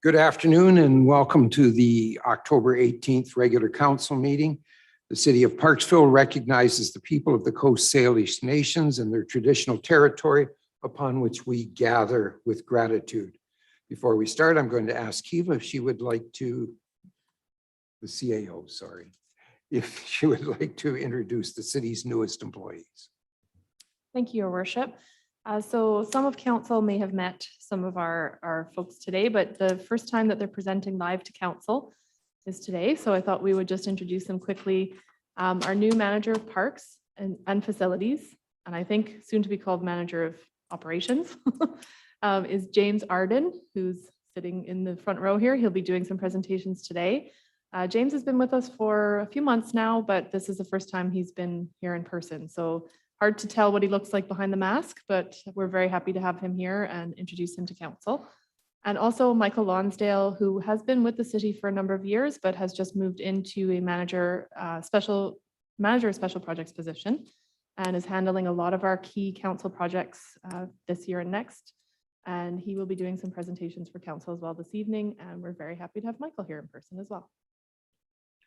Good afternoon and welcome to the October 18th regular council meeting. The city of Parksville recognizes the people of the Coast Salish nations and their traditional territory upon which we gather with gratitude. Before we start, I'm going to ask Kiva if she would like to, the CAO, sorry, if she would like to introduce the city's newest employees. Thank you, Your Worship. So some of council may have met some of our folks today, but the first time that they're presenting live to council is today. So I thought we would just introduce them quickly. Our new manager of parks and facilities, and I think soon to be called manager of operations, is James Arden, who's sitting in the front row here. He'll be doing some presentations today. James has been with us for a few months now, but this is the first time he's been here in person. So hard to tell what he looks like behind the mask, but we're very happy to have him here and introduce him to council. And also Michael Lonsdale, who has been with the city for a number of years, but has just moved into a manager of special projects position and is handling a lot of our key council projects this year and next. And he will be doing some presentations for council as well this evening. And we're very happy to have Michael here in person as well.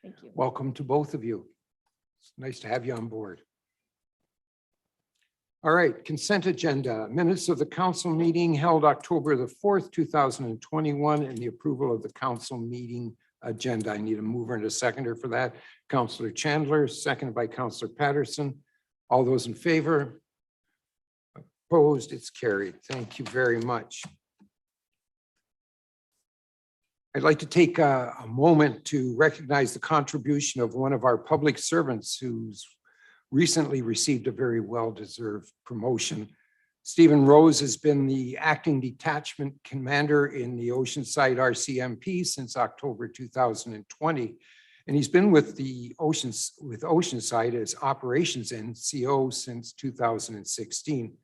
Thank you. Welcome to both of you. It's nice to have you on board. All right, consent agenda, minutes of the council meeting held October the 4th, 2021, and the approval of the council meeting agenda. I need a mover and a seconder for that. Councillor Chandler, seconded by Councillor Patterson. All those in favor? Opposed? It's carried. Thank you very much. I'd like to take a moment to recognize the contribution of one of our public servants who's recently received a very well-deserved promotion. Stephen Rose has been the acting detachment commander in the Oceanside RCMP since October 2020. And he's been with Oceanside as operations NCO since 2016.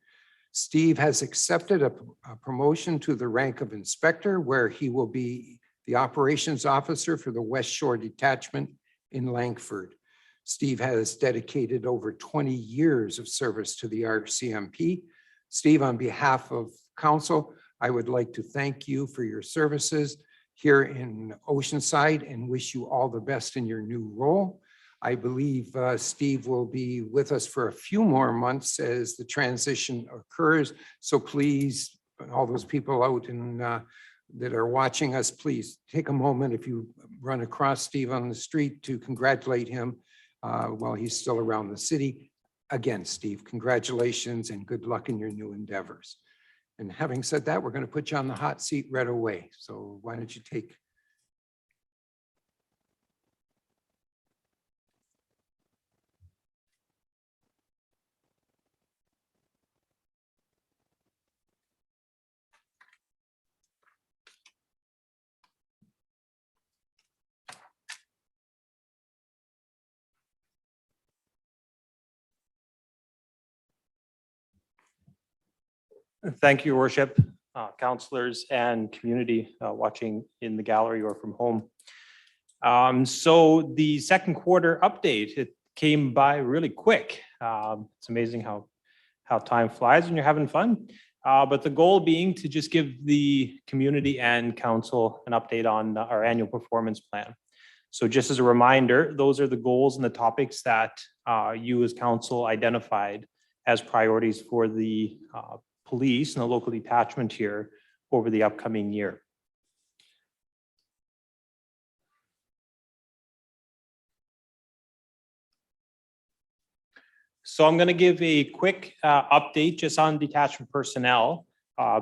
Steve has accepted a promotion to the rank of inspector, where he will be the operations officer for the West Shore Detachment in Langford. Steve has dedicated over 20 years of service to the RCMP. Steve, on behalf of council, I would like to thank you for your services here in Oceanside and wish you all the best in your new role. I believe Steve will be with us for a few more months as the transition occurs. So please, all those people out in that are watching us, please take a moment if you run across Steve on the street to congratulate him while he's still around the city. Again, Steve, congratulations and good luck in your new endeavors. And having said that, we're going to put you on the hot seat right away. So why don't you take Thank you, Your Worship, councillors and community watching in the gallery or from home. So the second quarter update, it came by really quick. It's amazing how time flies when you're having fun. But the goal being to just give the community and council an update on our annual performance plan. So just as a reminder, those are the goals and the topics that you as council identified as priorities for the police and the local detachment here over the upcoming year. So I'm going to give a quick update just on detachment personnel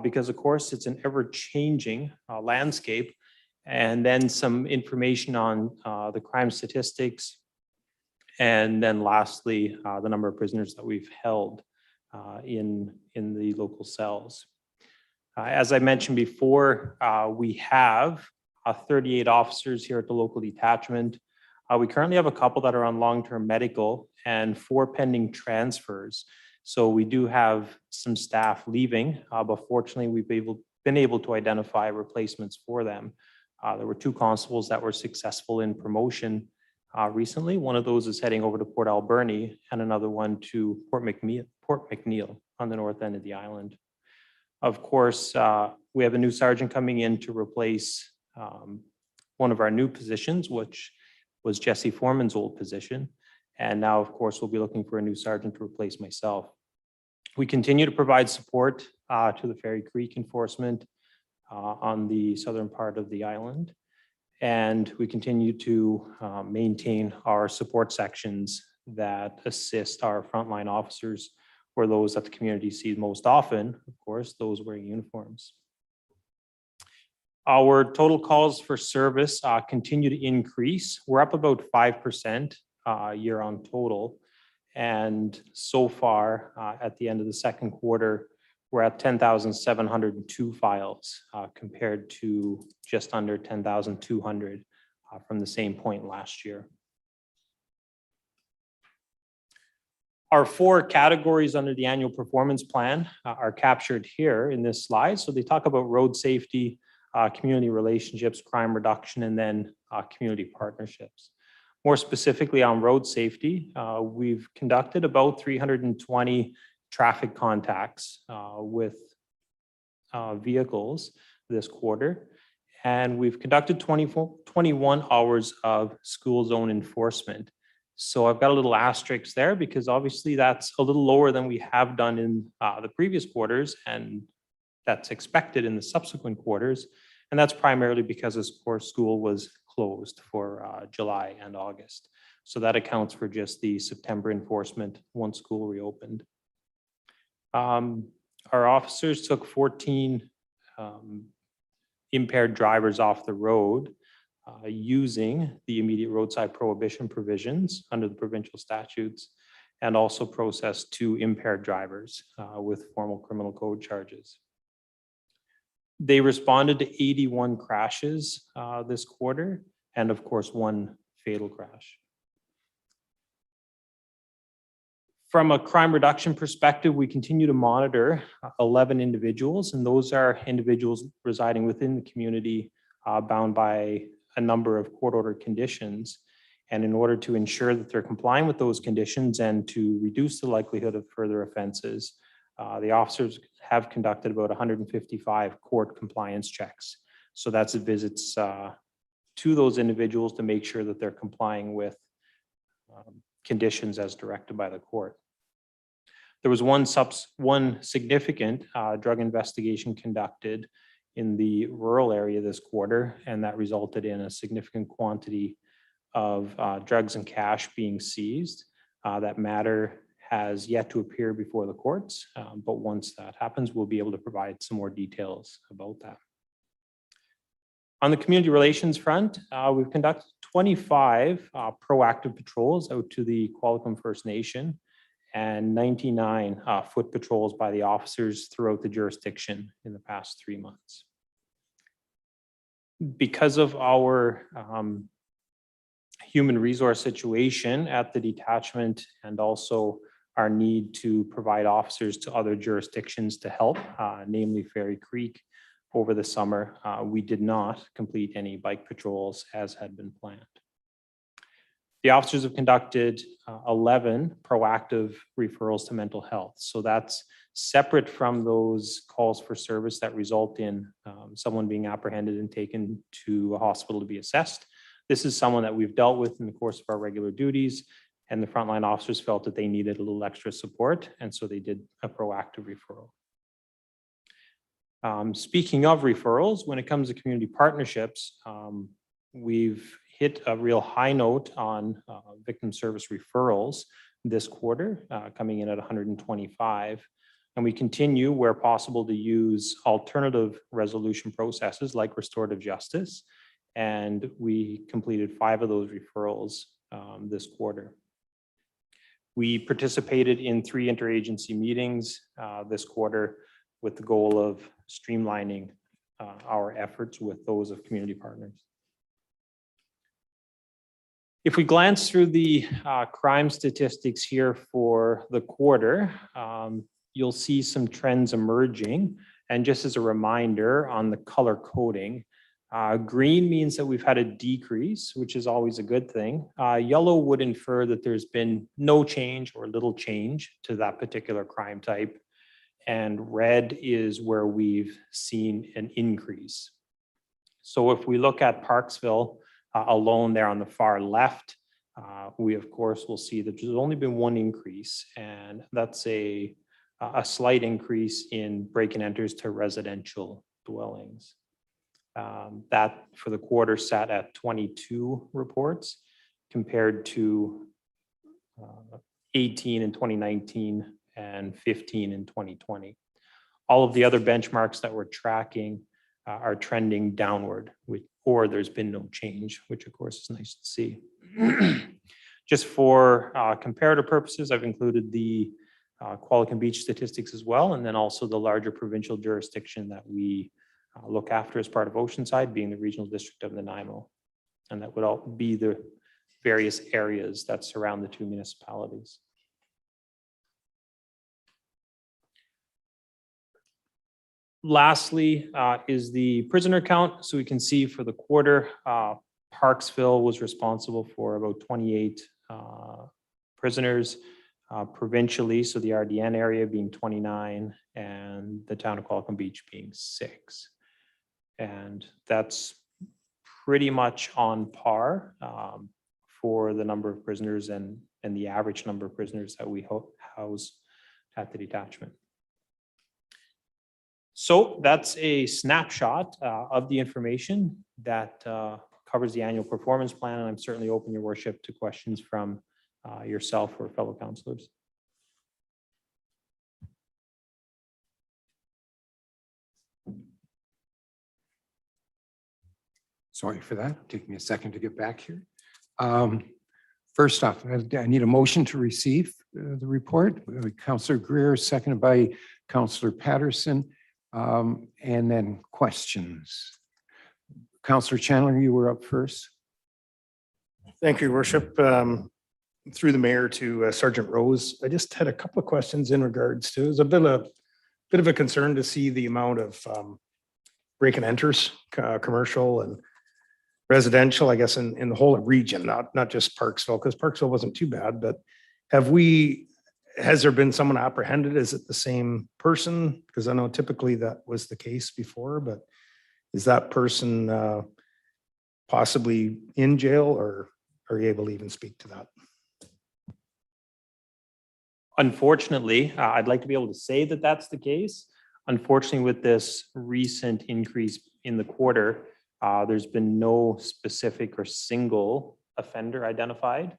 because of course it's an ever-changing landscape, and then some information on the crime statistics, and then lastly the number of prisoners that we've held in the local cells. As I mentioned before, we have 38 officers here at the local detachment. We currently have a couple that are on long-term medical and 4 pending transfers. So we do have some staff leaving, but fortunately we've been able to identify replacements for them. There were 2 constables that were successful in promotion recently. One of those is heading over to Port Alberni and another one to Port McNeil on the north end of the island. Of course, we have a new sergeant coming in to replace one of our new positions, which was Jesse Foreman's old position. And now, of course, we'll be looking for a new sergeant to replace myself. We continue to provide support to the Fairy Creek enforcement on the southern part of the island. And we continue to maintain our support sections that assist our frontline officers, or those that the community sees most often, of course, those wearing uniforms. Our total calls for service continue to increase. We're up about 5% year on total. And so far, at the end of the second quarter, we're at 10,702 files compared to just under 10,200 from the same point last year. Our 4 categories under the annual performance plan are captured here in this slide. So they talk about road safety, community relationships, crime reduction, and then community partnerships. More specifically on road safety, we've conducted about 320 traffic contacts with vehicles this quarter. And we've conducted 21 hours of school zone enforcement. So I've got a little asterisk there because obviously that's a little lower than we have done in the previous quarters, and that's expected in the subsequent quarters. And that's primarily because, of course, school was closed for July and August. So that accounts for just the September enforcement once school reopened. Our officers took 14 impaired drivers off the road using the immediate roadside prohibition provisions under the provincial statutes, and also processed 2 impaired drivers with formal criminal code charges. They responded to 81 crashes this quarter, and of course, 1 fatal crash. From a crime reduction perspective, we continue to monitor 11 individuals, and those are individuals residing within the community bound by a number of court-ordered conditions. And in order to ensure that they're complying with those conditions and to reduce the likelihood of further offenses, the officers have conducted about 155 court compliance checks. So that's visits to those individuals to make sure that they're complying with conditions as directed by the court. There was one significant drug investigation conducted in the rural area this quarter, and that resulted in a significant quantity of drugs and cash being seized. That matter has yet to appear before the courts, but once that happens, we'll be able to provide some more details about that. On the community relations front, we've conducted 25 proactive patrols out to the Qualicum First Nation and 99 foot patrols by the officers throughout the jurisdiction in the past 3 months. Because of our human resource situation at the detachment and also our need to provide officers to other jurisdictions to help, namely Fairy Creek, over the summer, we did not complete any bike patrols as had been planned. The officers have conducted 11 proactive referrals to mental health. So that's separate from those calls for service that result in someone being apprehended and taken to a hospital to be assessed. This is someone that we've dealt with in the course of our regular duties, and the frontline officers felt that they needed a little extra support, and so they did a proactive referral. Speaking of referrals, when it comes to community partnerships, we've hit a real high note on victim service referrals this quarter, coming in at 125. And we continue, where possible, to use alternative resolution processes like restorative justice. And we completed 5 of those referrals this quarter. We participated in 3 interagency meetings this quarter with the goal of streamlining our efforts with those of community partners. If we glance through the crime statistics here for the quarter, you'll see some trends emerging. And just as a reminder on the color coding, green means that we've had a decrease, which is always a good thing. Yellow would infer that there's been no change or little change to that particular crime type. And red is where we've seen an increase. So if we look at Parksville alone there on the far left, we of course will see that there's only been one increase, and that's a slight increase in break and enters to residential dwellings. That for the quarter sat at 22 reports compared to 18 in 2019 and 15 in 2020. All of the other benchmarks that we're tracking are trending downward, or there's been no change, which of course is nice to see. Just for comparative purposes, I've included the Qualicum Beach statistics as well, and then also the larger provincial jurisdiction that we look after as part of Oceanside, being the regional district of Nanaimo. And that would all be the various areas that surround the two municipalities. Lastly is the prisoner count. So we can see for the quarter, Parksville was responsible for about 28 prisoners provincially. So the RDN area being 29 and the town of Qualicum Beach being 6. And that's pretty much on par for the number of prisoners and the average number of prisoners that we house at the detachment. So that's a snapshot of the information that covers the annual performance plan, and I'm certainly open, your worship, to questions from yourself or fellow councillors. Sorry for that. Take me a second to get back here. First off, I need a motion to receive the report. Councillor Greer, seconded by Councillor Patterson, and then questions. Councillor Chandler, you were up first. Thank you, Your Worship. Through the mayor to Sergeant Rose, I just had a couple of questions in regards to, it was a bit of a concern to see the amount of break and enters, commercial and residential, I guess, in the whole region, not just Parksville, because Parksville wasn't too bad, but has there been someone apprehended? Is it the same person? Because I know typically that was the case before, but is that person possibly in jail, or are you able to even speak to that? Unfortunately, I'd like to be able to say that that's the case. Unfortunately, with this recent increase in the quarter, there's been no specific or single offender identified.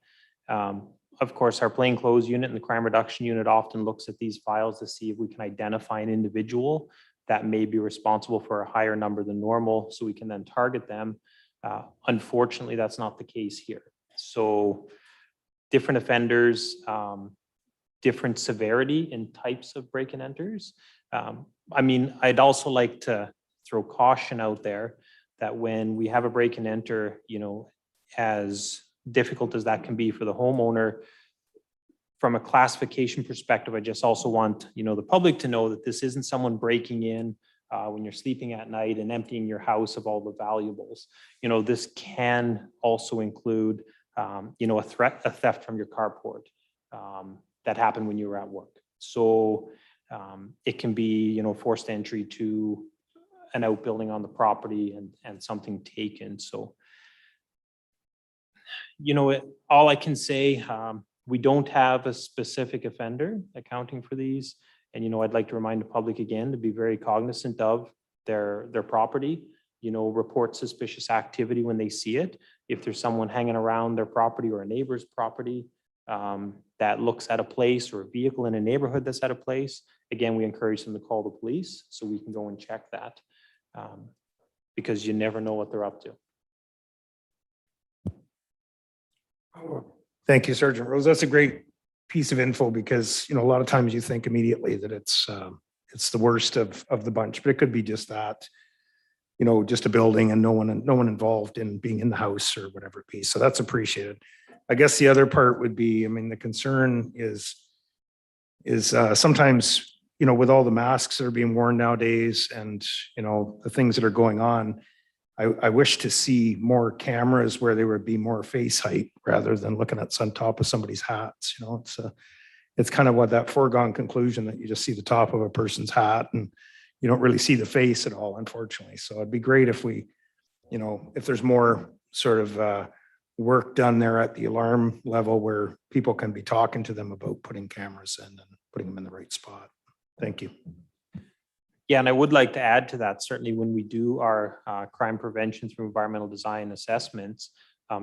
Of course, our plainclothes unit and the crime reduction unit often looks at these files to see if we can identify an individual that may be responsible for a higher number than normal, so we can then target them. Unfortunately, that's not the case here. So different offenders, different severity and types of break and enters. I mean, I'd also like to throw caution out there that when we have a break and enter, you know, as difficult as that can be for the homeowner, from a classification perspective, I just also want, you know, the public to know that this isn't someone breaking in when you're sleeping at night and emptying your house of all the valuables. You know, this can also include, you know, a theft from your carport that happened when you were at work. So it can be, you know, forced entry to an outbuilding on the property and something taken. So, you know, all I can say, we don't have a specific offender accounting for these. And, you know, I'd like to remind the public again to be very cognizant of their property, you know, report suspicious activity when they see it. If there's someone hanging around their property or a neighbor's property that looks at a place, or a vehicle in a neighborhood that's at a place, again, we encourage them to call the police so we can go and check that, because you never know what they're up to. Thank you, Sergeant Rose. That's a great piece of info, because, you know, a lot of times you think immediately that it's the worst of the bunch, but it could be just that, you know, just a building and no one involved in being in the house or whatever it be. So that's appreciated. I guess the other part would be, I mean, the concern is sometimes, you know, with all the masks that are being worn nowadays and, you know, the things that are going on, I wish to see more cameras where there would be more face height rather than looking at on top of somebody's hats. You know, it's kind of what that foregone conclusion that you just see the top of a person's hat and you don't really see the face at all, unfortunately. So it'd be great if we if there's more sort of work done there at the alarm level where people can be talking to them about putting cameras in and putting them in the right spot. Thank you. Yeah, and I would like to add to that, certainly when we do our crime prevention through environmental design assessments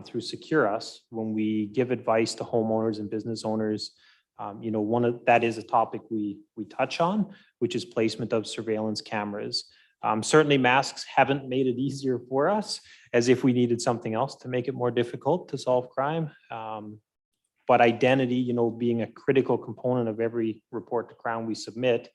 through Secure Us, when we give advice to homeowners and business owners, that is a topic we touch on, which is placement of surveillance cameras. Certainly masks haven't made it easier for us, as if we needed something else to make it more difficult to solve crime. But identity, being a critical component of every report to Crown we submit,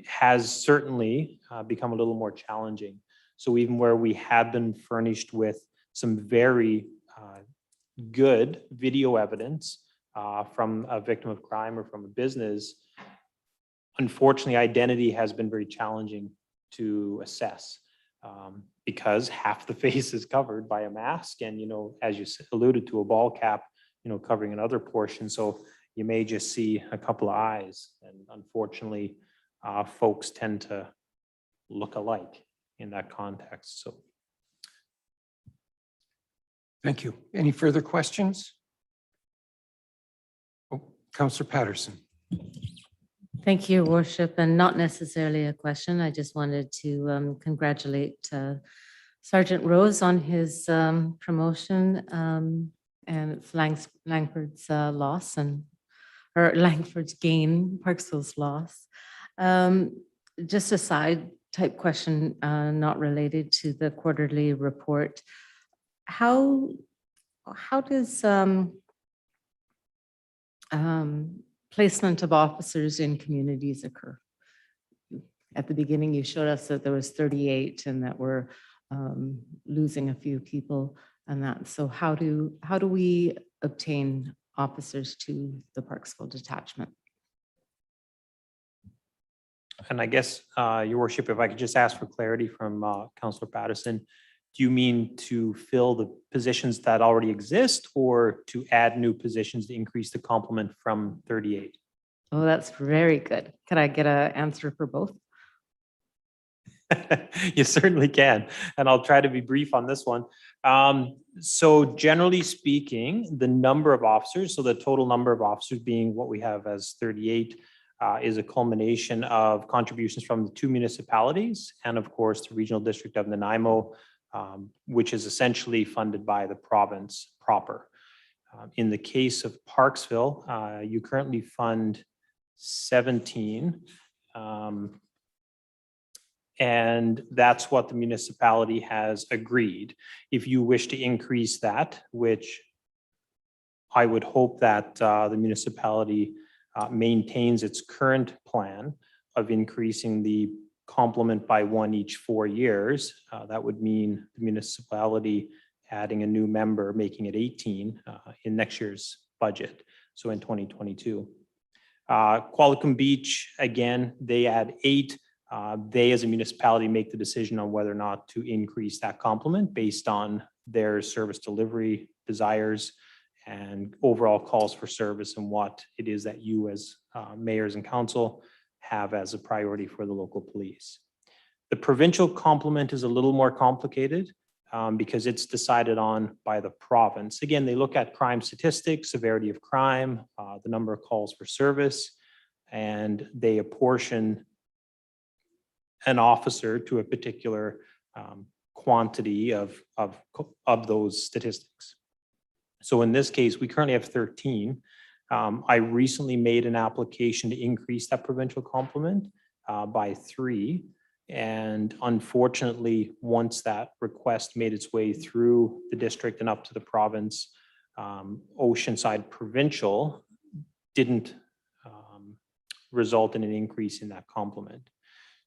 has certainly become a little more challenging. So even where we have been furnished with some very good video evidence from a victim of crime or from a business, unfortunately, identity has been very challenging to assess because half the face is covered by a mask and, as you alluded to, a ball cap, covering another portion. So you may just see a couple of eyes. And unfortunately, folks tend to look alike in that context. So. Thank you. Any further questions? Oh, Councillor Patterson. Thank you, Your Worship, and not necessarily a question. I just wanted to congratulate Sergeant Rose on his promotion and it's Langford's loss or Langford's gain, Parksville's loss. Just a side type question, not related to the quarterly report. How does placement of officers in communities occur? At the beginning, you showed us that there was 38 and that we're losing a few people and that. So how do we obtain officers to the Parksville detachment? And I guess, Your Worship, if I could just ask for clarity from Councillor Patterson, do you mean to fill the positions that already exist or to add new positions to increase the complement from 38? Oh, that's very good. Could I get an answer for both? You certainly can. And I'll try to be brief on this one. So generally speaking, the number of officers, so the total number of officers being what we have as 38, is a culmination of contributions from the 2 municipalities and of course the regional district of Nanaimo, which is essentially funded by the province proper. In the case of Parksville, you currently fund 17, and that's what the municipality has agreed. If you wish to increase that, which I would hope that the municipality maintains its current plan of increasing the complement by 1 each 4 years, that would mean the municipality adding a new member, making it 18 in next year's budget, so in 2022. Qualicum Beach, again, they add 8. They as a municipality make the decision on whether or not to increase that complement based on their service delivery desires and overall calls for service and what it is that you as mayors and council have as a priority for the local police. The provincial complement is a little more complicated because it's decided on by the province. Again, they look at crime statistics, severity of crime, the number of calls for service, and they apportion an officer to a particular quantity of those statistics. So in this case, we currently have 13. I recently made an application to increase that provincial complement by 3. And unfortunately, once that request made its way through the district and up to the province, Oceanside Provincial didn't result in an increase in that complement.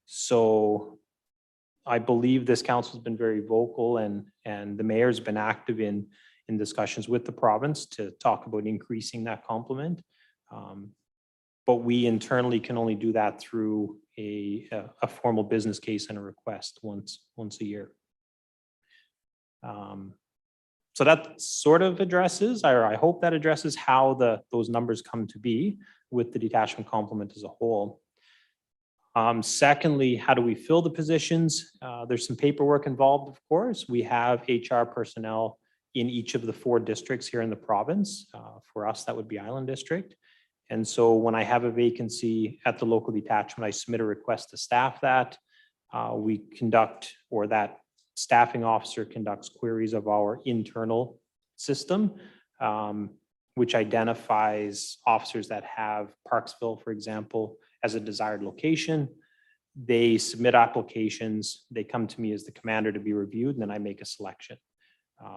So I believe this council has been very vocal and the mayor's been active in discussions with the province to talk about increasing that complement. But we internally can only do that through a formal business case and a request once a year. So that sort of addresses, or I hope that addresses how those numbers come to be with the detachment complement as a whole. Secondly, how do we fill the positions? There's some paperwork involved, of course. We have HR personnel in each of the 4 districts here in the province. For us, that would be Island District. And so when I have a vacancy at the local detachment, I submit a request to staff that. We conduct, or that staffing officer conducts queries of our internal system, which identifies officers that have Parksville, for example, as a desired location. They submit applications, they come to me as the commander to be reviewed, and then I make a selection.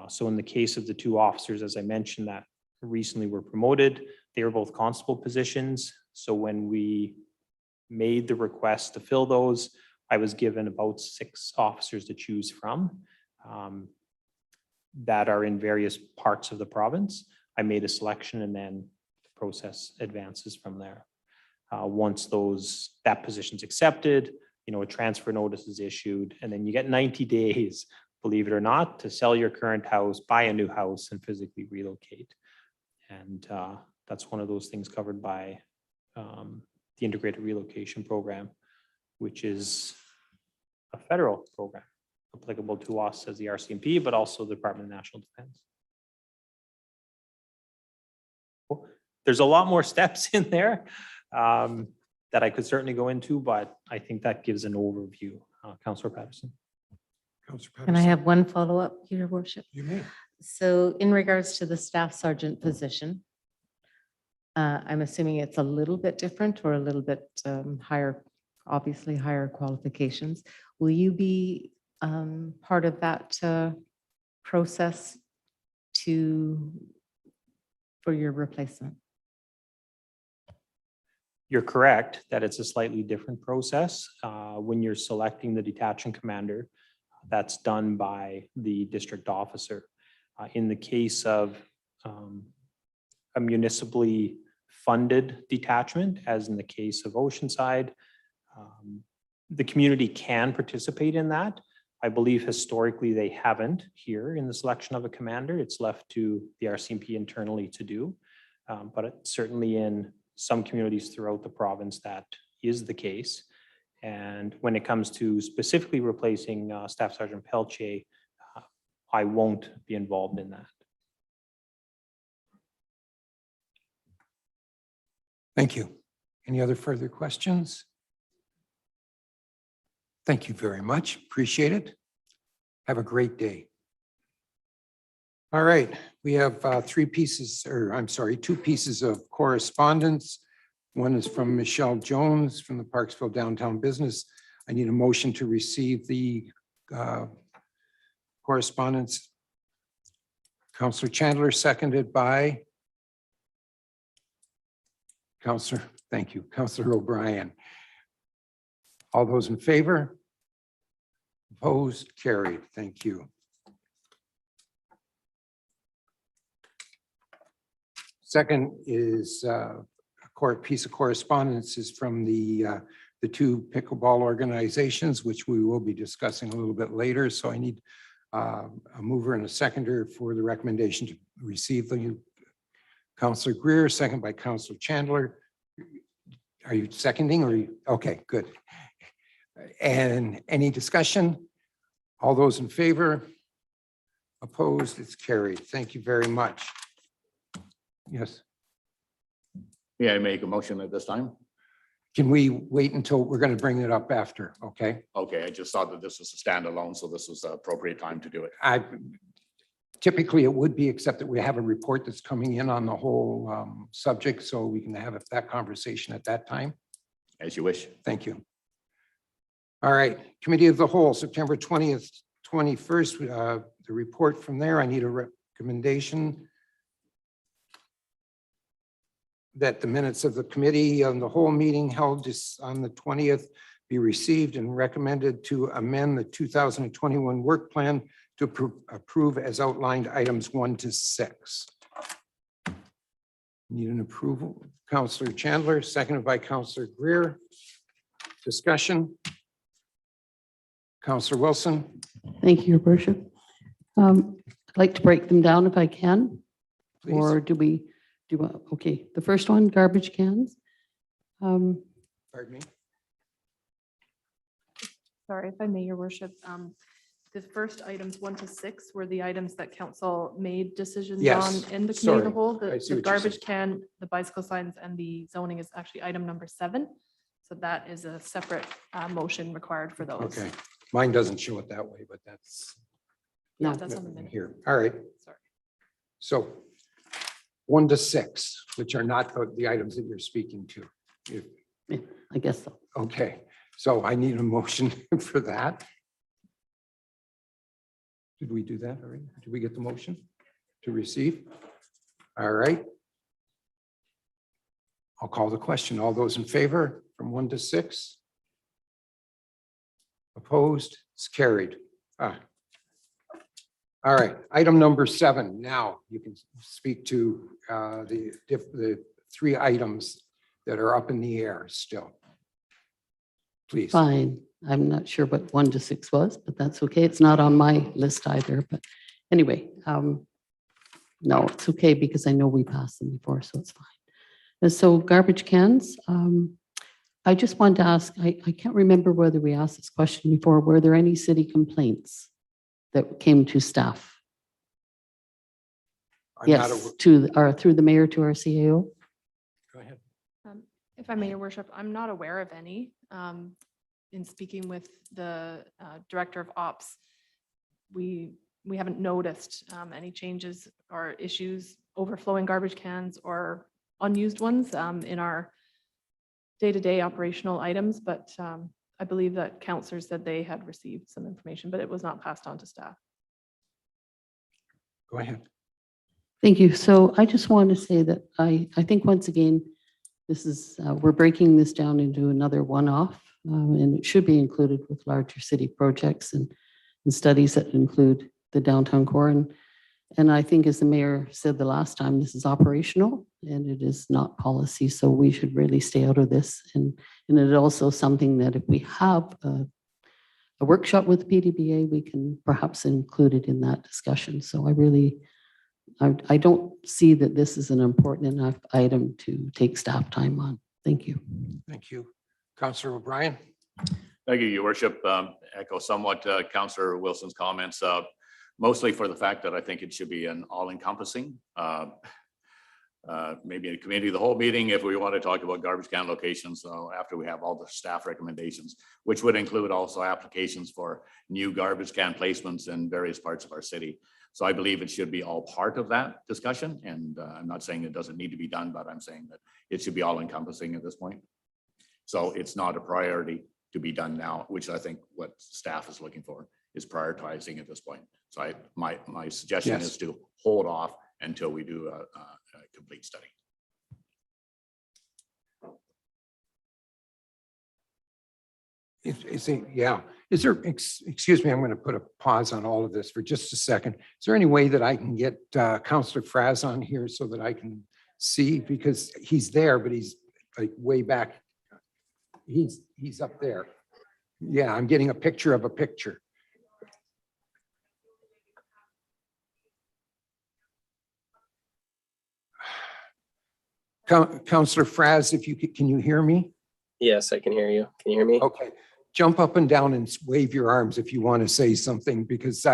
So in the case of the 2 officers, as I mentioned, that recently were promoted, they were both constable positions. So when we made the request to fill those, I was given about 6 officers to choose from that are in various parts of the province. I made a selection, and then the process advances from there. Once that position's accepted, a transfer notice is issued, and then you get 90 days, believe it or not, to sell your current house, buy a new house, and physically relocate. And that's one of those things covered by the Integrated Relocation Program, which is a federal program applicable to us as the RCMP, but also the Department of National Defense. There's a lot more steps in there that I could certainly go into, but I think that gives an overview. Councillor Patterson. Councillor Can I Patterson, have one follow-up, Your Worship? you may. So in regards to the staff sergeant position, I'm assuming it's a little bit different or a little bit higher, obviously higher qualifications. Will you be part of that process for your replacement? You're correct that it's a slightly different process. When you're selecting the detachment commander, that's done by the district officer. In the case of a municipally funded detachment, as in the case of Oceanside, the community can participate in that. I believe historically they haven't here in the selection of a commander. It's left to the RCMP internally to do. But certainly in some communities throughout the province, that is the case. And when it comes to specifically replacing Staff Sergeant Pelche, I won't be involved in that. Thank you. Any other further questions? Thank you very much. Appreciate it. Have a great day. All right, we have 2 pieces of correspondence. One is from Michelle Jones from the Parksville Downtown Business. I need a motion to receive the correspondence. Councillor Chandler, seconded by Councillor, thank you, Councillor O'Brien. All those in favor? Opposed? Carried. Thank you. Second is a piece of correspondence is from the 2 pickleball organizations, which we will be discussing a little bit later. So I need a mover and a seconder for the recommendation to receive the Councillor Greer, second by Councillor Chandler. Are you seconding or you? Okay, good. And any discussion? All those in favor? Opposed? It's carried. Thank you very much. Yes. Yeah, I make a motion at this time. Can we wait until we're going to bring it up after? Okay. Okay, I just thought that this was a standalone, so this was the appropriate time to do it. Typically it would be, except that we have a report that's coming in on the whole subject, so we can have that conversation at that time. As you wish. Thank you. All right, Committee of the Whole, September 20th, 21st, the report from there. I need a recommendation that the minutes of the committee on the whole meeting held on the 20th be received and recommended to amend the 2021 work plan to approve as outlined items 1 to 6. Need an approval. Councillor Chandler, seconded by Councillor Greer. Discussion. Councillor Wilson. Thank you, Your Worship. I'd like to break them down if I can, Please. or do we do, okay, the first one, garbage cans. Pardon me. Sorry, if I may, your worship. The first items 1 to 6 were the items that council made decisions Yes, on in the committee of the sorry. whole. I The see what you're garbage saying. can, the bicycle signs and the zoning is actually item number 7. So that is a separate motion required for those. Okay, mine doesn't show it that way, but that's Yeah, No. that's on the minute. here. All right, Sorry. so 1 to 6, which are not the items that you're speaking to. If- Yeah, I guess so. Okay, so I need a motion for that. Did we do that already? Did we get the motion to receive? All right. I'll call the question. All those in favor from 1 to 6? Opposed? It's carried. All right, item number 7. Now you can speak to the 3 items that are up in the air still. Please. Fine. I'm not sure what 1 to 6 was, but that's okay. It's not on my list either, but anyway, no, it's okay because I know we passed them before, so it's fine. And so garbage cans, I just wanted to ask, I can't remember whether we asked this question before. Were there any city complaints that came to staff? I'm not Yes, a- or through the mayor to our CAO? Go ahead. If I may, your worship, I'm not aware of any. In speaking with the director of ops, we haven't noticed any changes or issues overflowing garbage cans or unused ones in our day-to-day operational items, but I believe that counselors said they had received some information, but it was not passed on to staff. Go ahead. Thank you. So I just want to say that I think once again, this is, we're breaking this down into another one-off, and it should be included with larger city projects and studies that include the downtown core. And I think as the mayor said the last time, this is operational and it is not policy. So we should really stay out of this. And it is also something that if we have a workshop with PDBA, we can perhaps include it in that discussion. So I don't see that this is an important enough item to take staff time on. Thank you. Thank you. Councillor O'Brien? Thank you, your worship. Echo somewhat Councillor Wilson's comments, mostly for the fact that I think it should be an all-encompassing. Maybe a committee of the whole meeting if we want to talk about garbage can locations after we have all the staff recommendations, which would include also applications for new garbage can placements in various parts of our city. So I believe it should be all part of that discussion. And I'm not saying it doesn't need to be done, but I'm saying that it should be all encompassing at this point. So it's not a priority to be done now, which I think what staff is looking for is prioritizing at this point. So my suggestion Yes. is to hold off until we do a complete study. Yeah. Is there, excuse me, I'm going to put a pause on all of this for just a second. Is there any way that I can get Councillor Fraz on here so that I can see? Because he's there, but he's like way back. He's up there. Yeah, I'm getting a picture of a picture. Councillor Fraz, if you can you hear me? Yes, I can hear you. Can you hear me? Okay, jump up and down and wave your arms if you want to say something, because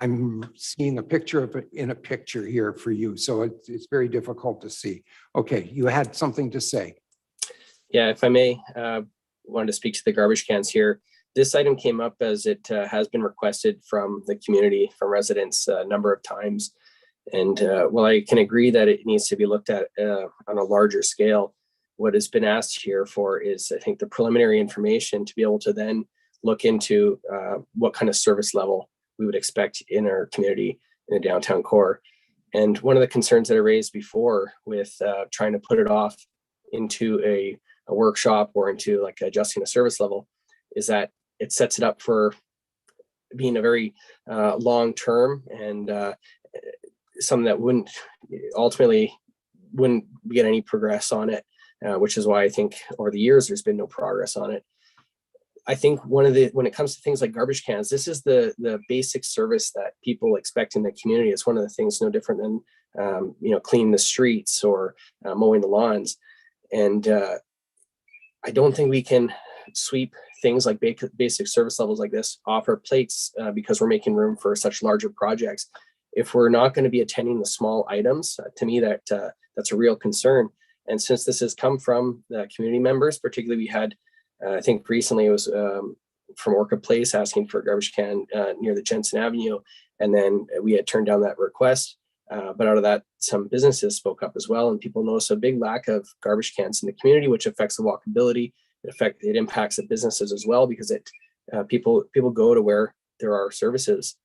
I'm seeing a picture of it in a picture here for you, so it's very difficult to see. Okay, you had something to say. Yeah, if I may, wanted to speak to the garbage cans here. This item came up as it has been requested from the community, from residents a number of times. And while I can agree that it needs to be looked at on a larger scale, what has been asked here for is, I think, the preliminary information to be able to then look into what kind of service level we would expect in our community in the downtown core. And one of the concerns that I raised before with trying to put it off into a workshop or into like adjusting the service level is that it sets it up for being a very long term and something that wouldn't get any progress on it, which is why I think over the years there's been no progress on it. I think when it comes to things like garbage cans, this is the basic service that people expect in the community. It's one of the things no different than cleaning the streets or mowing the lawns. And I don't think we can sweep things like basic service levels like this, offer plates because we're making room for such larger projects. If we're not going to be attending the small items, to me, that's a real concern. And since this has come from the community members, particularly we had, I think recently it was from Orchid Place asking for a garbage can near the Jensen Avenue. And then we had turned down that request. But out of that, some businesses spoke up as well. And people noticed a big lack of garbage cans in the community, which affects the walkability. It impacts the businesses as well because people go to where there are services.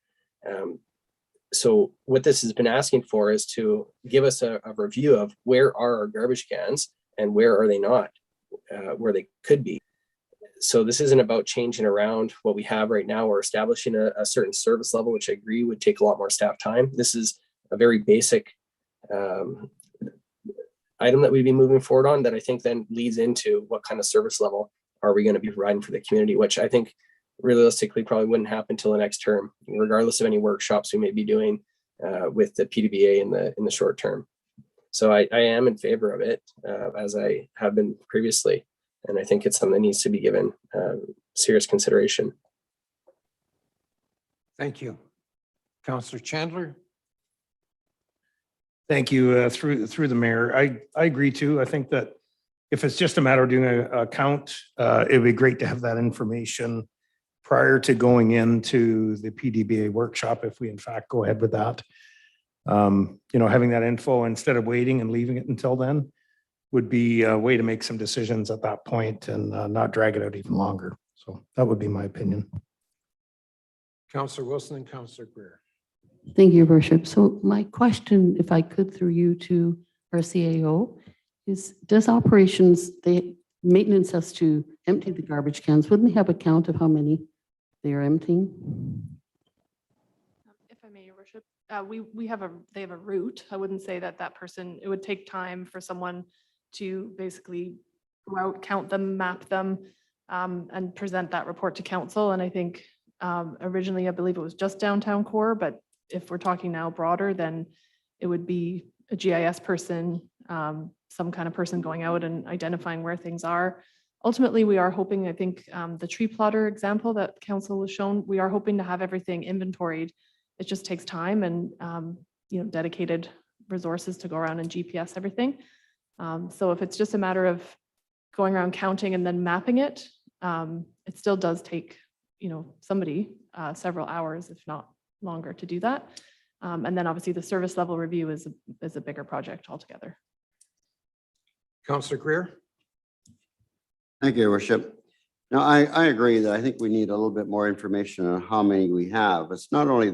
So what this has been asking for is to give us a review of where are our garbage cans and where are they not, where they could be. So this isn't about changing around what we have right now or establishing a certain service level, which I agree would take a lot more staff time. This is a very basic item that we'd be moving forward on that I think then leads into what kind of service level are we going to be providing for the community, which I think realistically probably wouldn't happen until the next term, regardless of any workshops we may be doing with the PDBA in the short term. So I am in favor of it as I have been previously. And I think it's something that needs to be given serious consideration. Thank you. Councillor Chandler? Thank you. Through the mayor, I agree too. I think that if it's just a matter of doing a count, it'd be great to have that information prior to going into the PDBA workshop, if we in fact go ahead with that. Having that info instead of waiting and leaving it until then would be a way to make some decisions at that point and not drag it out even longer. So that would be my opinion. Councillor Wilson and Councillor Greer. Thank you, Your Worship. So my question, if I could, through you to our CAO, is does operations, maintenance has to empty the garbage cans? Wouldn't they have a count of how many they are emptying? If I may, Your Worship, they have a route. I wouldn't say that person, it would take time for someone to basically go out, count them, map them, and present that report to council. And I think originally, I believe it was just downtown core, but if we're talking now broader, then it would be a GIS person, some kind of person going out and identifying where things are. Ultimately, we are hoping, I think the tree plotter example that council was shown, we are hoping to have everything inventoried. It just takes time and dedicated resources to go around and GPS everything. So if it's just a matter of going around counting and then mapping it, it still does take somebody several hours, if not longer, to do that. And then obviously the service level review is a bigger project altogether. Councillor Greer? Thank you, Your Worship. Now, I agree that I think we need a little bit more information on how many we have. It's not only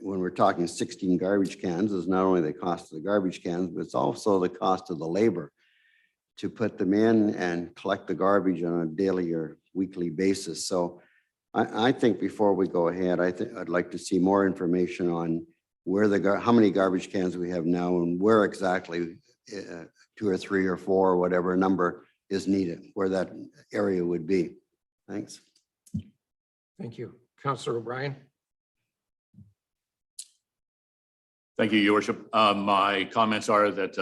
when we're talking 16 garbage cans, it's not only the cost of the garbage cans, but it's also the cost of the labor to put them in and collect the garbage on a daily or weekly basis. So I think before we go ahead, I'd like to see more information on how many garbage cans we have now and where exactly 2 or 3 or 4 or whatever number is needed, where that area would be. Thanks. Thank you. Councillor O'Brien? Thank you, Your Worship. My comments are that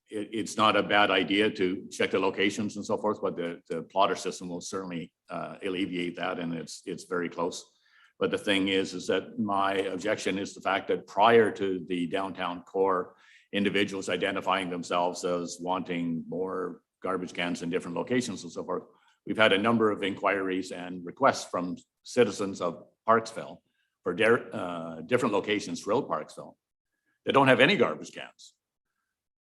it's not a bad idea to check the locations and so forth, but the plotter system will certainly alleviate that, and it's very close. But the thing is that my objection is the fact that prior to the downtown core, individuals identifying themselves as wanting more garbage cans in different locations and so forth, we've had a number of inquiries and requests from citizens of Parksville for different locations throughout Parksville that don't have any garbage cans.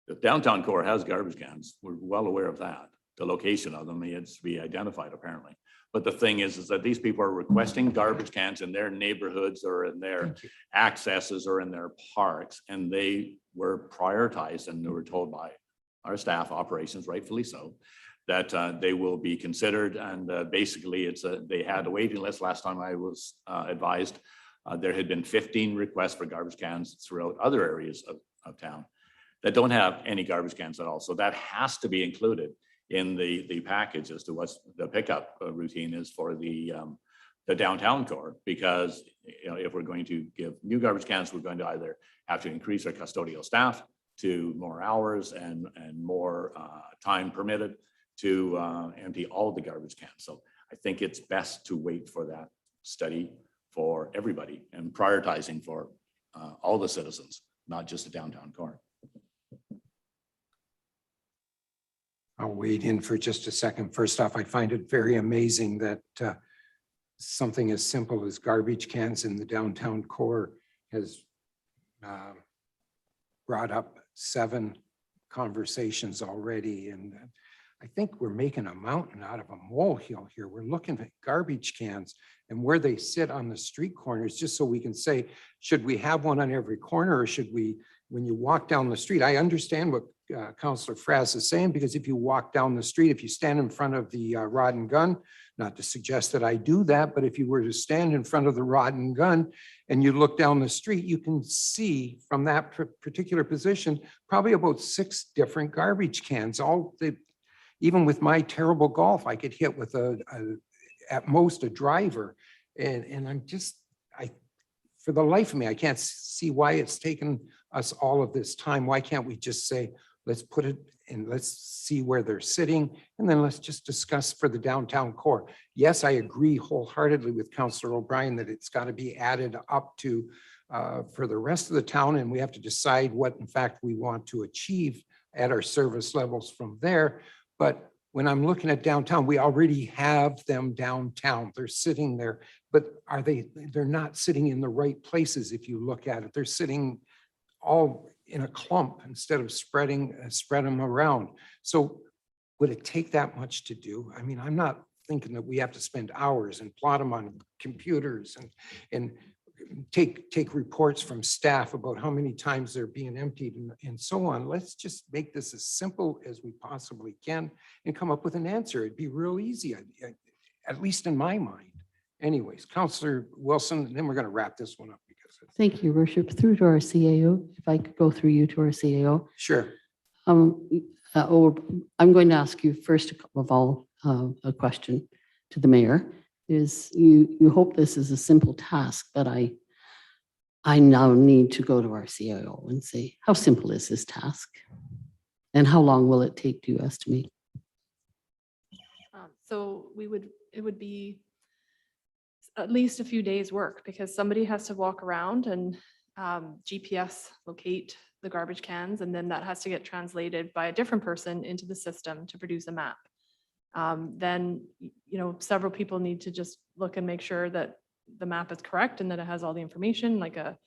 The downtown core has garbage cans. We're well aware of that. The location of them needs to be identified apparently. But the thing is that these people are requesting garbage cans in their neighborhoods or in their accesses or in their parks, and they were prioritized, and they were told by our staff operations, rightfully so, that they will be considered. And basically they had a waiting list last time I was advised. There had been 15 requests for garbage cans throughout other areas of town that don't have any garbage cans at all. So that has to be included in the package as to what the pickup routine is for the downtown core, because if we're going to give new garbage cans, we're going to either have to increase our custodial staff to more hours and more time permitted to empty all the garbage cans. So I think it's best to wait for that study for everybody and prioritizing for all the citizens, not just the downtown core. I'll wade in for just a second. First off, I find it very amazing that something as simple as garbage cans in the downtown core has brought up 7 conversations already. And I think we're making a mountain out of a molehill here. We're looking at garbage cans and where they sit on the street corners, just so we can say, should we have one on every corner, or should we, when you walk down the street? I understand what Councillor Frass is saying, because if you walk down the street, if you stand in front of the rod and gun, not to suggest that I do that, but if you were to stand in front of the rod and gun and you look down the street, you can see from that particular position, probably about 6 different garbage cans. Even with my terrible golf, I could hit with at most a driver. And I'm just, for the life of me, I can't see why it's taken us all of this time. Why can't we just say, let's put it and let's see where they're sitting, and then let's just discuss for the downtown core. Yes, I agree wholeheartedly with Councillor O'Brien that it's got to be added up to for the rest of the town, and we have to decide what in fact we want to achieve at our service levels from there. But when I'm looking at downtown, we already have them downtown. They're sitting there, but they're not sitting in the right places. If you look at it, they're sitting all in a clump instead of spread them around. So would it take that much to do? I mean, I'm not thinking that we have to spend hours and plot them on computers and take reports from staff about how many times they're being emptied and so on. Let's just make this as simple as we possibly can and come up with an answer. It'd be real easy, at least in my mind. Anyways, Councillor Wilson, and then we're going to wrap this one up. Thank you, Worship. Through to our CAO, if I could go through you to our CAO. Sure. I'm going to ask you first of all a question to the mayor. Is you hope this is a simple task, but I now need to go to our CAO and say, how simple is this task? And how long will it take to estimate? So it would be at least a few days work, because somebody has to walk around and GPS locate the garbage cans, and then that has to get translated by a different person into the system to produce a map. Then, several people need to just look and make sure that the map is correct and that it has all the information, like a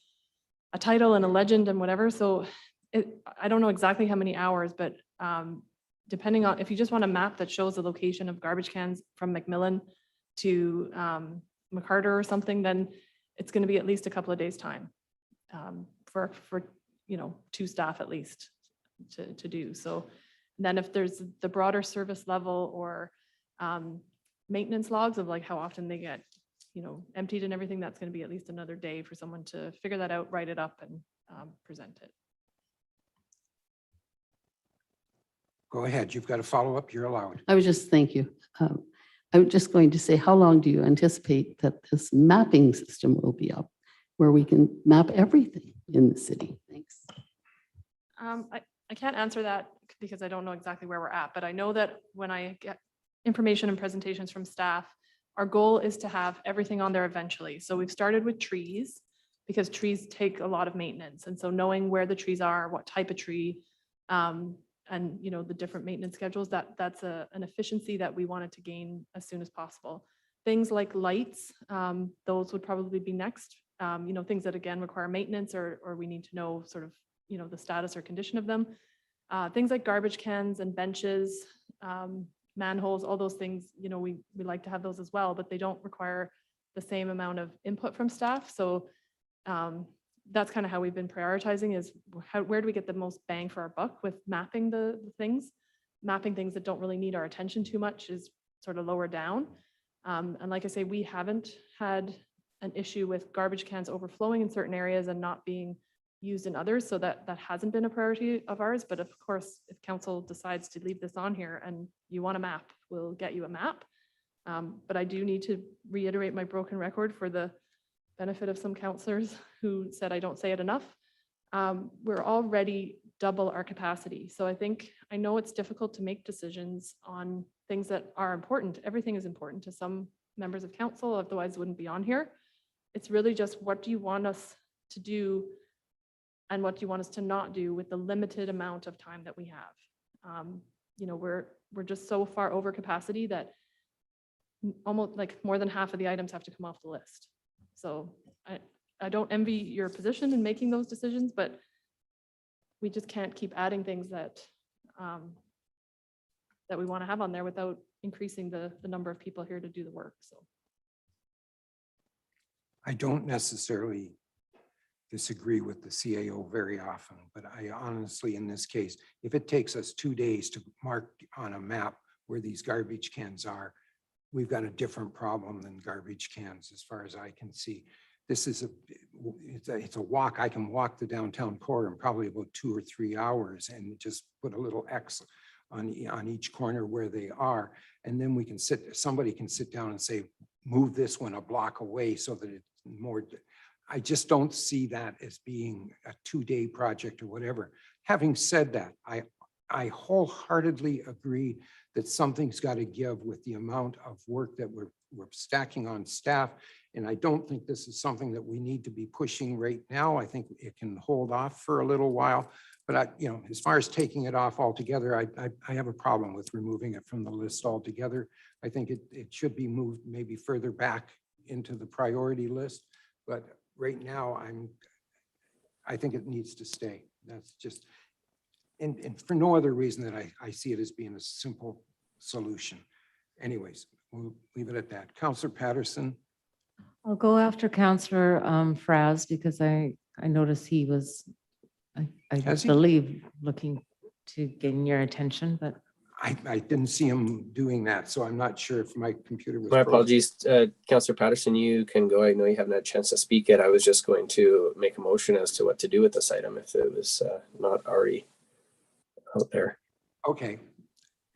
title and a legend and whatever. So I don't know exactly how many hours, but depending on, if you just want a map that shows the location of garbage cans from McMillan to McCarter or something, then it's going to be at least a couple of days' time for 2 staff at least to do. So then if there's the broader service level or maintenance logs of like how often they get emptied and everything, that's going to be at least another day for someone to figure that out, write it up, and present it. Go ahead. You've got a follow-up. You're allowed. I was just, thank you. I was just going to say, how long do you anticipate that this mapping system will be up where we can map everything in the city? Thanks. I can't answer that because I don't know exactly where we're at, but I know that when I get information and presentations from staff, our goal is to have everything on there eventually. So we've started with trees because trees take a lot of maintenance. And so knowing where the trees are, what type of tree, and the different maintenance schedules, that's an efficiency that we wanted to gain as soon as possible. Things like lights, those would probably be next. Things that again require maintenance or we need to know sort of the status or condition of them. Things like garbage cans and benches, manholes, all those things, we like to have those as well, but they don't require the same amount of input from staff. So that's kind of how we've been prioritizing is where do we get the most bang for our buck with mapping the things. Mapping things that don't really need our attention too much is sort of lower down. And like I say, we haven't had an issue with garbage cans overflowing in certain areas and not being used in others. So that hasn't been a priority of ours. But of course, if council decides to leave this on here and you want a map, we'll get you a map. But I do need to reiterate my broken record for the benefit of some councillors who said I don't say it enough. We're already double our capacity. So I know it's difficult to make decisions on things that are important. Everything is important to some members of council, otherwise wouldn't be on here. It's really just, what do you want us to do and what do you want us to not do with the limited amount of time that we have? You know, we're just so far over capacity that almost like more than half of the items have to come off the list. So I don't envy your position in making those decisions, but we just can't keep adding things that that we want to have on there without increasing the number of people here to do the work. So I don't necessarily disagree with the CAO very often, but I honestly, in this case, if it takes us 2 days to mark on a map where these garbage cans are, we've got a different problem than garbage cans as far as I can see. This is it's a walk. I can walk the downtown core in probably about 2 or 3 hours and just put a little X on each corner where they are. And then we can somebody can sit down and say, move this one a block away so that it's more. I just don't see that as being a 2-day project or whatever. Having said that, I wholeheartedly agree that something's got to give with the amount of work that we're stacking on staff. And I don't think this is something that we need to be pushing right now. I think it can hold off for a little while. But you know, as far as taking it off altogether, I have a problem with removing it from the list altogether. I think it should be moved maybe further back into the priority list. But right now, I think it needs to stay. That's just, and for no other reason that I see it as being a simple solution. Anyways, we'll leave it at that. Councillor Patterson. I'll go after Councillor Fraz because I noticed he was, I Has he? believe, looking to gain your attention, but I didn't see him doing that, so I'm not sure if my computer was. My frozen. apologies, Councillor Patterson, you can go. I know you haven't had a chance to speak yet. I was just going to make a motion as to what to do with this item if it was not already out there. Okay,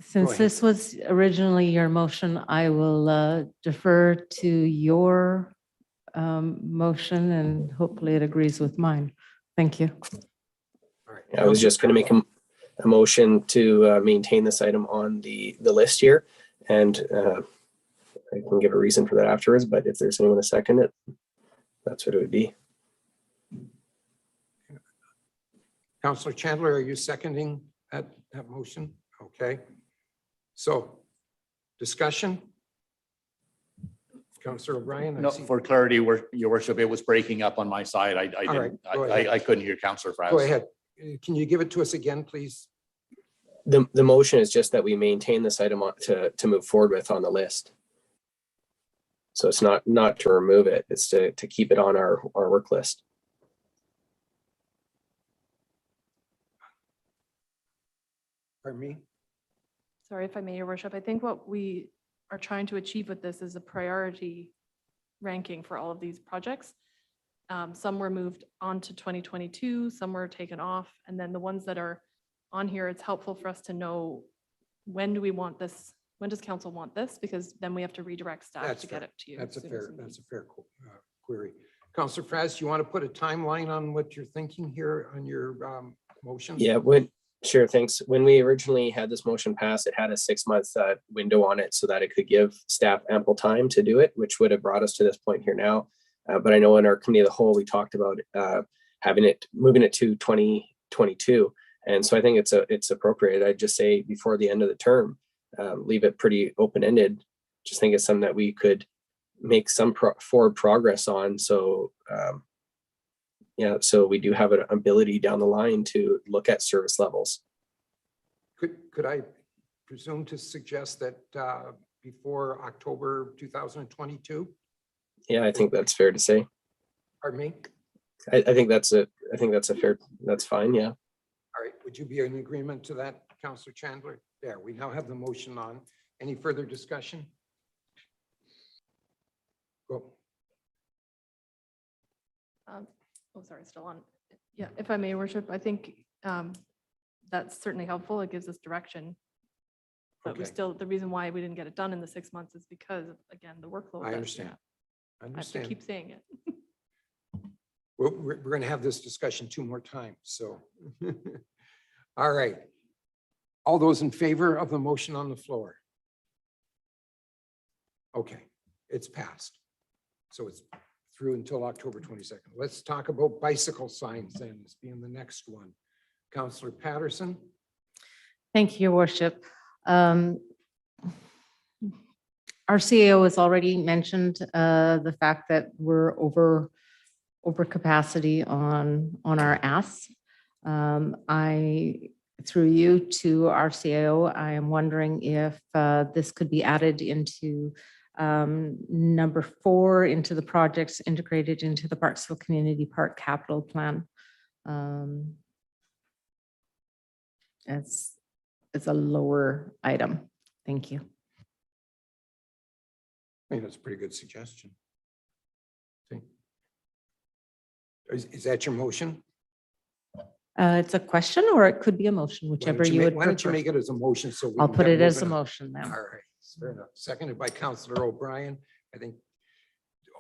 since ahead. this was originally your motion, I will defer to your motion and hopefully it agrees with mine. Thank you. all right. I was just going to make a motion to maintain this item on the list here, and I can give a reason for that afterwards, but if there's anyone to second it, that's what it would be. Councillor Chandler, are you seconding that motion? Okay. So discussion? Councillor O'Brien? I No, see- for clarity, your worship, it was breaking up on my side. I All right, didn't, go ahead. I couldn't hear Councillor Fraz. Go ahead. Can you give it to us again, please? The motion is just that we maintain this item to move forward with on the list. So it's not to remove it, it's to keep it on our work list. Pardon me? sorry if I may, your worship, I think what we are trying to achieve with this is a priority ranking for all of these projects. Some were moved on to 2022, some were taken off, and then the ones that are on here, it's helpful for us to know when do we want this, when does council want this? Because then we have to redirect staff That's to get fair. it to you. That's a as soon fair, as we that's need. a fair query. Councillor Fraz, you want to put a timeline on what you're thinking here on your motion? Yeah, sure, thanks. When we originally had this motion passed, it had a 6-month window on it so that it could give staff ample time to do it, which would have brought us to this point here now. But I know in our committee of the whole, we talked about moving it to 2022. And so I think it's appropriate. I'd just say before the end of the term, leave it pretty open-ended. Just think it's something that we could make some forward progress on. So yeah, so we do have an ability down the line to look at service levels. Could I presume to suggest that before October 2022? Yeah, I think that's fair to say. Pardon me? I think that's fine, yeah. All right, would you be in agreement to that, Councillor Chandler? There, we now have the motion on. Any further discussion? Go. Oh, sorry, still on. Yeah, if I may, your worship, I think that's certainly helpful. It gives us direction. But we Okay. still, the reason why we didn't get it done in the 6 months is because, again, the workload. I that we understand. have. I I have to understand. keep saying it. We're going to have this discussion 2 more times, so. All right. All those in favor of the motion on the floor? Okay, it's passed. So it's through until October 22nd. Let's talk about bicycle signs then, as being the next one. Councillor Patterson? Thank you, Your Worship. Our CAO has already mentioned the fact that we're over capacity on our asks. Through you to our CAO, I am wondering if this could be added into number 4 into the projects integrated into the Parksville Community Park Capital Plan. It's a lower item. Thank you. I think that's a pretty good suggestion. See? Is that your motion? It's a question or it could be a motion, whichever you would Why don't you prefer. make it as a motion so we I'll can put get it as a moving on? motion then. All right, fair enough. Seconded by Councillor O'Brien. I think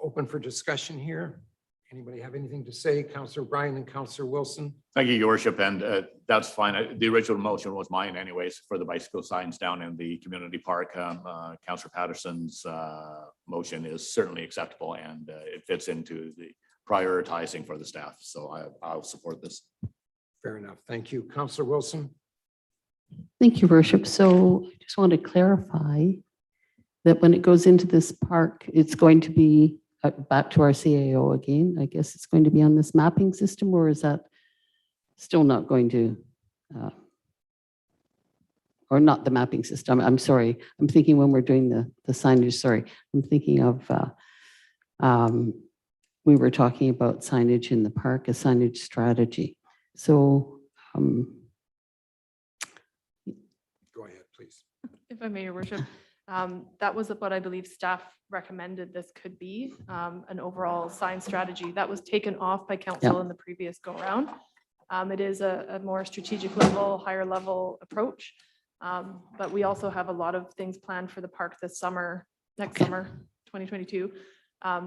open for discussion here. Anybody have anything to say? Councillor O'Brien and Councillor Wilson? Thank you, Your Worship, and that's fine. The original motion was mine anyways for the bicycle signs down in the community park. Councillor Patterson's motion is certainly acceptable and it fits into the prioritizing for the staff. So I'll support this. Fair enough. Thank you. Councillor Wilson? Thank you, Worship. So I just want to clarify that when it goes into this park, it's going to be back to our CAO again. I guess it's going to be on this mapping system, or is that still not going to, or not the mapping system? I'm sorry. I'm thinking when we're doing the signage, sorry. I'm thinking of, we were talking about signage in the park, a signage strategy. So, Go ahead, please. If I may, Your Worship, that was what I believe staff recommended this could be, an overall sign strategy that was taken off by council in the previous go around. It is a more strategic level, higher level approach. But we also have a lot of things planned for the park this summer, next summer, 2022.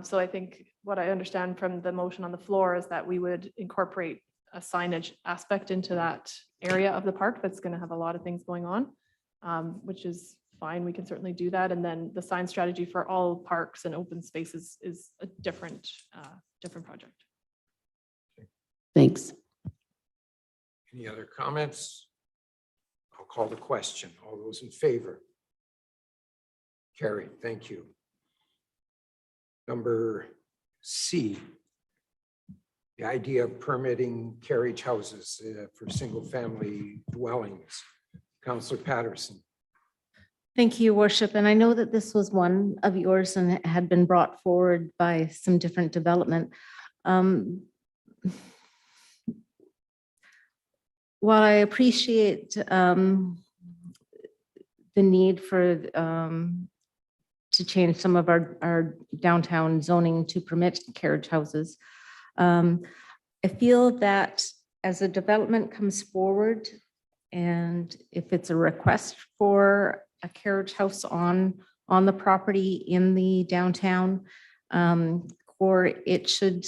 So I think what I understand from the motion on the floor is that we would incorporate a signage aspect into that area of the park that's going to have a lot of things going on, which is fine. We can certainly do that. And then the sign strategy for all parks and open spaces is a different project. thanks. Any other comments? I'll call the question. All those in favor? Carried. Thank you. Number C, the idea of permitting carriage houses for single-family dwellings. Councillor Patterson. Thank you, Your Worship. And I know that this was one of yours and it had been brought forward by some different development. While I appreciate the need for to change some of our downtown zoning to permit carriage houses, I feel that as a development comes forward, and if it's a request for a carriage house on the property in the downtown, or it should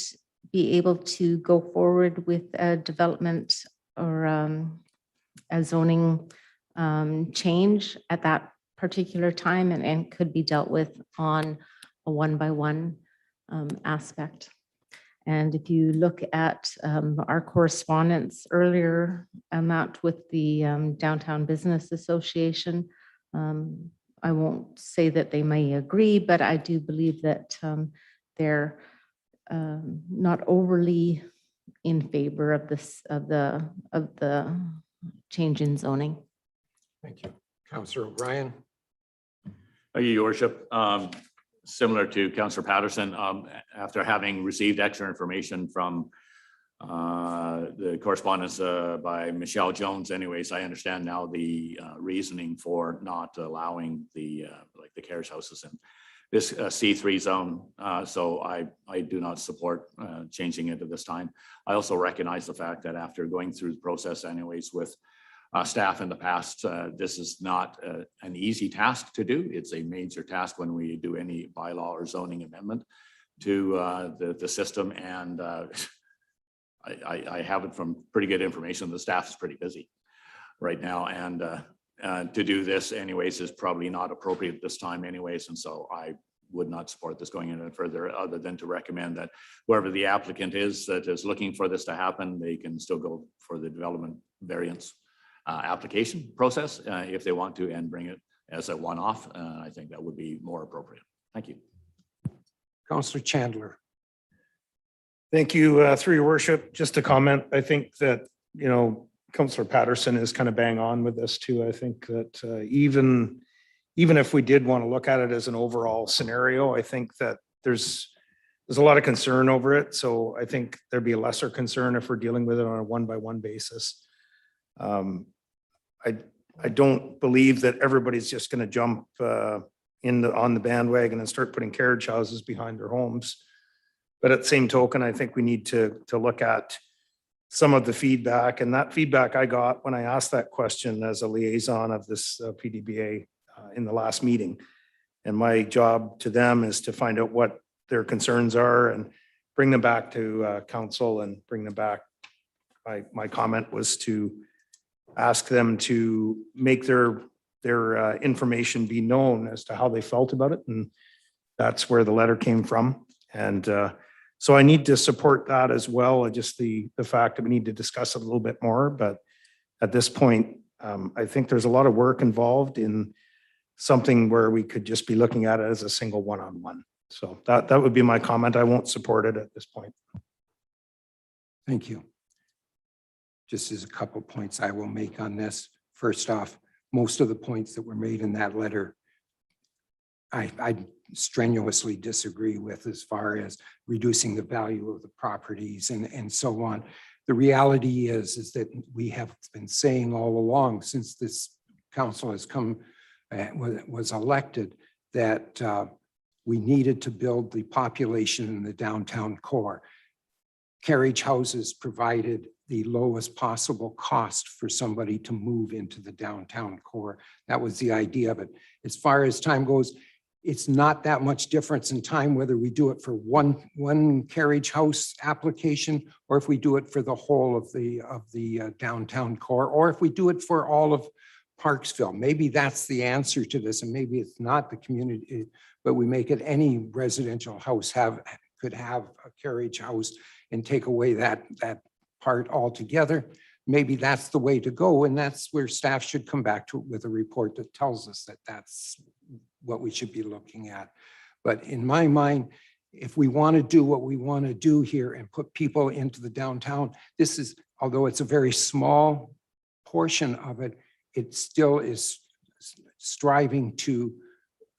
be able to go forward with a development or a zoning change at that particular time, and could be dealt with on a one-by-one aspect. And if you look at our correspondence earlier on that with the Downtown Business Association, I won't say that they may agree, but I do believe that they're not overly in favor of this, of the change in zoning. Thank you. Councillor O'Brien. Thank you, Your Worship. Similar to Councillor Patterson, after having received extra information from the correspondence by Michelle Jones anyways, I understand now the reasoning for not allowing the carriage houses in this C3 zone. So I do not support changing it at this time. I also recognize the fact that after going through the process anyways with staff in the past, this is not an easy task to do. It's a major task when we do any bylaw or zoning amendment to the system. And I have it from pretty good information. The staff is pretty busy. right now. And to do this anyways is probably not appropriate at this time anyways. And so I would not support this going any further, other than to recommend that whoever the applicant is that is looking for this to happen, they can still go for the development variance application process if they want to, and bring it as a one-off. I think that would be more appropriate. Thank you. Councillor Chandler. Thank you, through your worship. Just a comment. I think that, Councillor Patterson is kind of bang on with this too. I think that even if we did want to look at it as an overall scenario, I think that there's a lot of concern over it. So I think there'd be a lesser concern if we're dealing with it on a one-by-one basis. I don't believe that everybody's just going to jump on the bandwagon and start putting carriage houses behind their homes. But at the same token, I think we need to look at some of the feedback, and that feedback I got when I asked that question as a liaison of this PDBA in the last meeting. And my job to them is to find out what their concerns are and bring them back to council and bring them back. My comment was to ask them to make their information be known as to how they felt about it. And that's where the letter came from. And so I need to support that as well. Just the fact that we need to discuss it a little bit more. But at this point, I think there's a lot of work involved in something where we could just be looking at it as a single one-on-one. So that would be my comment. I won't support it at this point. Thank you. Just as a couple points I will make on this. First off, most of the points that were made in that letter, I strenuously disagree with, as far as reducing the value of the properties and so on. The reality is that we have been saying all along since this council has come, was elected, that we needed to build the population in the downtown core. Carriage houses provided the lowest possible cost for somebody to move into the downtown core. That was the idea of it. As far as time goes, it's not that much difference in time whether we do it for one carriage house application, or if we do it for the whole of the downtown core, or if we do it for all of Parksville. Maybe that's the answer to this, and maybe it's not the community, but we make it any residential house could have a carriage house and take away that part altogether. Maybe that's the way to go, and that's where staff should come back to it with a report that tells us that that's what we should be looking at. But in my mind, if we want to do what we want to do here and put people into the downtown, this is, although it's a very small portion of it, it still is striving to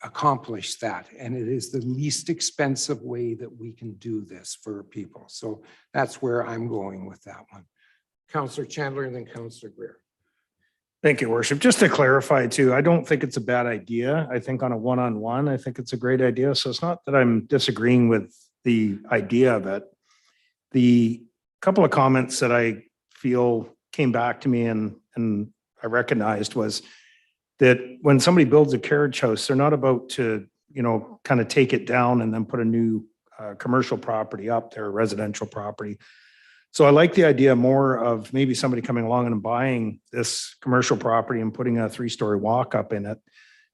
accomplish that. And it is the least expensive way that we can do this for people. So that's where I'm going with that one. Councillor Chandler and then Councillor Greer. Thank you, Worship. Just to clarify too, I don't think it's a bad idea. I think on a one-on-one, I think it's a great idea. So it's not that I'm disagreeing with the idea of it. The couple of comments that I feel came back to me and I recognized was that when somebody builds a carriage house, they're not about to, kind of take it down and then put a new commercial property up there, residential property. So I like the idea more of maybe somebody coming along and buying this commercial property and putting a 3-story walk up in it,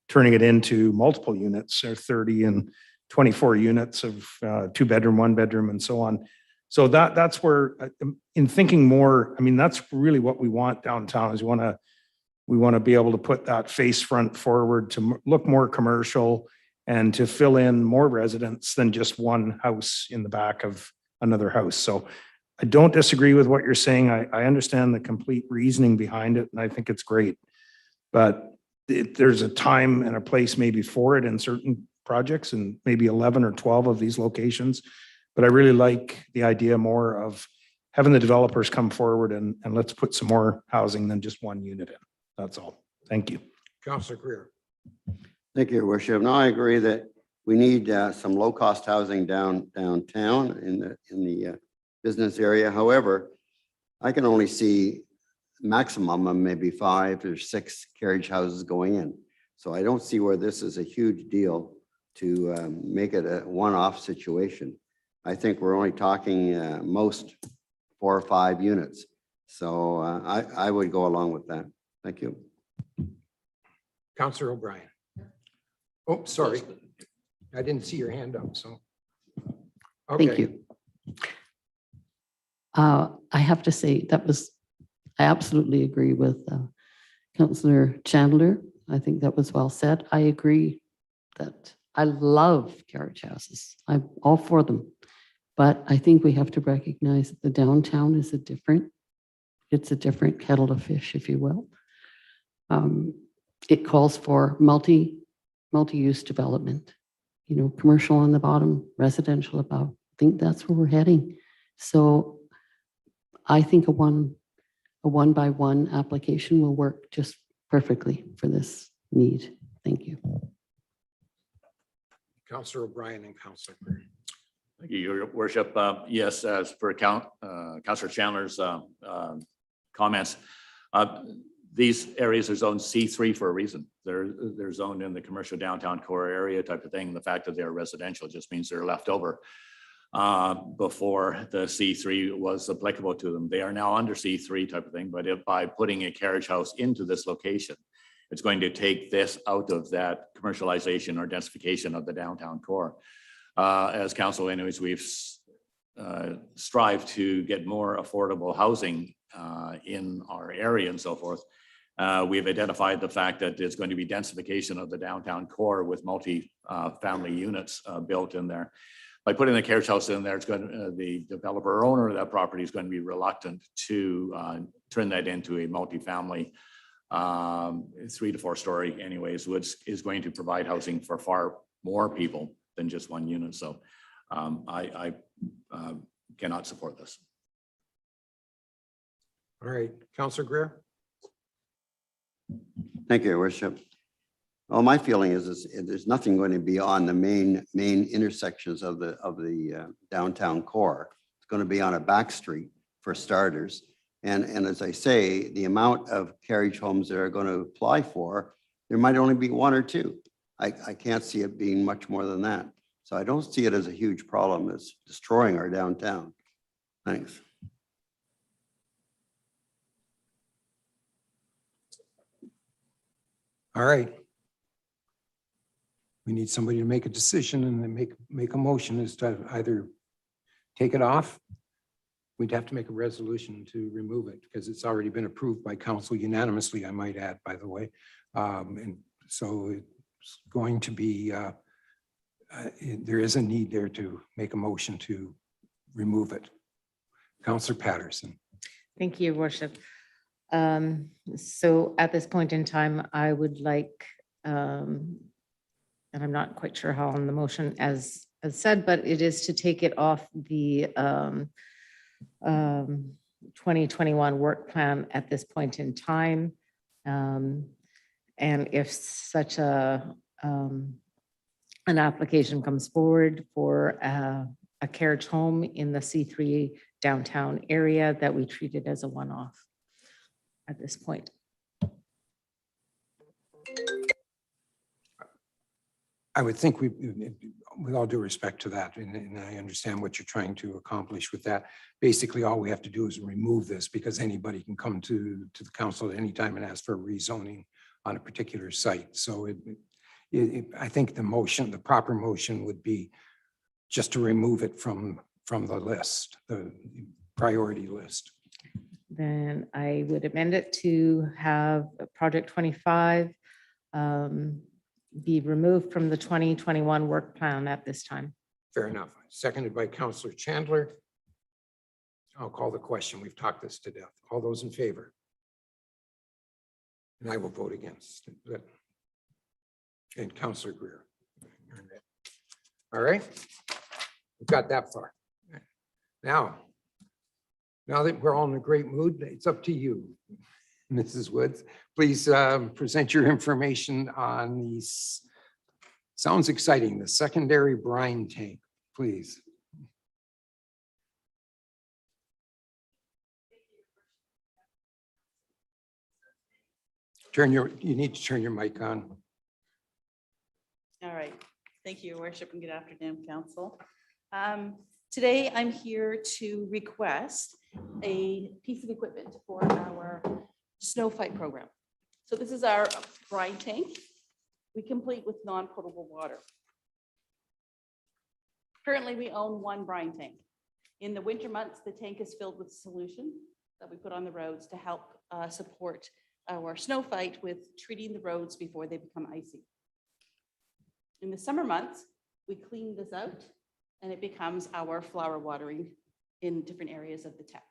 turning it into multiple units, or 30 and 24 units of 2-bedroom, 1-bedroom, and so on. So that's where, in thinking more, I mean, that's really what we want downtown, is we want to be able to put that face front forward to look more commercial and to fill in more residents than just one house in the back of another house. So I don't disagree with what you're saying. I understand the complete reasoning behind it, and I think it's great. But there's a time and a place maybe for it in certain projects, and maybe 11 or 12 of these locations. But I really like the idea more of having the developers come forward and let's put some more housing than just one unit in. That's all. Thank you. Councillor Greer. Thank you, Your Worship. No, I agree that we need some low-cost housing downtown in the business area. However, I can only see maximum of maybe 5 or 6 carriage houses going in. So I don't see where this is a huge deal to make it a one-off situation. I think we're only talking most 4 or 5 units. So I would go along with that. Thank you. Counselor O'Brien. Oh, sorry. I didn't see your hand up, so. Thank Okay. you. I have to say I absolutely agree with Councillor Chandler. I think that was well said. I agree that I love carriage houses. I'm all for them. But I think we have to recognize that the downtown is it's a different kettle of fish, if you will. It calls for multi-use development, commercial on the bottom, residential above. I think that's where we're heading. So I think a one-by-one application will work just perfectly for this need. Thank you. Counselor O'Brien and Counselor Green. Thank you, Your Worship. Yes, as per Councillor Chandler's comments, these areas are zoned C3 for a reason. They're zoned in the commercial downtown core area type of thing. The fact that they're residential just means they're left over before the C3 was applicable to them. They are now under C3 type of thing, but if by putting a carriage house into this location, it's going to take this out of that commercialization or densification of the downtown core. As council, anyways, we've strived to get more affordable housing in our area and so forth. We've identified the fact that there's going to be densification of the downtown core with multi-family units built in there. By putting the carriage house in there, it's going to, the developer or owner of that property is going to be reluctant to turn that into a multi-family 3 to 4 story anyways, which is going to provide housing for far more people than just one unit. So I cannot support this. All right, Counselor Greer. Thank you, Your Worship. Well, my feeling is there's nothing going to be on the main intersections of the downtown core. It's going to be on a back street for starters. And as I say, the amount of carriage homes that are going to apply for, there might only be 1 or 2. I can't see it being much more than that. So I don't see it as a huge problem as destroying our downtown. Thanks. All right. We need somebody to make a decision and then make a motion as to either take it off. We'd have to make a resolution to remove it because it's already been approved by council unanimously, I might add, by the way. And so it's going to be, there is a need there to make a motion to remove it. Councillor Patterson. Thank you, Your Worship. So at this point in time, I would like, and I'm not quite sure how on the motion as said, but it is to take it off the 2021 work plan at this point in time. And if such an application comes forward for a carriage home in the C3 downtown area, that we treat it as a one-off at this point. I would think with all due respect to that, and I understand what you're trying to accomplish with that. Basically, all we have to do is remove this because anybody can come to the council at any time and ask for rezoning on a particular site. So I think the proper motion would be just to remove it from the list, the priority list. Then I would amend it to have project 25 be removed from the 2021 work plan at this time. Fair enough. Seconded by Councillor Chandler. I'll call the question. We've talked this to death. All those in favor? And I will vote against. And Councillor Greer. All right. We've got that far. Now that we're all in a great mood, it's up to you, Mrs. Woods. Please present your information on these. Sounds exciting. The secondary brine tank, please. You need to turn your mic on. All right. Thank you, Your Worship, and good afternoon, Council. Today, I'm here to request a piece of equipment for our snow fight program. So this is our brine tank. We complete with non-potable water. Currently, we own one brine tank. In the winter months, the tank is filled with solution that we put on the roads to help support our snow fight with treating the roads before they become icy. In the summer months, we clean this out and it becomes our flower watering in different areas of the town.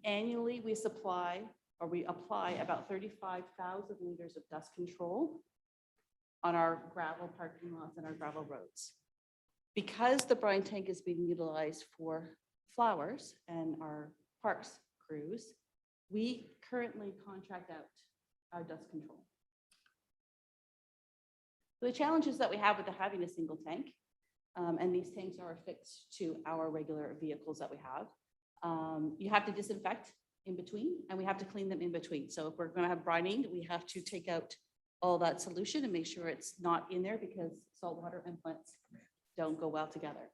Annually, we apply about 35,000 liters of dust control on our gravel parking lots and our gravel roads. Because the brine tank is being utilized for flowers and our parks crews, we currently contract out our dust control. So the challenges that we have with having a single tank, and these tanks are affixed to our regular vehicles that we have. You have to disinfect in between and we have to clean them in between. So if we're going to have brining, we have to take out all that solution and make sure it's not in there because saltwater and plants don't go well together.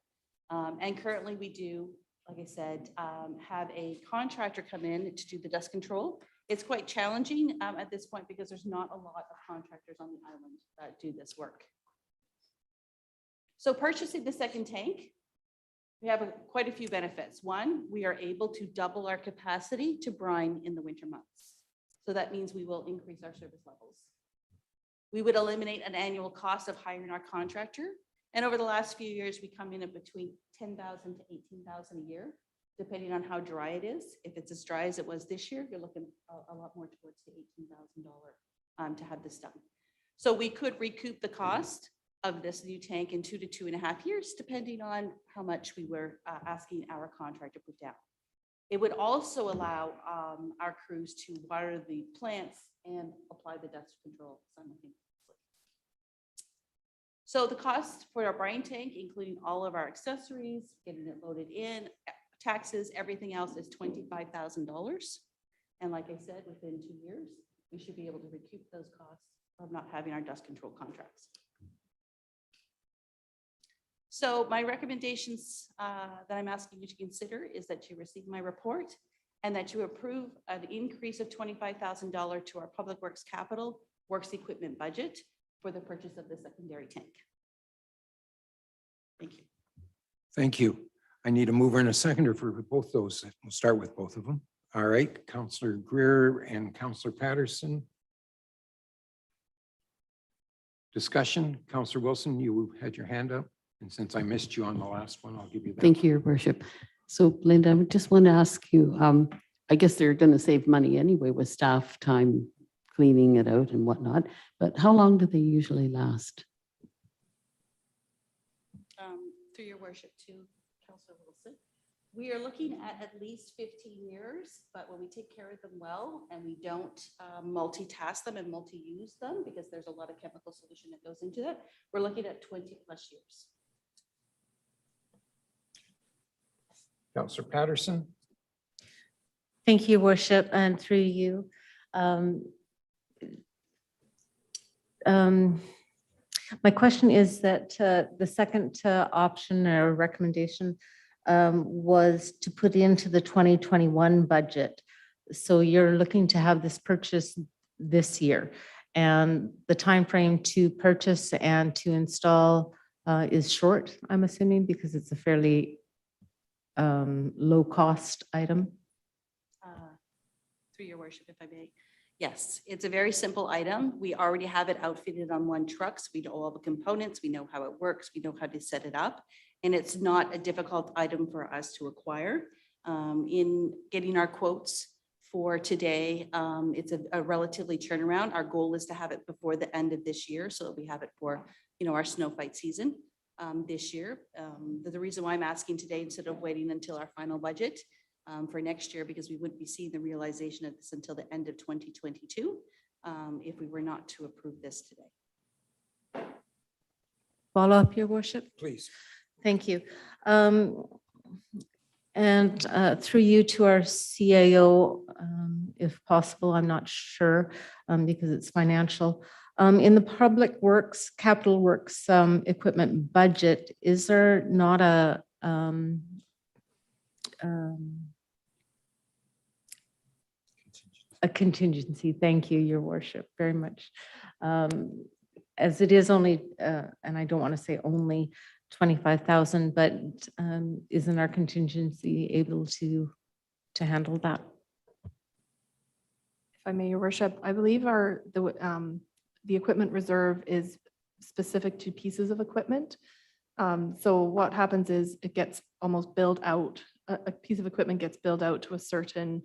And currently we do, like I said, have a contractor come in to do the dust control. It's quite challenging at this point because there's not a lot of contractors on the island that do this work. So purchasing the second tank, we have quite a few benefits. One, we are able to double our capacity to brine in the winter months. So that means we will increase our service levels. We would eliminate an annual cost of hiring our contractor. And over the last few years, we come in at between 10,000 to 18,000 a year, depending on how dry it is. If it's as dry as it was this year, you're looking a lot more towards the $18,000 to have this done. So we could recoup the cost of this new tank in 2 to 2.5 years, depending on how much we were asking our contractor to put down. It would also allow our crews to water the plants and apply the dust control simultaneously. So the cost for our brine tank, including all of our accessories, getting it loaded in, taxes, everything else is $25,000. And like I said, within 2 years, we should be able to recoup those costs of not having our dust control contracts. So my recommendations that I'm asking you to consider is that you receive my report and that you approve an increase of $25,000 to our Public Works Capital Works Equipment budget for the purchase of the secondary tank. Thank you. Thank you. I need a mover and a seconder for both those. We'll start with both of them. All right, Councillor Greer and Councillor Patterson. Discussion, Councillor Wilson, you had your hand up. And since I missed you on the last one, I'll give you that. Thank you, Your Worship. So Linda, I just want to ask you, I guess they're going to save money anyway with staff time cleaning it out and whatnot, but how long do they usually last? Through your worship to Councillor Wilson, we are looking at least 15 years, but when we take care of them well and we don't multitask them and multi-use them, because there's a lot of chemical solution that goes into it, we're looking at 20+ years. Councillor Patterson. Thank you, Worship, and through you. My question is that the second option or recommendation was to put into the 2021 budget. So you're looking to have this purchase this year, and the time frame to purchase and to install is short, I'm assuming, because it's a fairly low cost item. Through your worship, if I may. Yes, it's a very simple item. We already have it outfitted on one truck. So we know all the components, we know how it works, we know how to set it up. And it's not a difficult item for us to acquire. In getting our quotes for today, it's a relatively turnaround. Our goal is to have it before the end of this year, so that we have it for, our snow fight season this year. The reason why I'm asking today instead of waiting until our final budget for next year, because we wouldn't be seeing the realization of this until the end of 2022 if we were not to approve this today. Follow up, Your Worship. Please. Thank you. And through you to our CAO, if possible, I'm not sure because it's financial. In the Public Works, Capital Works equipment budget, is there not a A contingency. Thank you, your worship, very much. As it is only, and I don't want to say only 25,000, but isn't our contingency able to handle that? If I may, your worship, I believe the equipment reserve is specific to pieces of equipment. So what happens is it gets almost billed out, a piece of equipment gets billed out to a certain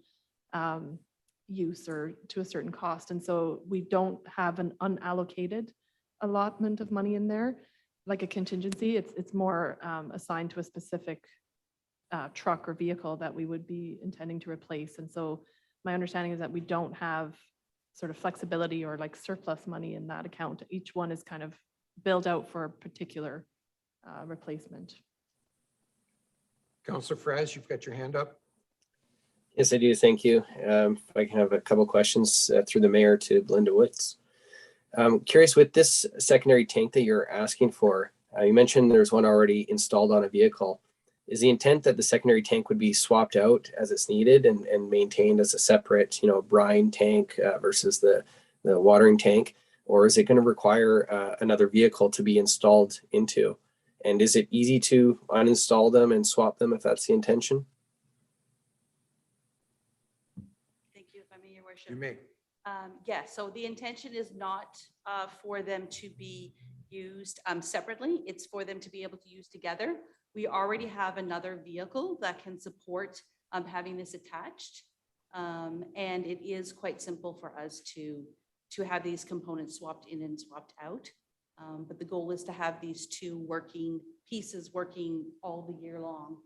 use or to a certain cost. And so we don't have an unallocated allotment of money in there, like a contingency. It's more assigned to a specific truck or vehicle that we would be intending to replace. And so my understanding is that we don't have sort of flexibility or like surplus money in that account. Each one is kind of billed out for a particular replacement. Councillor Fraz, you've got your hand up. Yes, I do. Thank you. If I can have a couple questions through the mayor to Belinda Woods. Curious with this secondary tank that you're asking for, you mentioned there's one already installed on a vehicle. Is the intent that the secondary tank would be swapped out as it's needed and maintained as a separate, brine tank versus the watering tank? Or is it going to require another vehicle to be installed into? And is it easy to uninstall them and swap them if that's the intention? Thank you, if I may, your worship. You may. Yes, so the intention is not for them to be used separately. It's for them to be able to use together. We already have another vehicle that can support having this attached. And it is quite simple for us to have these components swapped in and swapped out. But the goal is to have these two pieces working all the year long,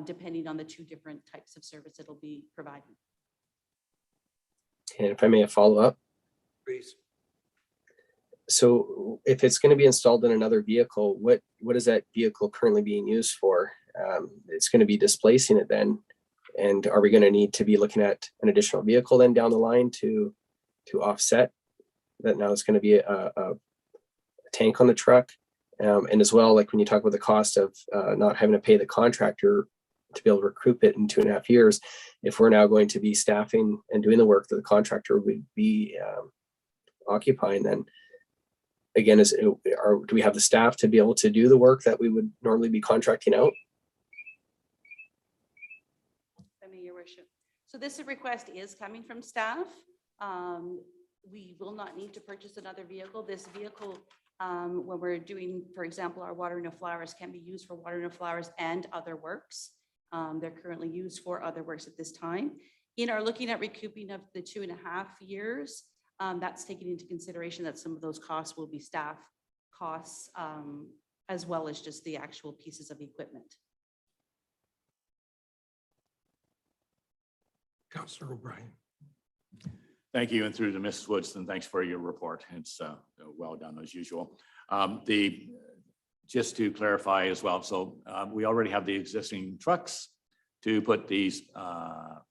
depending on the two different types of service it'll be providing. And if I may follow up. Please. So if it's going to be installed in another vehicle, what is that vehicle currently being used for? It's going to be displacing it then. And are we going to need to be looking at an additional vehicle then down the line to offset that? Now it's going to be a tank on the truck. And as well, like when you talk about the cost of not having to pay the contractor to be able to recoup it in 2.5 years, if we're now going to be staffing and doing the work that the contractor would be occupying, then again, do we have the staff to be able to do the work that we would normally be contracting out? I mean, your worship. So this request is coming from staff. We will not need to purchase another vehicle. This vehicle, when we're doing, for example, our watering of flowers, can be used for watering of flowers and other works. They're currently used for other works at this time. In our looking at recouping of the 2.5 years, that's taking into consideration that some of those costs will be staff costs, as well as just the actual pieces of equipment. Councillor O'Brien. Thank you, and through to Mrs. Woods, and thanks for your report. It's well done as usual. Just to clarify as well, so we already have the existing trucks to put these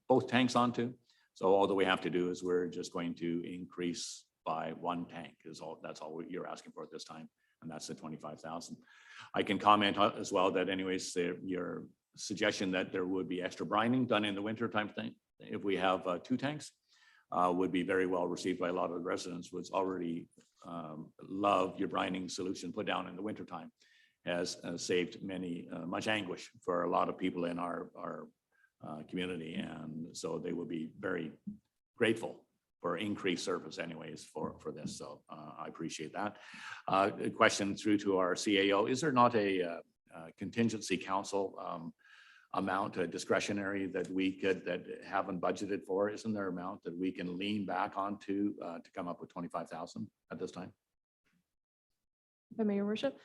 both tanks onto. So all that we have to do is we're just going to increase by one tank that's all you're asking for at this time. And that's the 25,000. I can comment as well that anyways, your suggestion that there would be extra brining done in the winter time thing, if we have 2 tanks, would be very well received by a lot of the residents, which already love your brining solution put down in the winter time. Has saved much anguish for a lot of people in our community, and so they will be very grateful for increased service anyways for this. So I appreciate that. A question through to our CAO. Is there not a contingency council amount discretionary that we haven't budgeted for? Isn't there an amount that we can lean back onto to come up with 25,000 at this time? If I may, your worship.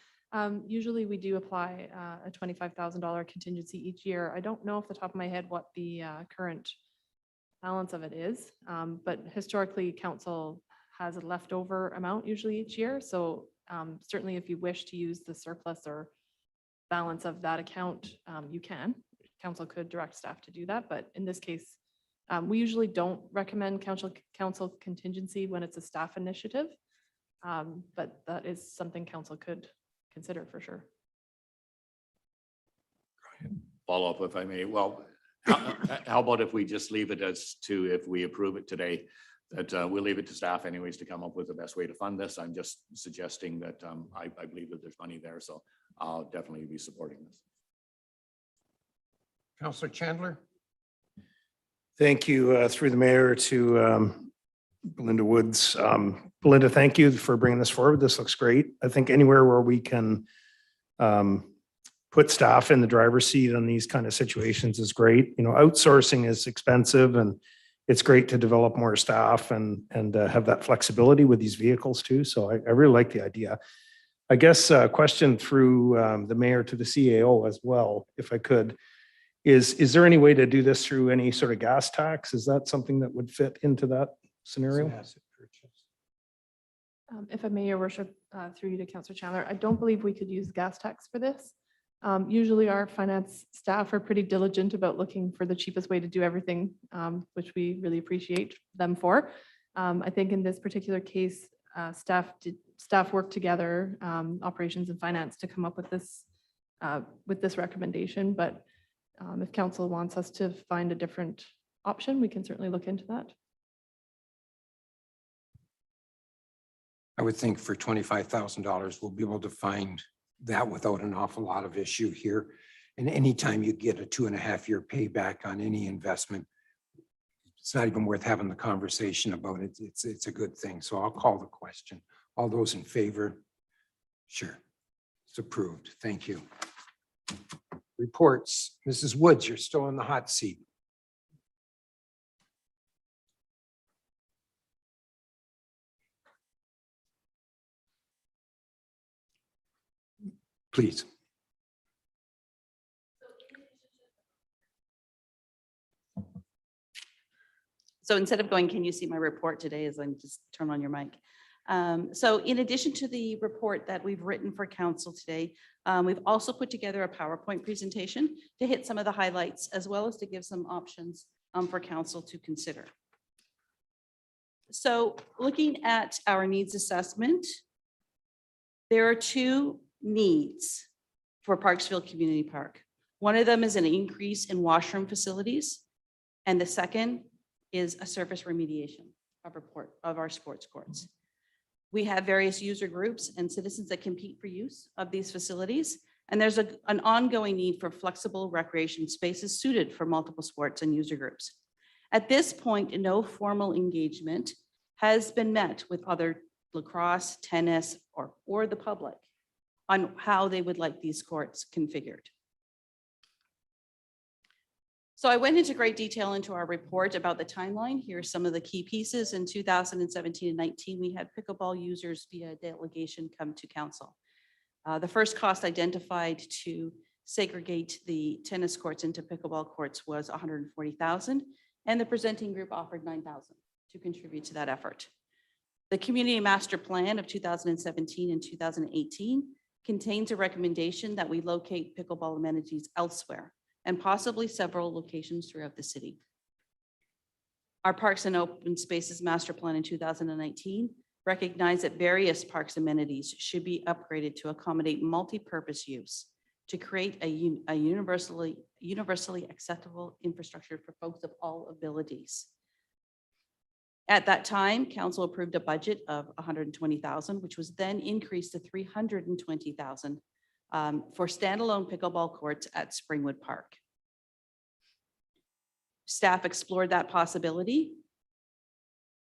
Usually we do apply a $25,000 contingency each year. I don't know off the top of my head what the current balance of it is, but historically council has a leftover amount usually each year. So certainly if you wish to use the surplus or balance of that account, you can. Council could direct staff to do that, but in this case, we usually don't recommend council contingency when it's a staff initiative, but that is something council could consider for sure. Follow up if I may. Well, How about if we just leave it as to, if we approve it today, that we'll leave it to staff anyways to come up with the best way to fund this. I'm just suggesting that I believe that there's money there, so I'll definitely be supporting this. Counselor Chandler? Thank you through the mayor to Belinda Woods. Belinda, thank you for bringing this forward. This looks great. I think anywhere where we can put staff in the driver's seat on these kind of situations is great. You know, outsourcing is expensive, and it's great to develop more staff and have that flexibility with these vehicles too. So I really like the idea. I guess a question through the mayor to the CAO as well, if I could, is there any way to do this through any sort of gas tax? Is that something that would fit into that scenario? If I may, your worship, through you to Councillor Chandler, I don't believe we could use gas tax for this. Usually our finance staff are pretty diligent about looking for the cheapest way to do everything, which we really appreciate them for. I think in this particular case, staff worked together, operations and finance, to come up with this recommendation. But if council wants us to find a different option, we can certainly look into that. I would think for $25,000, we'll be able to find that without an awful lot of issue here. And anytime you get a 2.5-year payback on any investment, it's not even worth having the conversation about it. It's a good thing. So I'll call the question. All those in favor? Sure. It's approved. Thank you. Reports. Mrs. Woods, you're still in the hot seat. Please. So instead of going, can you see my report today, as I'm just turn on your mic. So in addition to the report that we've written for council today, we've also put together a PowerPoint presentation to hit some of the highlights, as well as to give some options for council to consider. So looking at our needs assessment, there are two needs for Parksville Community Park. One of them is an increase in washroom facilities, and the second is a surface remediation of our sports courts. We have various user groups and citizens that compete for use of these facilities, and there's an ongoing need for flexible recreation spaces suited for multiple sports and user groups. At this point, no formal engagement has been met with other lacrosse, tennis, or the public on how they would like these courts configured. So I went into great detail into our report about the timeline. Here are some of the key pieces. In 2017 and 19, we had pickleball users via delegation come to council. The first cost identified to segregate the tennis courts into pickleball courts was $140,000, and the presenting group offered $9,000 to contribute to that effort. The Community Master Plan of 2017 and 2018 contains a recommendation that we locate pickleball amenities elsewhere, and possibly several locations throughout the city. Our Parks and Open Spaces Master Plan in 2019 recognized that various parks amenities should be upgraded to accommodate multi-purpose use to create a universally acceptable infrastructure for folks of all abilities. At that time, council approved a budget of $120,000, which was then increased to $320,000 for standalone pickleball courts at Springwood Park. Staff explored that possibility,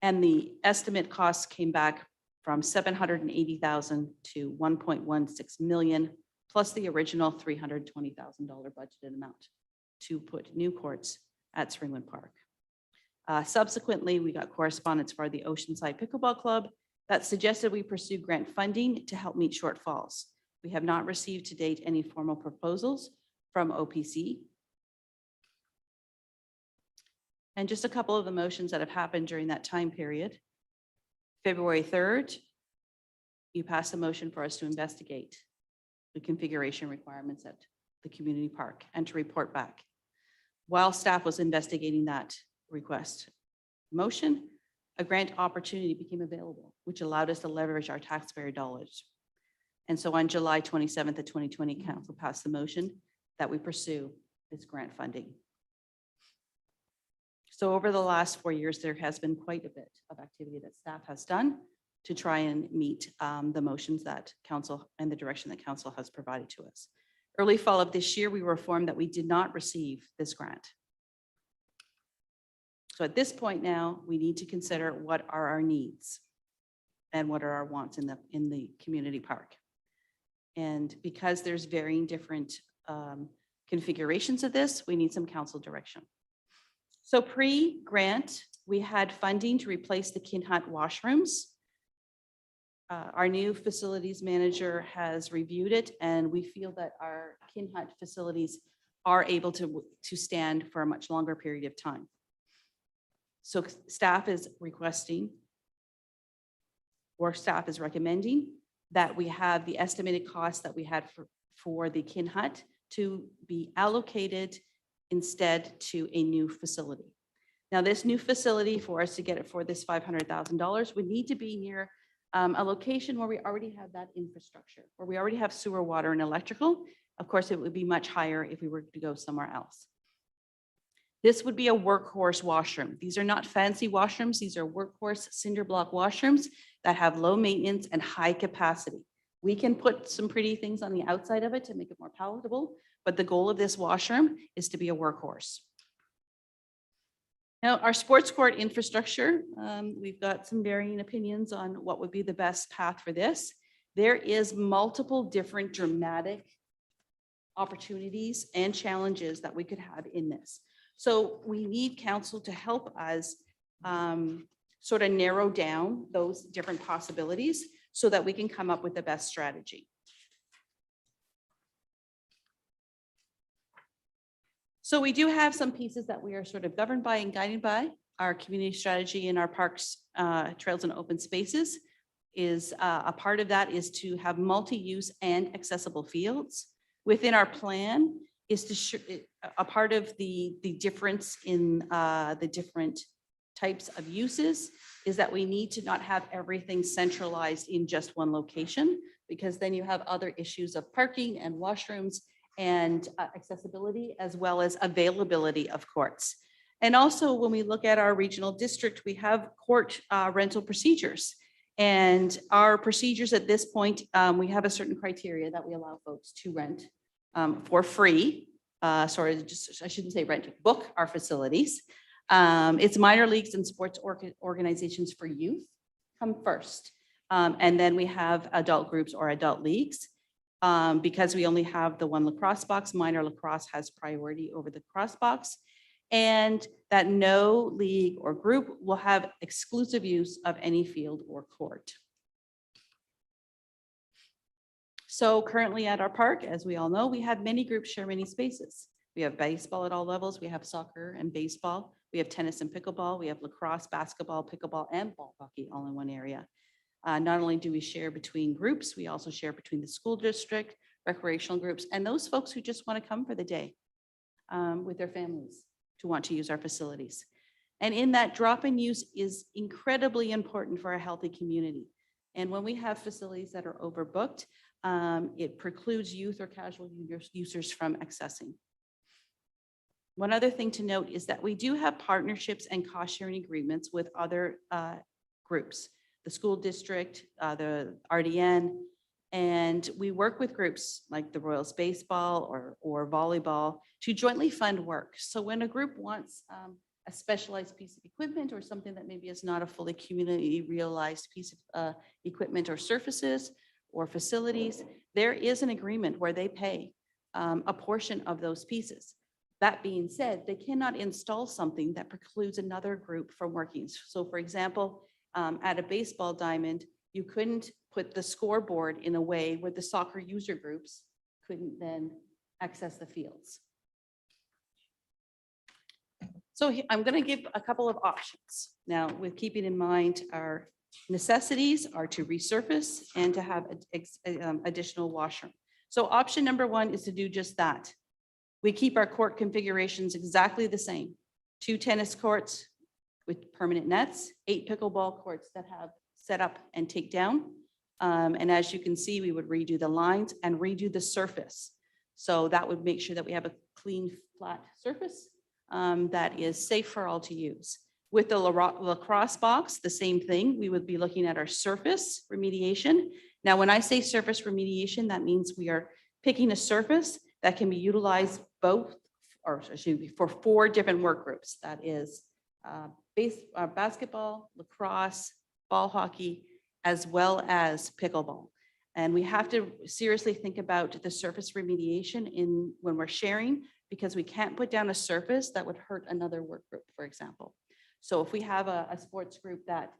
and the estimate costs came back from $780,000 to $1.16 million, plus the original $320,000 budgeted amount to put new courts at Springwood Park. Subsequently, we got correspondence for the Oceanside Pickleball Club that suggested we pursue grant funding to help meet shortfalls. We have not received to date any formal proposals from OPC. And just a couple of the motions that have happened during that time period. February 3rd, you passed a motion for us to investigate the configuration requirements at the community park and to report back. While staff was investigating that request motion, a grant opportunity became available, which allowed us to leverage our taxpayer dollars. And so on July 27th of 2020, council passed the motion that we pursue this grant funding. So over the last 4 years, there has been quite a bit of activity that staff has done to try and meet the motions that council and the direction that council has provided to us. Early fall of this year, we were informed that we did not receive this grant. So at this point now, we need to consider what are our needs and what are our wants in the community park. And because there's varying different configurations of this, we need some council direction. So pre-grant, we had funding to replace the Kinhut washrooms. Our new facilities manager has reviewed it, and we feel that our Kinhut facilities are able to stand for a much longer period of time. So staff is requesting, or staff is recommending, that we have the estimated cost that we had for the Kinhut to be allocated instead to a new facility. Now, this new facility, for us to get it for this $500,000, would need to be near a location where we already have that infrastructure, where we already have sewer, water, and electrical. Of course, it would be much higher if we were to go somewhere else. This would be a workhorse washroom. These are not fancy washrooms. These are workhorse cinder block washrooms that have low maintenance and high capacity. We can put some pretty things on the outside of it to make it more palatable, but the goal of this washroom is to be a workhorse. Now, our sports court infrastructure, we've got some varying opinions on what would be the best path for this. There is multiple different dramatic opportunities and challenges that we could have in this. So we need council to help us sort of narrow down those different possibilities so that we can come up with the best strategy. So we do have some pieces that we are sort of governed by and guided by. Our community strategy in our parks, trails, and open spaces is a part of that is to have multi-use and accessible fields. Within our plan is to a part of the difference in the different types of uses is that we need to not have everything centralized in just one location, because then you have other issues of parking and washrooms and accessibility, as well as availability of courts. And also, when we look at our regional district, we have court rental procedures. And our procedures at this point, we have a certain criteria that we allow folks to rent for free. I shouldn't say rent, book our facilities. It's minor leagues and sports organizations for youth come first. And then we have adult groups or adult leagues. Because we only have the one lacrosse box, minor lacrosse has priority over the cross box. And that no league or group will have exclusive use of any field or court. So currently at our park, as we all know, we have many groups share many spaces. We have baseball at all levels. We have soccer and baseball. We have tennis and pickleball. We have lacrosse, basketball, pickleball, and ball hockey all in one area. Not only do we share between groups, we also share between the school district, recreational groups, and those folks who just want to come for the day with their families to want to use our facilities. And in that, drop-in use is incredibly important for a healthy community. And when we have facilities that are overbooked, it precludes youth or casual users from accessing. One other thing to note is that we do have partnerships and cost-sharing agreements with other groups. The school district, the RDN, and we work with groups like the Royals baseball or volleyball to jointly fund work. So when a group wants a specialized piece of equipment or something that maybe is not a fully community realized piece of equipment or surfaces or facilities, there is an agreement where they pay a portion of those pieces. That being said, they cannot install something that precludes another group from working. So for example, at a baseball diamond, you couldn't put the scoreboard in a way where the soccer user groups couldn't then access the fields. So I'm going to give a couple of options. Now, with keeping in mind our necessities are to resurface and to have additional washroom. So option number one is to do just that. We keep our court configurations exactly the same. 2 tennis courts with permanent nets, 8 pickleball courts that have set up and take down. And as you can see, we would redo the lines and redo the surface. So that would make sure that we have a clean, flat surface that is safe for all to use. With the lacrosse box, the same thing. We would be looking at our surface remediation. Now, when I say surface remediation, that means we are picking a surface that can be utilized both, or excuse me, for 4 different work groups. That is basketball, lacrosse, ball hockey, as well as pickleball. And we have to seriously think about the surface remediation when we're sharing, because we can't put down a surface that would hurt another work group, for example. So if we have a sports group that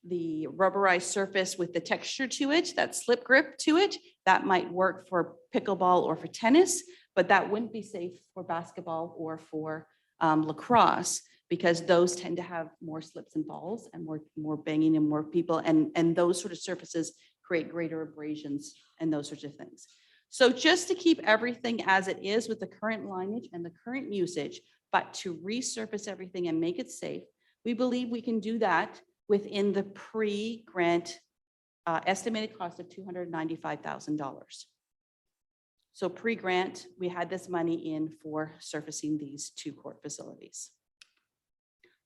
the rubberized surface with the texture to it, that slip grip to it, that might work for pickleball or for tennis, but that wouldn't be safe for basketball or for lacrosse, because those tend to have more slips and falls and more banging and more people. And those sort of surfaces create greater abrasions and those sorts of things. So just to keep everything as it is with the current lineage and the current usage, but to resurface everything and make it safe, we believe we can do that within the pre-grant estimated cost of $295,000. So pre-grant, we had this money in for surfacing these 2 court facilities.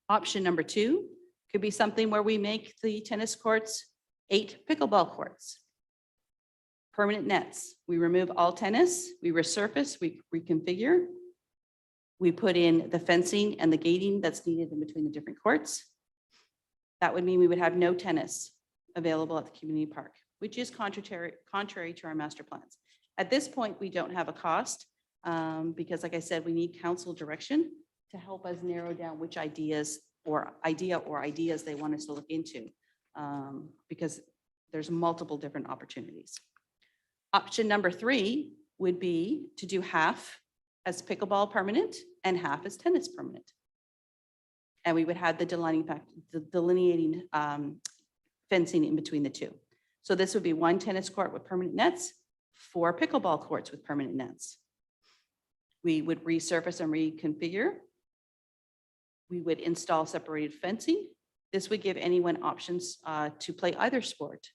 Option number 2 could be something where we make the tennis courts 8 pickleball courts. Permanent nets. We remove all tennis, we resurface, we reconfigure. We put in the fencing and the gating that's needed in between the different courts. That would mean we would have no tennis available at the community park, which is contrary to our master plans. At this point, we don't have a cost because, like I said, we need council direction to help us narrow down which ideas they want us to look into, because there's multiple different opportunities. Option number 3 would be to do half as pickleball permanent and half as tennis permanent. And we would have the delineating fencing in between the 2. So this would be 1 tennis court with permanent nets, 4 pickleball courts with permanent nets. We would resurface and reconfigure. We would install separated fencing. This would give anyone options to play either sport.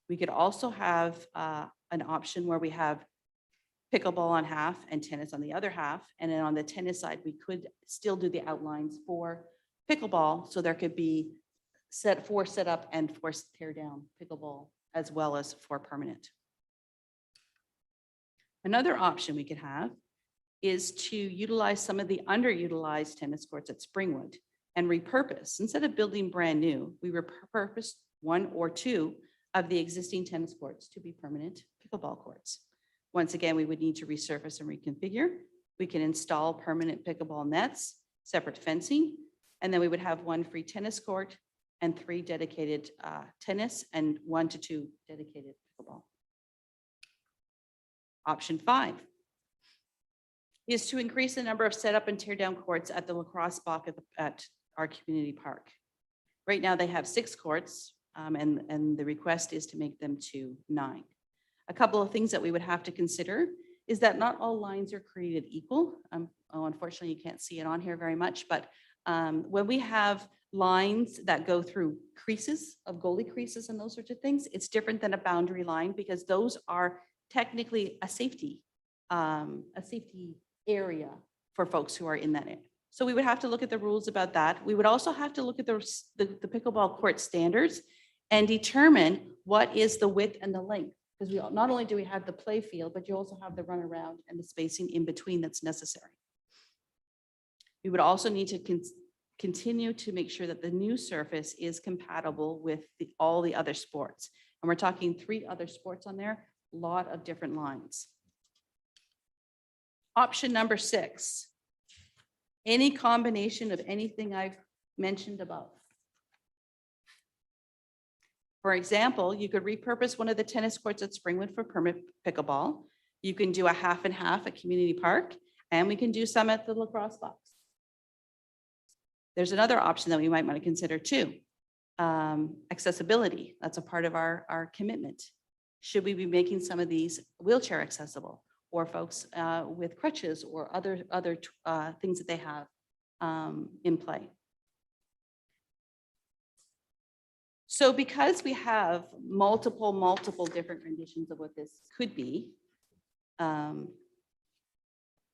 We could also have an option where we have pickleball on half and tennis on the other half. And then on the tennis side, we could still do the outlines for pickleball. So there could be 4 set up and 4 tear down pickleball, as well as 4 permanent. Another option we could have is to utilize some of the underutilized tennis courts at Springwood and repurpose. Instead of building brand new, we repurpose 1 or 2 of the existing tennis courts to be permanent pickleball courts. Once again, we would need to resurface and reconfigure. We can install permanent pickleball nets, separate fencing, and then we would have 1 free tennis court and 3 dedicated tennis and 1 to 2 dedicated pickleball. Option 5 is to increase the number of setup and tear down courts at the lacrosse block at our community park. Right now they have 6 courts and the request is to make them to 9. A couple of things that we would have to consider is that not all lines are created equal. Unfortunately, you can't see it on here very much, but when we have lines that go through creases of goalie creases and those sorts of things, it's different than a boundary line because those are technically a safety area for folks who are in that area. So we would have to look at the rules about that. We would also have to look at the pickleball court standards and determine what is the width and the length. Because we not only do we have the play field, but you also have the runaround and the spacing in between that's necessary. We would also need to continue to make sure that the new surface is compatible with all the other sports. And we're talking 3 other sports on there, a lot of different lines. Option number 6, any combination of anything I've mentioned above. For example, you could repurpose one of the tennis courts at Springwood for permanent pickleball. You can do a half and half at Community Park, and we can do some at the lacrosse box. There's another option that we might want to consider too. Accessibility, that's a part of our commitment. Should we be making some of these wheelchair accessible, or folks with crutches or other things that they have in play? So because we have multiple different renditions of what this could be,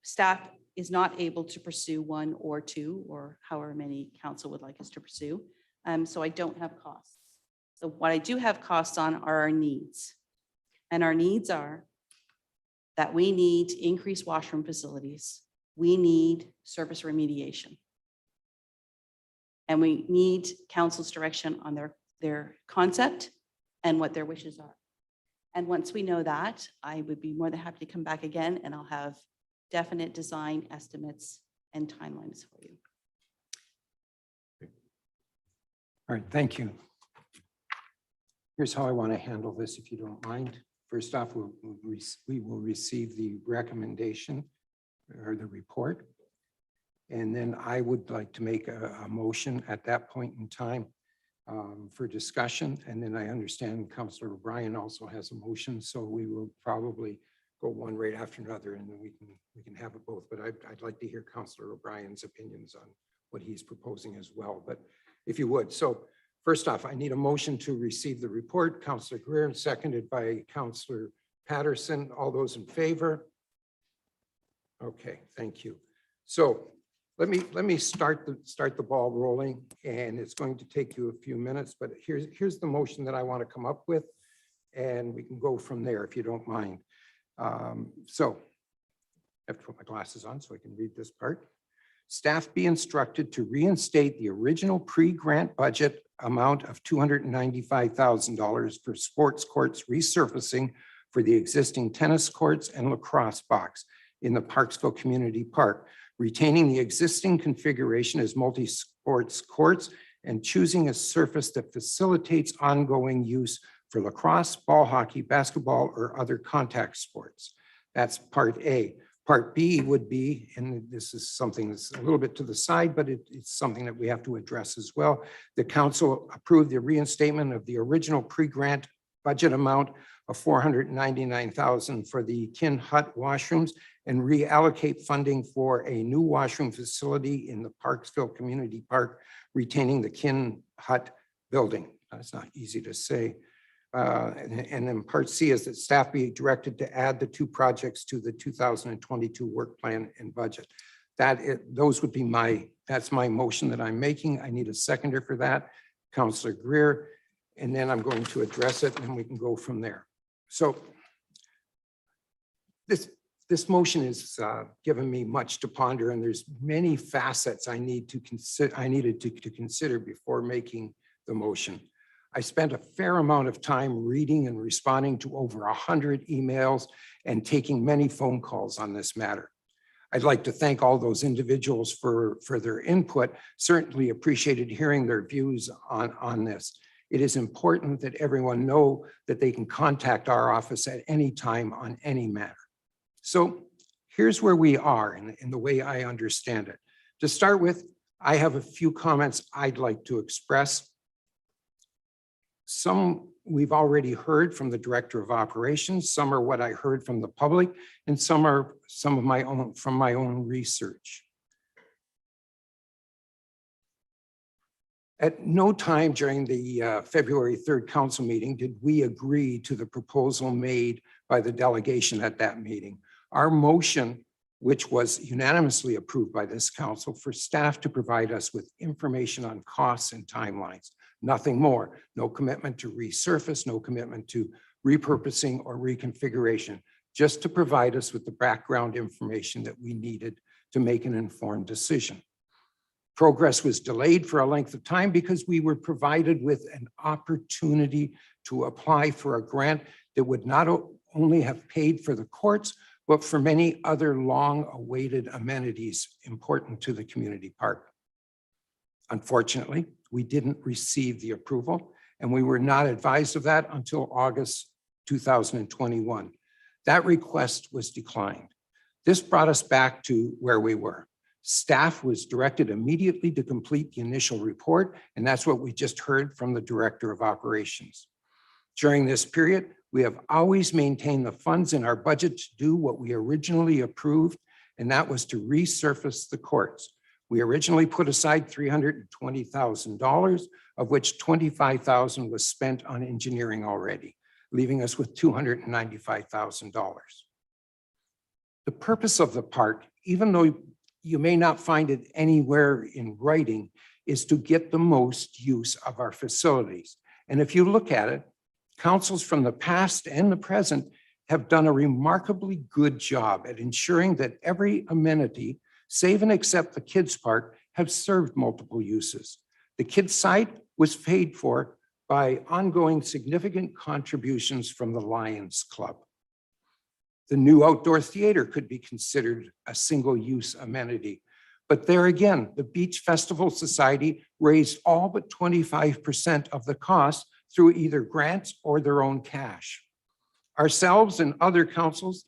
staff is not able to pursue one or two, or however many council would like us to pursue. So I don't have costs. So what I do have costs on are our needs. And our needs are that we need to increase washroom facilities. We need surface remediation. And we need council's direction on their concept and what their wishes are. And once we know that, I would be more than happy to come back again, and I'll have definite design estimates and timelines for you. All right, thank you. Here's how I want to handle this, if you don't mind. First off, we will receive the recommendation or the report. And then I would like to make a motion at that point in time for discussion. And then I understand Councillor O'Brien also has a motion, so we will probably go one right after another, and then we can have it both. But I'd like to hear Councillor O'Brien's opinions on what he's proposing as well. But if you would, so first off, I need a motion to receive the report. Councillor Greer, seconded by Councillor Patterson. All those in favor? Okay, thank you. So let me start the ball rolling, and it's going to take you a few minutes, but here's the motion that I want to come up with, and we can go from there if you don't mind. So I have to put my glasses on so I can read this part. Staff be instructed to reinstate the original pre-grant budget amount of $295,000 for sports courts resurfacing for the existing tennis courts and lacrosse box in the Parksville Community Park, retaining the existing configuration as multi-sports courts and choosing a surface that facilitates ongoing use for lacrosse, ball hockey, basketball, or other contact sports. That's part A. Part B would be, and this is something that's a little bit to the side, but it's something that we have to address as well. The council approved the reinstatement of the original pre-grant budget amount of $499,000 for the Kin Hut washrooms and reallocate funding for a new washroom facility in the Parksville Community Park, retaining the Kin Hut building. That's not easy to say. And then part C is that staff be directed to add the two projects to the 2022 work plan and budget. Those would be that's my motion that I'm making. I need a seconder for that, Councillor Greer, and then I'm going to address it and we can go from there. So this motion is given me much to ponder, and there's many facets I needed to consider before making the motion. I spent a fair amount of time reading and responding to over 100 emails and taking many phone calls on this matter. I'd like to thank all those individuals for their input. Certainly appreciated hearing their views on this. It is important that everyone know that they can contact our office at any time on any matter. So here's where we are in the way I understand it. To start with, I have a few comments I'd like to express. Some we've already heard from the Director of Operations, some are what I heard from the public, and some are from my own research. At no time during the February 3rd council meeting did we agree to the proposal made by the delegation at that meeting. Our motion, which was unanimously approved by this council, for staff to provide us with information on costs and timelines. Nothing more. No commitment to resurface, no commitment to repurposing or reconfiguration, just to provide us with the background information that we needed to make an informed decision. Progress was delayed for a length of time because we were provided with an opportunity to apply for a grant that would not only have paid for the courts, but for many other long-awaited amenities important to the community park. Unfortunately, we didn't receive the approval, and we were not advised of that until August 2021. That request was declined. This brought us back to where we were. Staff was directed immediately to complete the initial report, and that's what we just heard from the Director of Operations. During this period, we have always maintained the funds in our budget to do what we originally approved, and that was to resurface the courts. We originally put aside $320,000, of which $25,000 was spent on engineering already, leaving us with $295,000. The purpose of the park even though you may not find it anywhere in writing, is to get the most use of our facilities. And if you look at it, councils from the past and the present have done a remarkably good job at ensuring that every amenity, save and except the kids' park, have served multiple uses. The kids' site was paid for by ongoing significant contributions from the Lions Club. The new outdoor theater could be considered a single-use amenity. But there again, the Beach Festival Society raised all but 25% of the cost through either grants or their own cash. Ourselves and other councils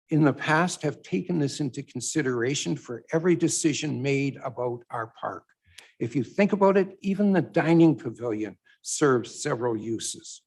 in the past have taken this into consideration for every decision made about our park. If you think about it, even the dining pavilion serves several uses.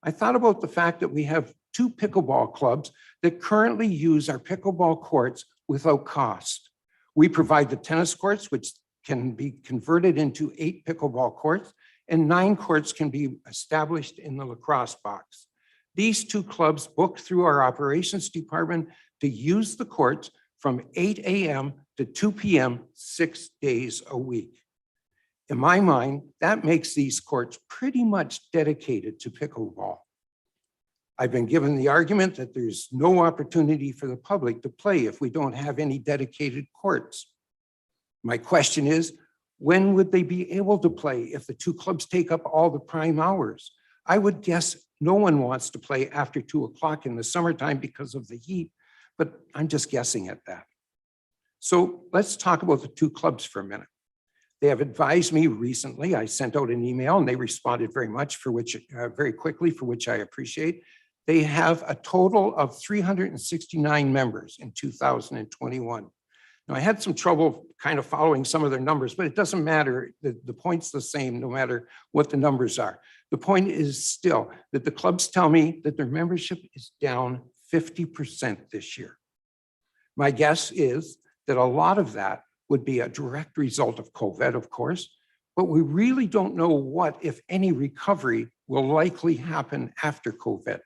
I thought about the fact that we have 2 pickleball clubs that currently use our pickleball courts without cost. We provide the tennis courts, which can be converted into 8 pickleball courts, and 9 courts can be established in the lacrosse box. These 2 clubs book through our operations department to use the courts from 8 a.m. to 2 p.m. 6 days a week. In my mind, that makes these courts pretty much dedicated to pickleball. I've been given the argument that there's no opportunity for the public to play if we don't have any dedicated courts. My question is, when would they be able to play if the 2 clubs take up all the prime hours? I would guess no one wants to play after 2 o'clock in the summertime because of the heat, but I'm just guessing at that. So let's talk about the 2 clubs for a minute. They have advised me recently, I sent out an email and they responded very quickly, for which I appreciate. They have a total of 369 members in 2021. Now, I had some trouble kind of following some of their numbers, but it doesn't matter. The point's the same no matter what the numbers are. The point is still that the clubs tell me that their membership is down 50% this year. My guess is that a lot of that would be a direct result of COVID, of course, but we really don't know what, if any, recovery will likely happen after COVID.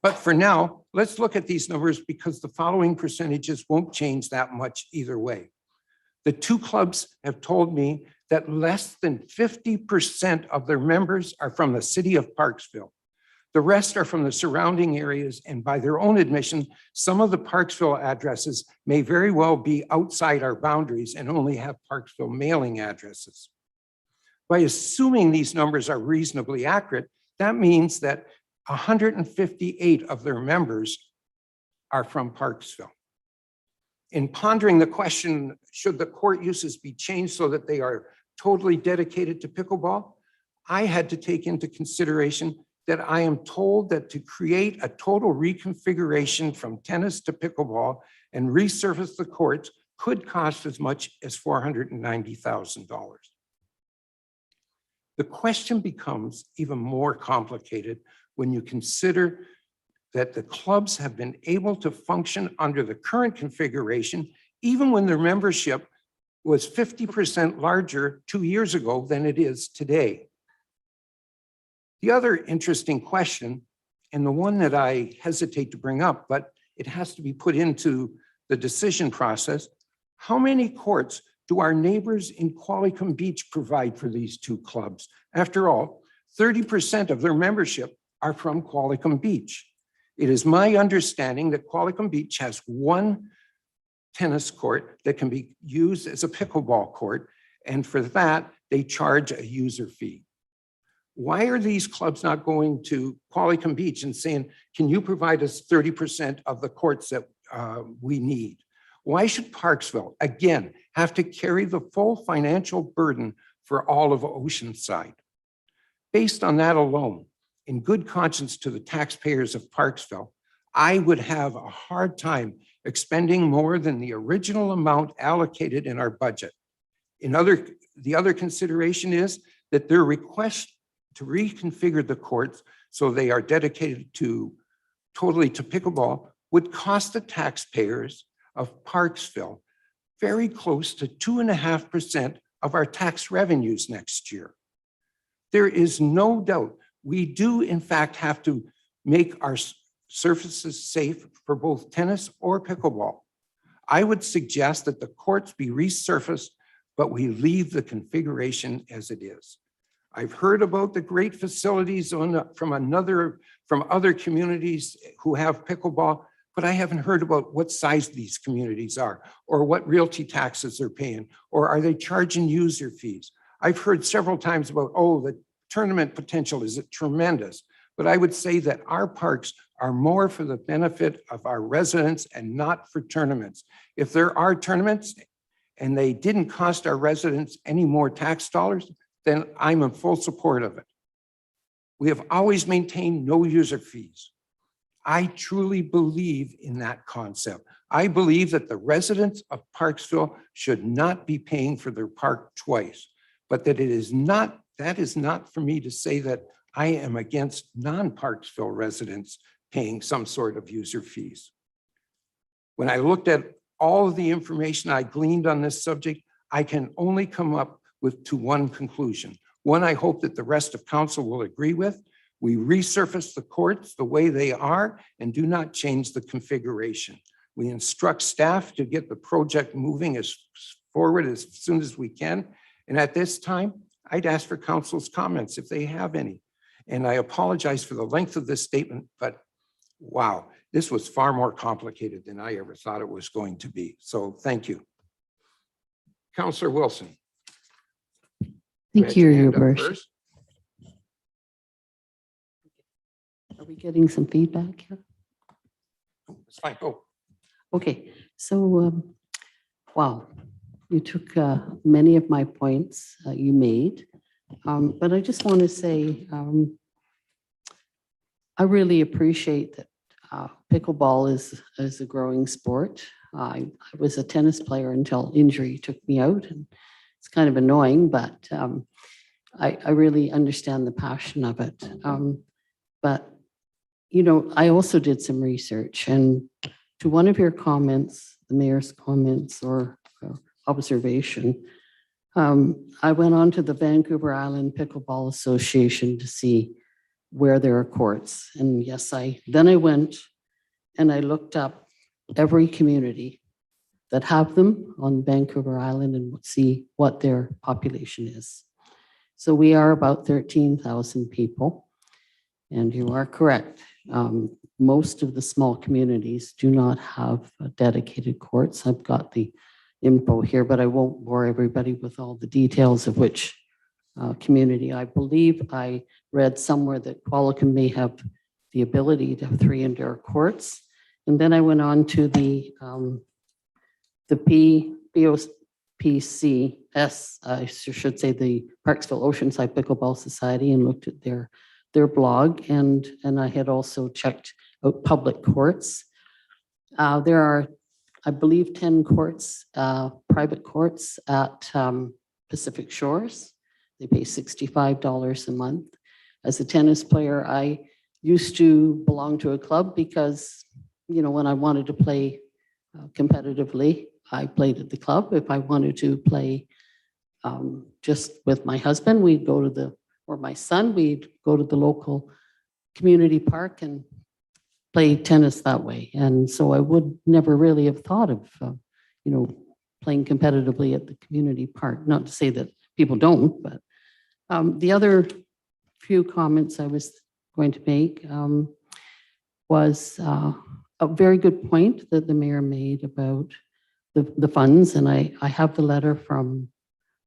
But for now, let's look at these numbers because the following percentages won't change that much either way. The 2 clubs have told me that less than 50% of their members are from the city of Parksville. The rest are from the surrounding areas, and by their own admission, some of the Parksville addresses may very well be outside our boundaries and only have Parksville mailing addresses. By assuming these numbers are reasonably accurate, that means that 158 of their members are from Parksville. In pondering the question, should the court uses be changed so that they are totally dedicated to pickleball, I had to take into consideration that I am told that to create a total reconfiguration from tennis to pickleball and resurface the courts could cost as much as $490,000. The question becomes even more complicated when you consider that the clubs have been able to function under the current configuration, even when their membership was 50% larger 2 years ago than it is today. The other interesting question, and the one that I hesitate to bring up, but it has to be put into the decision process, how many courts do our neighbors in Qualicum Beach provide for these 2 clubs? After all, 30% of their membership are from Qualicum Beach. It is my understanding that Qualicum Beach has 1 tennis court that can be used as a pickleball court, and for that, they charge a user fee. Why are these clubs not going to Qualicum Beach and saying, can you provide us 30% of the courts that we need? Why should Parksville, again, have to carry the full financial burden for all of Oceanside? Based on that alone, in good conscience to the taxpayers of Parksville, I would have a hard time expending more than the original amount allocated in our budget. The other consideration is that their request to reconfigure the courts so they are dedicated totally to pickleball would cost the taxpayers of Parksville very close to 2.5% of our tax revenues next year. There is no doubt we do in fact have to make our surfaces safe for both tennis or pickleball. I would suggest that the courts be resurfaced, but we leave the configuration as it is. I've heard about the great facilities from other communities who have pickleball, but I haven't heard about what size these communities are, or what realty taxes they're paying, or are they charging user fees? I've heard several times about, oh, the tournament potential is tremendous, but I would say that our parks are more for the benefit of our residents and not for tournaments. If there are tournaments and they didn't cost our residents any more tax dollars, then I'm in full support of it. We have always maintained no user fees. I truly believe in that concept. I believe that the residents of Parksville should not be paying for their park twice, but that that is not for me to say that I am against non-Parksville residents paying some sort of user fees. When I looked at all of the information I gleaned on this subject, I can only come up to one conclusion. One I hope that the rest of council will agree with. We resurface the courts the way they are and do not change the configuration. We instruct staff to get the project moving as forward as soon as we can. And at this time, I'd ask for council's comments if they have any. And I apologize for the length of this statement, but wow, this was far more complicated than I ever thought it was going to be. So thank you. Councillor Wilson. Thank you, Your Hand up Worship. first. Are we getting some feedback here? It's fine. Oh, Okay, so, wow, you took many of my points you made, but I just want to say I really appreciate that pickleball is a growing sport. I was a tennis player until injury took me out, and it's kind of annoying, but I really understand the passion of it. But, you know, I also did some research, and to one of your comments, the mayor's comments or observation, I went on to the Vancouver Island Pickleball Association to see where there are courts. And yes, then I went and I looked up every community that have them on Vancouver Island and see what their population is. So we are about 13,000 people. And you are correct. Most of the small communities do not have dedicated courts. I've got the info here, but I won't bore everybody with all the details of which community. I believe I read somewhere that Qualicum may have the ability to have 3 indoor courts. And then I went on to the POPCS, I should say the Parksville Oceanside Pickleball Society, and looked at their blog, and I had also checked out public courts. There are, I believe, 10 courts, private courts at Pacific Shores. They pay $65 a month. As a tennis player, I used to belong to a club because, you know, when I wanted to play competitively, I played at the club. If I wanted to play just with my husband, we'd go to or my son, we'd go to the local community park and play tennis that way. And so I would never really have thought of, you know, playing competitively at the community park. Not to say that people don't, but the other few comments I was going to make was a very good point that the mayor made about the funds. And I have the letter from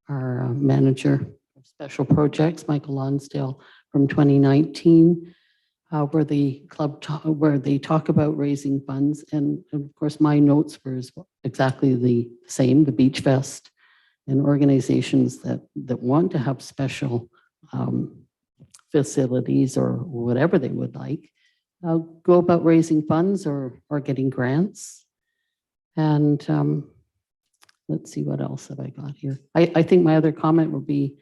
our manager of special projects, Michael Lonsdale, from 2019, where the club where they talk about raising funds. And of course, my notes were exactly the same, the Beach Fest and organizations that want to have special facilities or whatever they would like, go about raising funds or getting grants. And let's see, what else have I got here? I think my other comment would be,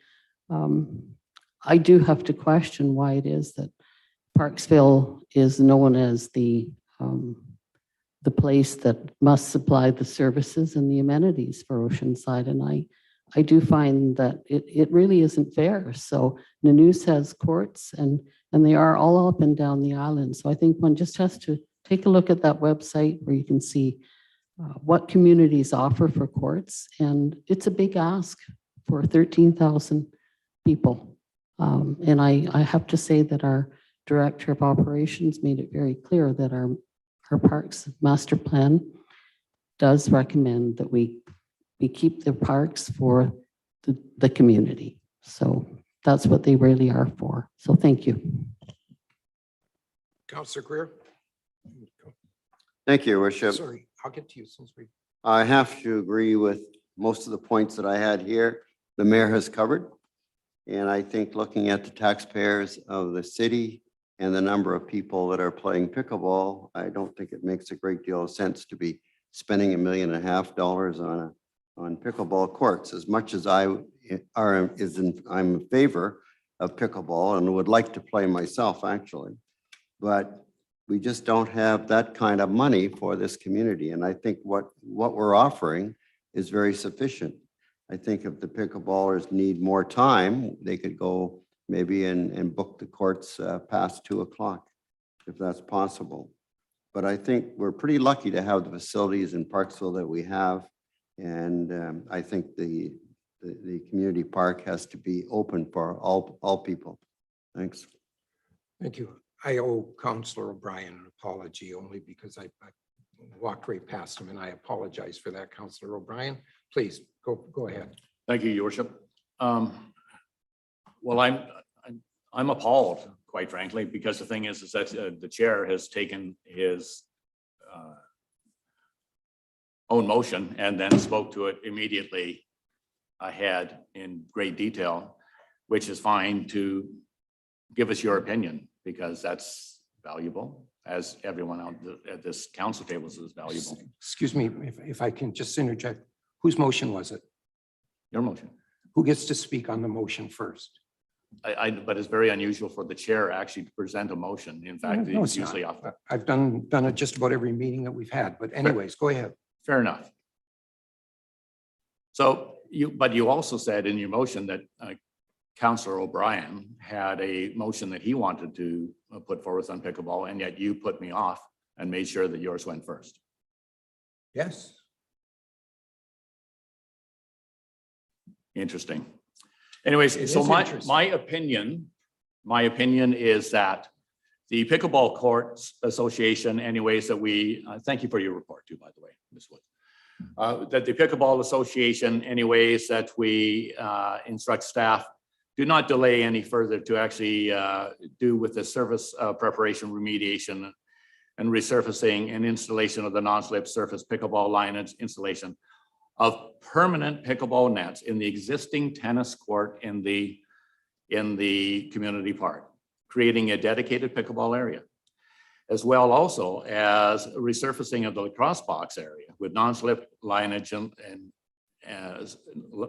I do have to question why it is that Parksville is known as the place that must supply the services and the amenities for Oceanside. And I do find that it really isn't fair. So Nanoose has courts and they are all up and down the island. So I think one just has to take a look at that website where you can see what communities offer for courts, and it's a big ask for 13,000 people. And I have to say that our Director of Operations made it very clear that our parks master plan does recommend that we keep the parks for the community. So that's what they really are for. So thank you. Councillor Greer? Thank you, Your Worship. Sorry, I'll get to you since we. I have to agree with most of the points that I had here. The mayor has covered. And I think looking at the taxpayers of the city and the number of people that are playing pickleball, I don't think it makes a great deal of sense to be spending $1.5 million on pickleball courts. As much as I'm in favor of pickleball and would like to play myself, actually. But we just don't have that kind of money for this community. And I think what we're offering is very sufficient. I think if the pickleballers need more time, they could go maybe and book the courts past 2 o'clock, if that's possible. But I think we're pretty lucky to have the facilities in Parksville that we have. And I think the community park has to be open for all people. Thanks. Thank you. I owe Councillor O'Brien an apology only because I walked right past him, and I apologize for that, Councillor O'Brien. Please go ahead. Thank you, Your Worship. Well, I'm appalled, quite frankly, because the thing is that the chair has taken his own motion and then spoke to it immediately ahead in great detail, which is fine to give us your opinion, because that's valuable, as everyone out at this council table is valuable. Excuse me, if I can just interject. Whose motion was it? Your motion. Who gets to speak on the motion first? But it's very unusual for the chair actually to present a motion. In fact, No, it's it's usually not. off. I've done it just about every meeting that we've had, but anyways, go ahead. Fair enough. So but you also said in your motion that Councillor O'Brien had a motion that he wanted to put forward on pickleball, and yet you put me off and made sure that yours went first. Yes. Interesting. Anyways, It so is interesting. my opinion is that the Pickleball Courts Association, anyways, that we, thank you for your report too, by the way, Ms. Wood. That the Pickleball Association, anyways, that we instruct staff, do not delay any further to actually do with the surface preparation, remediation, and resurfacing and installation of the non-slip surface pickleball lineage installation of permanent pickleball nets in the existing tennis court in the community park, creating a dedicated pickleball area, as well also as resurfacing of the lacrosse box area with non-slip lineage and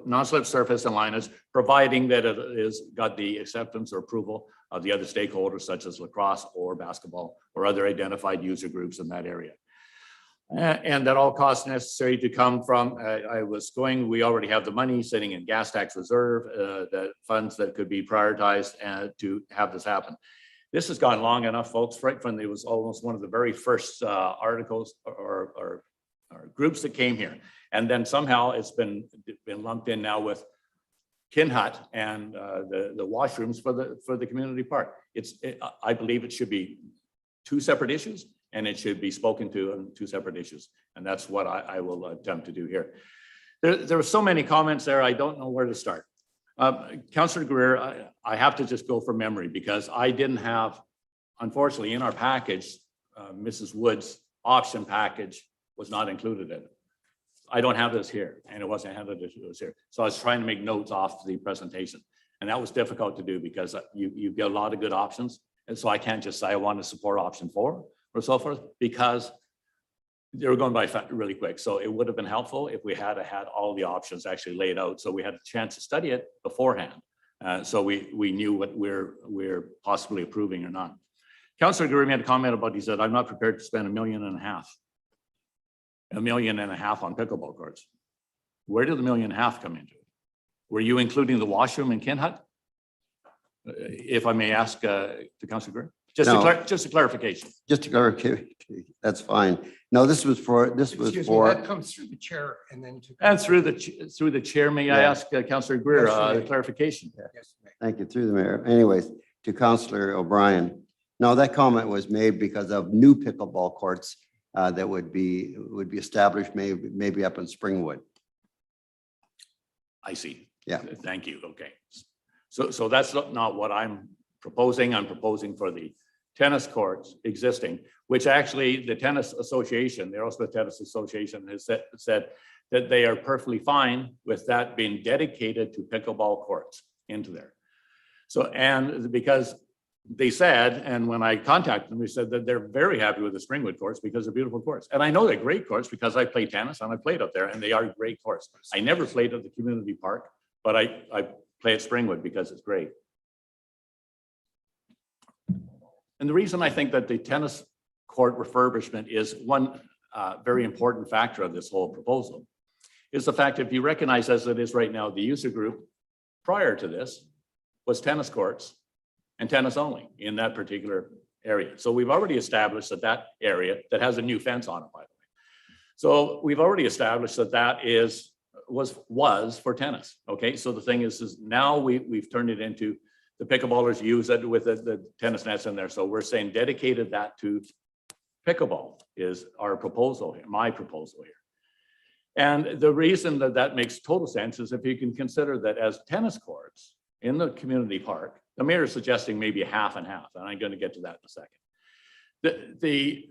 non-slip surface and lineage, providing that it is got the acceptance or approval of the other stakeholders such as lacrosse or basketball or other identified user groups in that area. And that all costs necessary to come from, we already have the money sitting in gas tax reserve, the funds that could be prioritized to have this happen. This has gone long enough, folks, right from it was almost one of the very first articles or groups that came here. And then somehow it's been lumped in now with Kinhut and the washrooms for the community park. I believe it should be two separate issues, and it should be spoken to on two separate issues. And that's what I will attempt to do here. There were so many comments there, I don't know where to start. Councillor Greer, I have to just go from memory because I didn't have, unfortunately, in our package, Mrs. Wood's option package was not included in it. I don't have this here, and it wasn't handed to us here. So I was trying to make notes off the presentation, and that was difficult to do because you get a lot of good options. And so I can't just say I want to support option 4 or so forth, because they were going by really quick. So it would have been helpful if we had all the options actually laid out, so we had a chance to study it beforehand. So we knew what we're possibly approving or not. Councillor Greer made a comment about, he said, I'm not prepared to spend $1.5 million. $1.5 million on pickleball courts. Where did the $1.5 million come into? Were you including the washroom in Kinhut? If I may ask to Councillor Greer? Just a clarification. Just a That's fine. No, this was Excuse me, for, that comes through the chair and then to. And through the chair, may I Yeah. ask Councillor Greer Yes, you may. clarification? Yes, ma'am. thank you, through the mayor. Anyways, to Councillor O'Brien. No, that comment was made because of new pickleball courts that would be established maybe up in Springwood. I see. Yeah. Thank you. Okay. So that's not what I'm proposing. I'm proposing for the tennis courts existing, which actually the tennis association, the Aerosmith Tennis Association has said that they are perfectly fine with that being dedicated to pickleball courts into there. So, and because they said, and when I contacted them, they said that they're very happy with the Springwood courts because they're beautiful courts. And I know they're great courts because I play tennis and I played up there and they are great courts. I never played at the community park, but I play at Springwood because it's great. And the reason I think that the tennis court refurbishment is one very important factor of this whole proposal is the fact if you recognize as it is right now, the user group prior to this was tennis courts and tennis only in that particular area. So we've already established that area that has a new fence on it, by the way. So we've already established that was for tennis. Okay, so the thing is now we've turned it into the pickleballers use it with the tennis nets in there. So we're saying dedicated that to pickleball is our proposal here, my proposal here. And the reason that makes total sense is if you can consider that as tennis courts in the community park, the mayor is suggesting maybe half and half, and I'm going to get to that in a second. The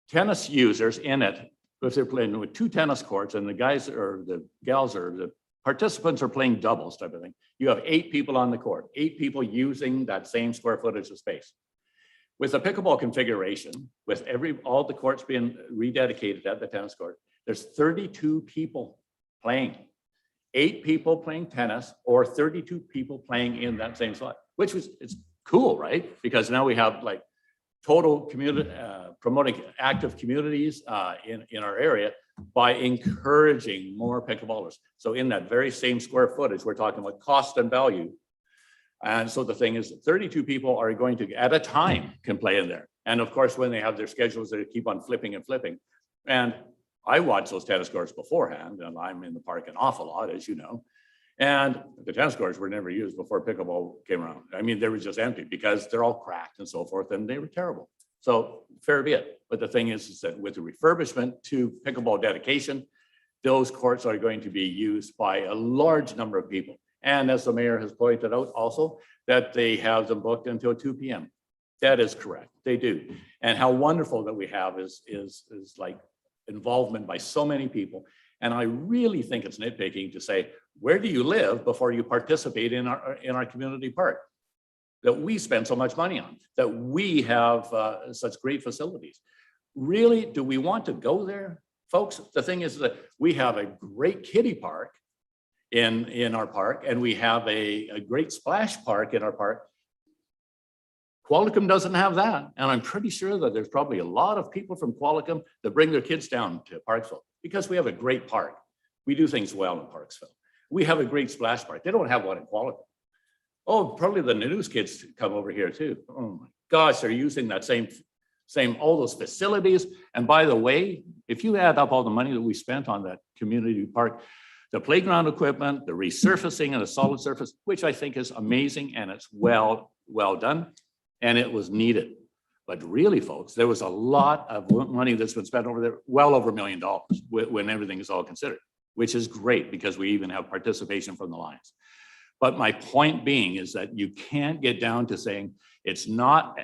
tennis users in it, if they're playing with two tennis courts and the guys or the gals or the participants are playing doubles type of thing, you have 8 people on the court, 8 people using that same square footage of space. With a pickleball configuration, with all the courts being rededicated at the tennis court, there's 32 people playing. 8 people playing tennis or 32 people playing in that same slot, which it's cool, right? Because now we have like total community, promoting active communities in our area by encouraging more pickleballers. So in that very same square footage, we're talking about cost and value. And so the thing is 32 people are going to, at a time, can play in there. And of course, when they have their schedules, they keep on flipping and flipping. And I watch those tennis courts beforehand, and I'm in the park an awful lot, as you know. And the tennis courts were never used before pickleball came around. I mean, they were just empty because they're all cracked and so forth, and they were terrible. So fair be it. But the thing is that with the refurbishment to pickleball dedication, those courts are going to be used by a large number of people. And as the mayor has pointed out also, that they have them booked until 2 p.m. That is correct. They do. And how wonderful that we have is like involvement by so many people. And I really think it's nitpicking to say, where do you live before you participate in our community park that we spend so much money on, that we have such great facilities? Really, do we want to go there, folks? The thing is that we have a great kiddie park in our park, and we have a great splash park in our park. Qualicum doesn't have that. And I'm pretty sure that there's probably a lot of people from Qualicum that bring their kids down to Parksville because we have a great park. We do things well in Parksville. We have a great splash park. They don't have one in Qualicum. Oh, probably the news kids come over here too. Oh my gosh, they're using that same, all those facilities. And by the way, if you add up all the money that we spent on that community park, the playground equipment, the resurfacing and the solid surface, which I think is amazing and it's well done. And it was needed. But really, folks, there was a lot of money that's been spent over there, well over $1 million when everything is all considered, which is great because we even have participation from the Lions. But my point being is that you can't get down to saying it's not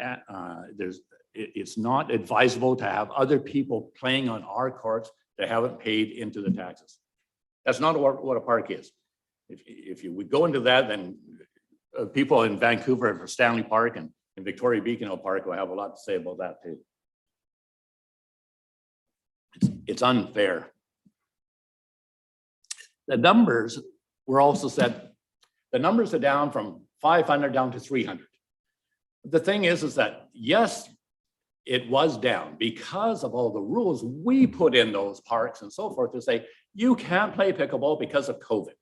advisable to have other people playing on our courts that haven't paid into the taxes. That's not what a park is. If you would go into that, then people in Vancouver for Stanley Park and in Victoria Beacon Park will have a lot to say about that too. It's unfair. The numbers were also said, the numbers are down from 500 down to 300. The thing is that yes, it was down because of all the rules we put in those parks and so forth to say, you can't play pickleball because of COVID.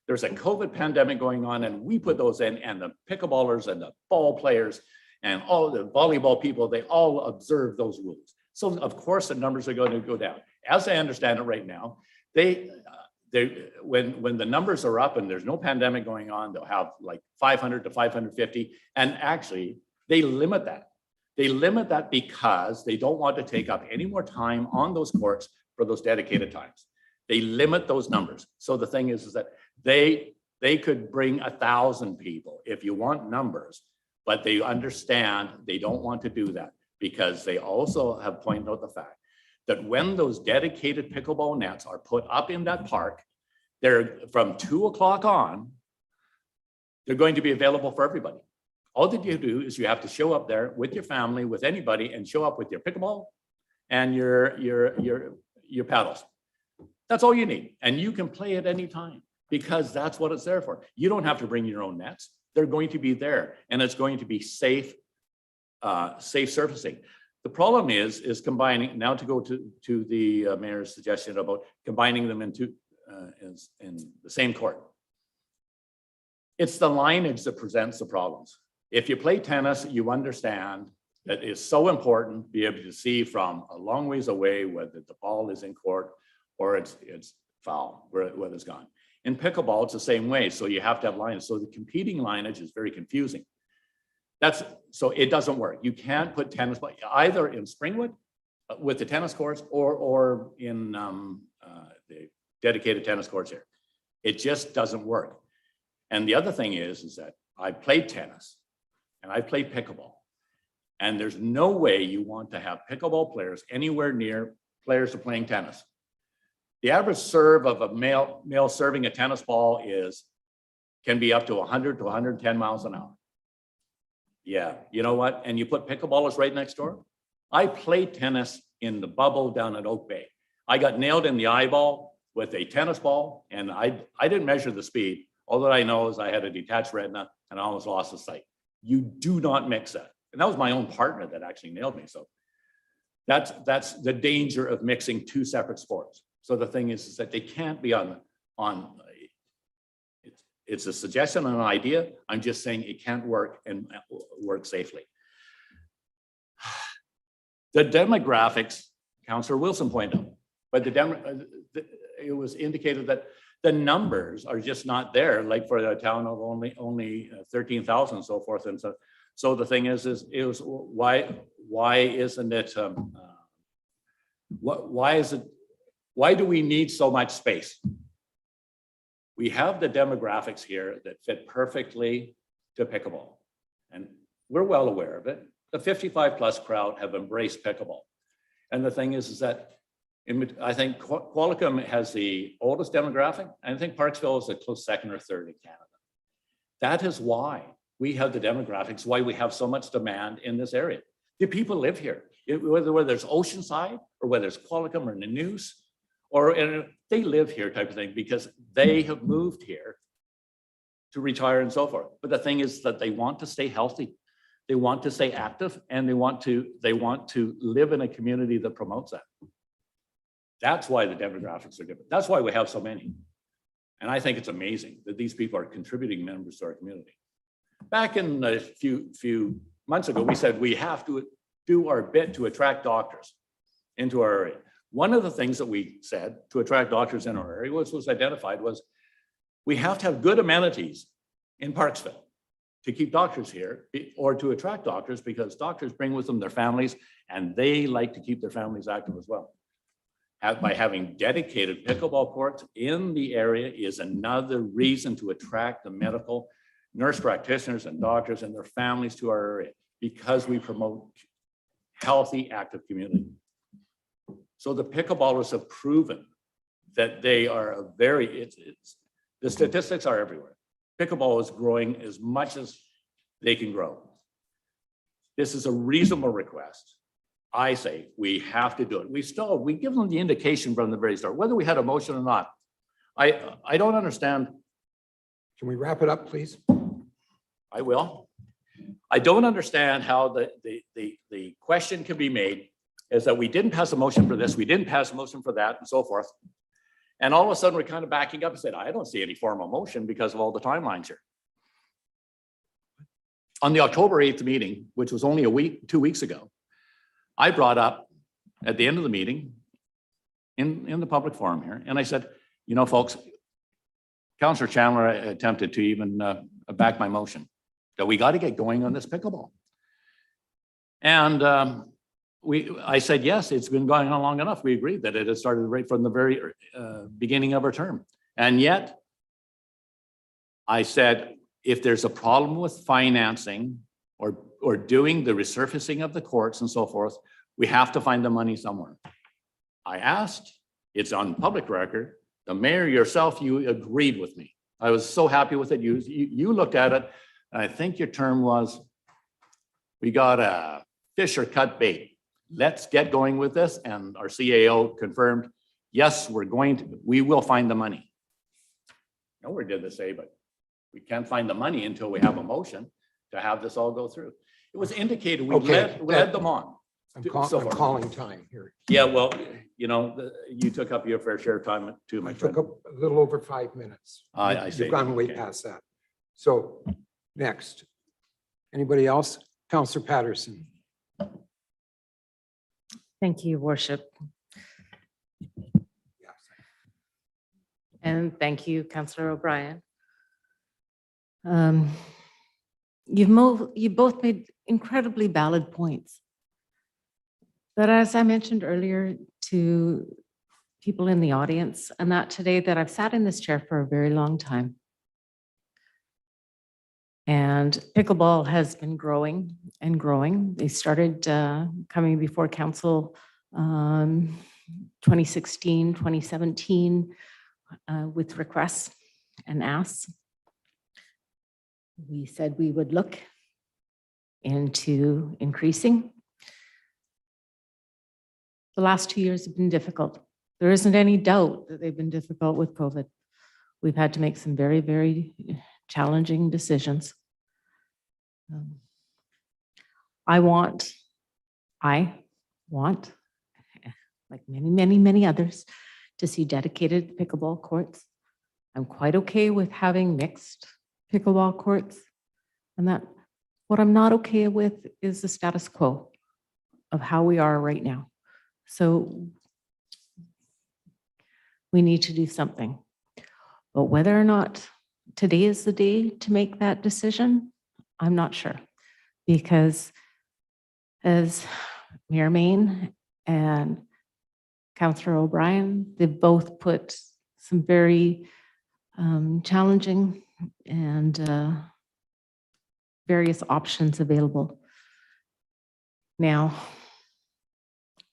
There's a COVID pandemic going on and we put those in, and the pickleballers and the ball players and all the volleyball people, they all observe those rules. So of course, the numbers are going to go down. As I understand it right now, when the numbers are up and there's no pandemic going on, they'll have like 500 to 550. And actually, they limit that. They limit that because they don't want to take up any more time on those courts for those dedicated times. They limit those numbers. So the thing is that they could bring 1,000 people if you want numbers, but they understand they don't want to do that because they also have pointed out the fact that when those dedicated pickleball nets are put up in that park, they're from 2 o'clock on, they're going to be available for everybody. All that you do is you have to show up there with your family, with anybody, and show up with your pickleball and your paddles. That's all you need. And you can play at any time because that's what it's there for. You don't have to bring your own nets. They're going to be there and it's going to be safe surfacing. The problem is combining, now to go to the mayor's suggestion about combining them into in the same court. It's the lineage that presents the problems. If you play tennis, you understand that it's so important to be able to see from a long ways away whether the ball is in court or it's foul, whether it's gone. In pickleball, it's the same way. So you have to have lineage. So the competing lineage is very confusing. So it doesn't work. You can't put tennis either in Springwood with the tennis courts or in the dedicated tennis courts here. It just doesn't work. And the other thing is that I played tennis and I played pickleball. And there's no way you want to have pickleball players anywhere near players who are playing tennis. The average serve of a male serving a tennis ball can be up to 100 to 110 miles an hour. Yeah, you know what? And you put pickleballers right next door. I played tennis in the bubble down at Oak Bay. I got nailed in the eyeball with a tennis ball, and I didn't measure the speed. All that I know is I had a detached retina and I almost lost the sight. You do not mix that. And that was my own partner that actually nailed me. So that's the danger of mixing two separate sports. So the thing is that they can't be on it's a suggestion and an idea. I'm just saying it can't work and work safely. The demographics, Councillor Wilson pointed out, but it was indicated that the numbers are just not there, like for a town of only 13,000 and so forth. And so the thing is why isn't it, why do we need so much space? We have the demographics here that fit perfectly to pickleball. And we're well aware of it. The 55 plus crowd have embraced pickleball. And the thing is that I think Qualicum has the oldest demographic. I think Parksville is a close second or third in Canada. That is why we have the demographics, why we have so much demand in this area. The people live here, whether it's Oceanside or whether it's Qualicum or Nanoose, or they live here type of thing because they have moved here to retire and so forth. But the thing is that they want to stay healthy. They want to stay active and they want to live in a community that promotes that. That's why the demographics are different. That's why we have so many. And I think it's amazing that these people are contributing members to our community. Back in a few months ago, we said we have to do our bit to attract doctors into our area. One of the things that we said to attract doctors in our area was identified was we have to have good amenities in Parksville to keep doctors here or to attract doctors because doctors bring with them their families and they like to keep their families active as well. By having dedicated pickleball courts in the area is another reason to attract the medical nurse practitioners and doctors and their families to our area because we promote healthy, active community. So the pickleballers have proven that they are the statistics are everywhere. Pickleball is growing as much as they can grow. This is a reasonable request. I say we have to do it. We give them the indication from the very start, whether we had a motion or not. I don't understand. Can we wrap it up, please? I will. I don't understand how the question can be made is that we didn't pass a motion for this, we didn't pass a motion for that, and so forth. And all of a sudden, we're kind of backing up and said, I don't see any formal motion because of all the timelines here. On the October 8th meeting, which was only 2 weeks ago, I brought up at the end of the meeting in the public forum here, and I said, you know, folks, Councillor Chandler attempted to even back my motion that we got to get going on this pickleball. And I said, yes, it's been going on long enough. We agreed that it had started right from the very beginning of our term. And yet I said, if there's a problem with financing or doing the resurfacing of the courts and so forth, we have to find the money somewhere. I asked, it's on public record, the mayor yourself, you agreed with me. I was so happy with it. You looked at it, and I think your term was, we got a fish or cut bait. Let's get going with this. And our CAO confirmed, yes, we will find the money. Nowhere did they say, but we can't find the money until we have a motion to have this all go through. It was indicated, we led them on. I'm So far. calling time here. Yeah, well, you know, you took up your fair share of time too, my I friend. took up a little over 5 minutes. I see. You've gone way Okay. past that. So next, anybody else? Councillor Patterson. Thank you, Your Worship. And thank you, Councillor O'Brien. You both made incredibly valid points. But as I mentioned earlier to people in the audience, and that today that I've sat in this chair for a very long time. And pickleball has been growing and growing. They started coming before council 2016, 2017 with requests and asks. We said we would look into increasing. The last 2 years have been difficult. There isn't any doubt that they've been difficult with COVID. We've had to make some very, very challenging decisions. I want, like many others, to see dedicated pickleball courts. I'm quite okay with having mixed pickleball courts. And that, what I'm not okay with is the status quo of how we are right now. So we need to do something. But whether or not today is the day to make that decision, I'm not sure. Because as Mayor Main and Councillor O'Brien, they've both put some very challenging and various options available. Now,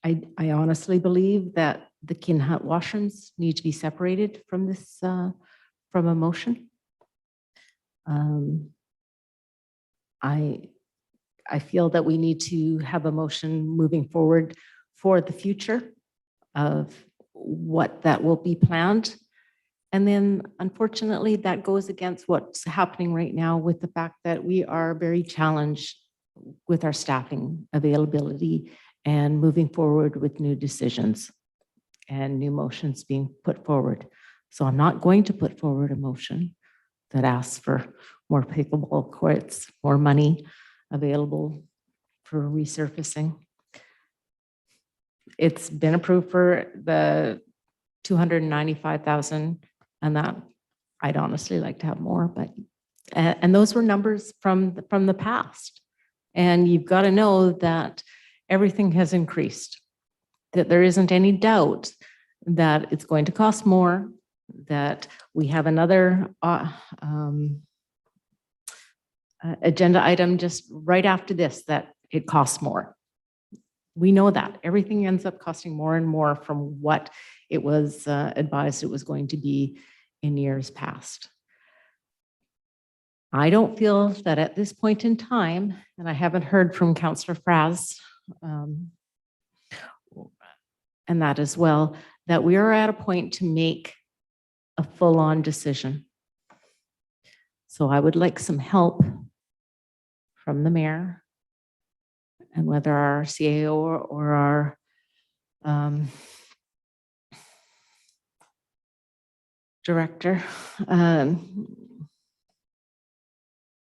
I honestly believe that the Kinhut washrooms need to be separated from this, from a motion. I feel that we need to have a motion moving forward for the future of what that will be planned. And then unfortunately, that goes against what's happening right now with the fact that we are very challenged with our staffing availability and moving forward with new decisions and new motions being put forward. So I'm not going to put forward a motion that asks for more pickleball courts, more money available for resurfacing. It's been approved for the 295,000, and that I'd honestly like to have more, but and those were numbers from the past. And you've got to know that everything has increased, that there isn't any doubt that it's going to cost more, that we have another agenda item just right after this, that it costs more. We know that everything ends up costing more and more from what it was advised it was going to be in years past. I don't feel that at this point in time, and I haven't heard from Councillor Fraz, and that as well, that we are at a point to make a full-on decision. So I would like some help from the mayor, and whether our CAO or our director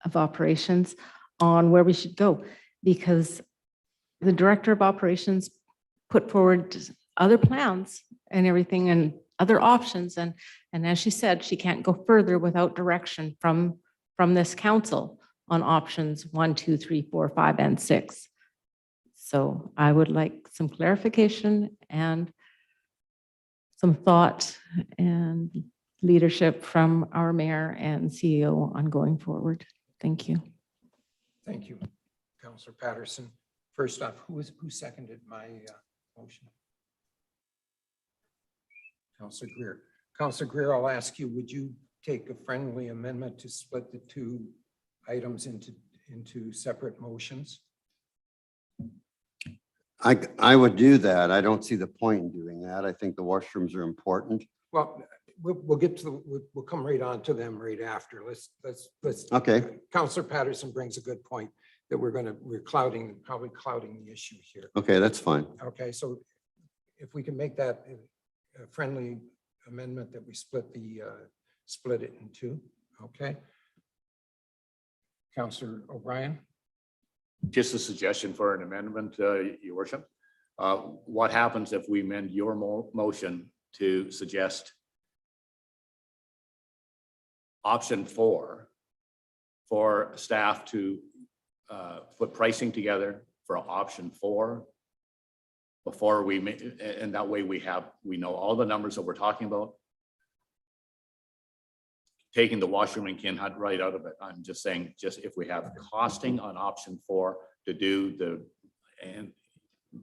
of operations on where we should go, because the director of operations put forward other plans and everything and other options. And as she said, she can't go further without direction from this council on options 1, 2, 3, 4, 5, and 6. So I would like some clarification and some thought and leadership from our mayor and CEO on going forward. Thank you. Thank you, Councillor Patterson. First off, who seconded my motion? Councillor Greer. Councillor Greer, I'll ask you, would you take a friendly amendment to split the two items into separate motions? I would do that. I don't see the point in doing that. I think the washrooms are important. Well, we'll get to we'll come right on to them right after. Let's. Okay. Councillor Patterson brings a good point that we're probably clouding the issue here. Okay, that's fine. Okay, so if we can make that a friendly amendment that we split it in two, okay? Councillor O'Brien? Just a suggestion for an amendment, Your Worship. What happens if we amend your motion to suggest option 4 for staff to put pricing together for option 4 before we make, and that way we know all the numbers that we're talking about. Taking the washroom and kin hut right out of it. I'm just saying, just if we have costing on option 4 to do the, and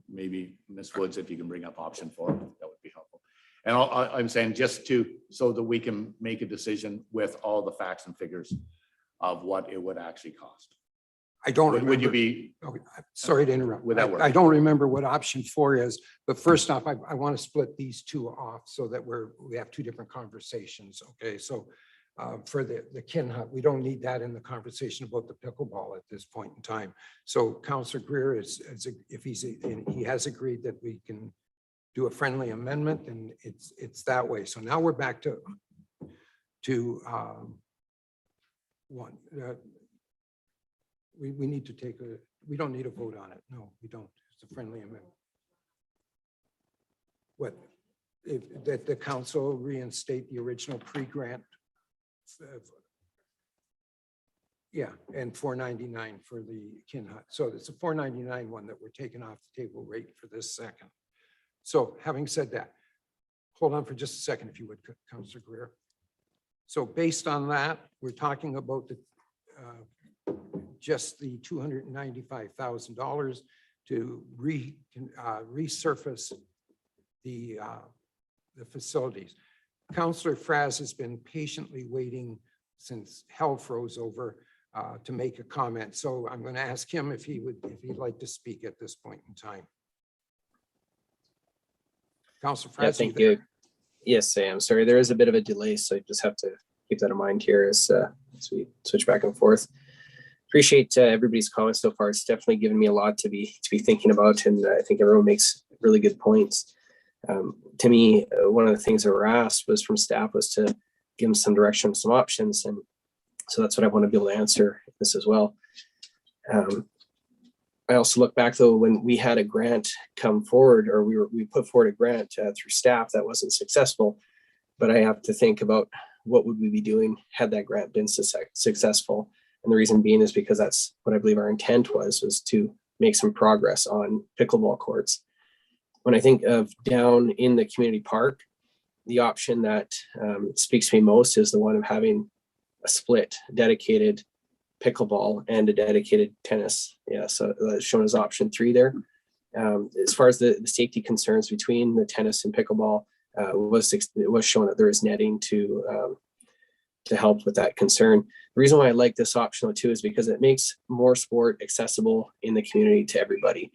maybe Ms. Woods, if you can bring up option 4, that would be helpful. And I'm saying just so that we can make a decision with all the facts and figures of what it would actually cost. I don't remember. Would you be? Okay, sorry to interrupt. Would that work? I don't remember what option 4 is, but first off, I want to split these two off so that we have two different conversations. Okay, so for the kin hut, we don't need that in the conversation about the pickleball at this point in time. So Councillor Greer if he has agreed that we can do a friendly amendment, and it's that way. So now we're back to one. We need to we don't need a vote on it. No, we don't. It's a friendly amendment. What? That the council reinstate the original pre-grant. Yeah, and $4.99 for the kin hut. So it's a $4.99 one that we're taking off the table rate for this second. So having said that, hold on for just a second, if you would, Councillor Greer. So based on that, we're talking about just the $295,000 to resurface the facilities. Councillor Fraz has been patiently waiting since hell froze over to make a comment. So I'm going to ask him if he'd like to speak at this point in time. Councillor Fraz. Yeah, thank you. Yes, Sam. Sorry, there is a bit of a delay, so you just have to keep that in mind here as we switch back and forth. Appreciate everybody's comments so far. It's definitely given me a lot to be thinking about, and I think everyone makes really good points. To me, one of the things that were asked was from staff was to give them some direction, some options, and so that's what I want to be able to answer this as well. I also look back though, when we had a grant come forward, or we put forward a grant through staff that wasn't successful, but I have to think about what would we be doing had that grant been successful. And the reason being is because that's what I believe our intent was to make some progress on pickleball courts. When I think of down in the community park, the option that speaks to me most is the one of having a split dedicated pickleball and a dedicated tennis. Yeah, so that's shown as option 3 there. As far as the safety concerns between the tennis and pickleball, it was shown that there is netting to help with that concern. The reason why I like this option though too is because it makes more sport accessible in the community to everybody.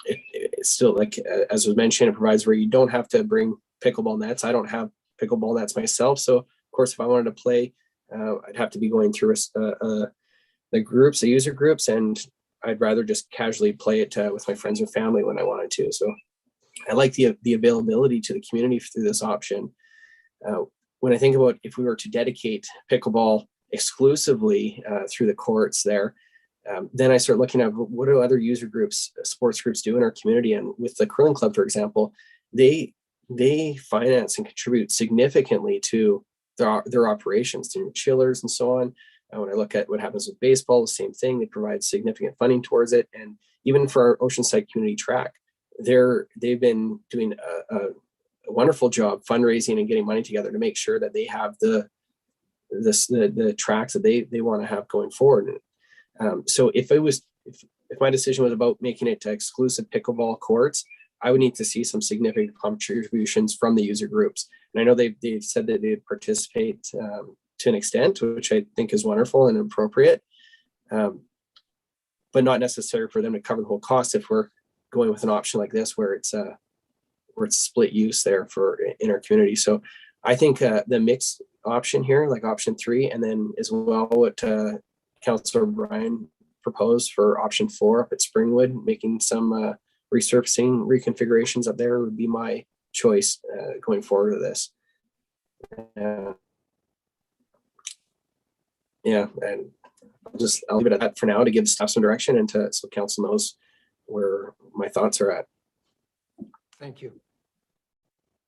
It's still, like as was mentioned, it provides where you don't have to bring pickleball nets. I don't have pickleball nets myself, so of course if I wanted to play, I'd have to be going through the user groups, and I'd rather just casually play it with my friends and family when I wanted to. So I like the availability to the community through this option. When I think about if we were to dedicate pickleball exclusively through the courts there, Then I start looking at what do other user groups, sports groups do in our community. And with the curling club, for example, they finance and contribute significantly to their operations through chillers and so on. And when I look at what happens with baseball, the same thing, they provide significant funding towards it. And even for our Oceanside community track, they've been doing a wonderful job fundraising and getting money together to make sure that they have the tracks that they want to have going forward. So if my decision was about making it to exclusive pickleball courts, I would need to see some significant contributions from the user groups. And I know they've said that they'd participate to an extent, which I think is wonderful and appropriate, but not necessary for them to cover the whole cost if we're going with an option like this where it's split use there in our community. So I think the mixed option here, like option 3, and then as well what Councillor Brine proposed for option 4 up at Springwood, making some resurfacing reconfigurations up there would be my choice going forward with this. Yeah, and I'll leave it at that for now to give staff some direction and so council knows where my thoughts are at. Thank you.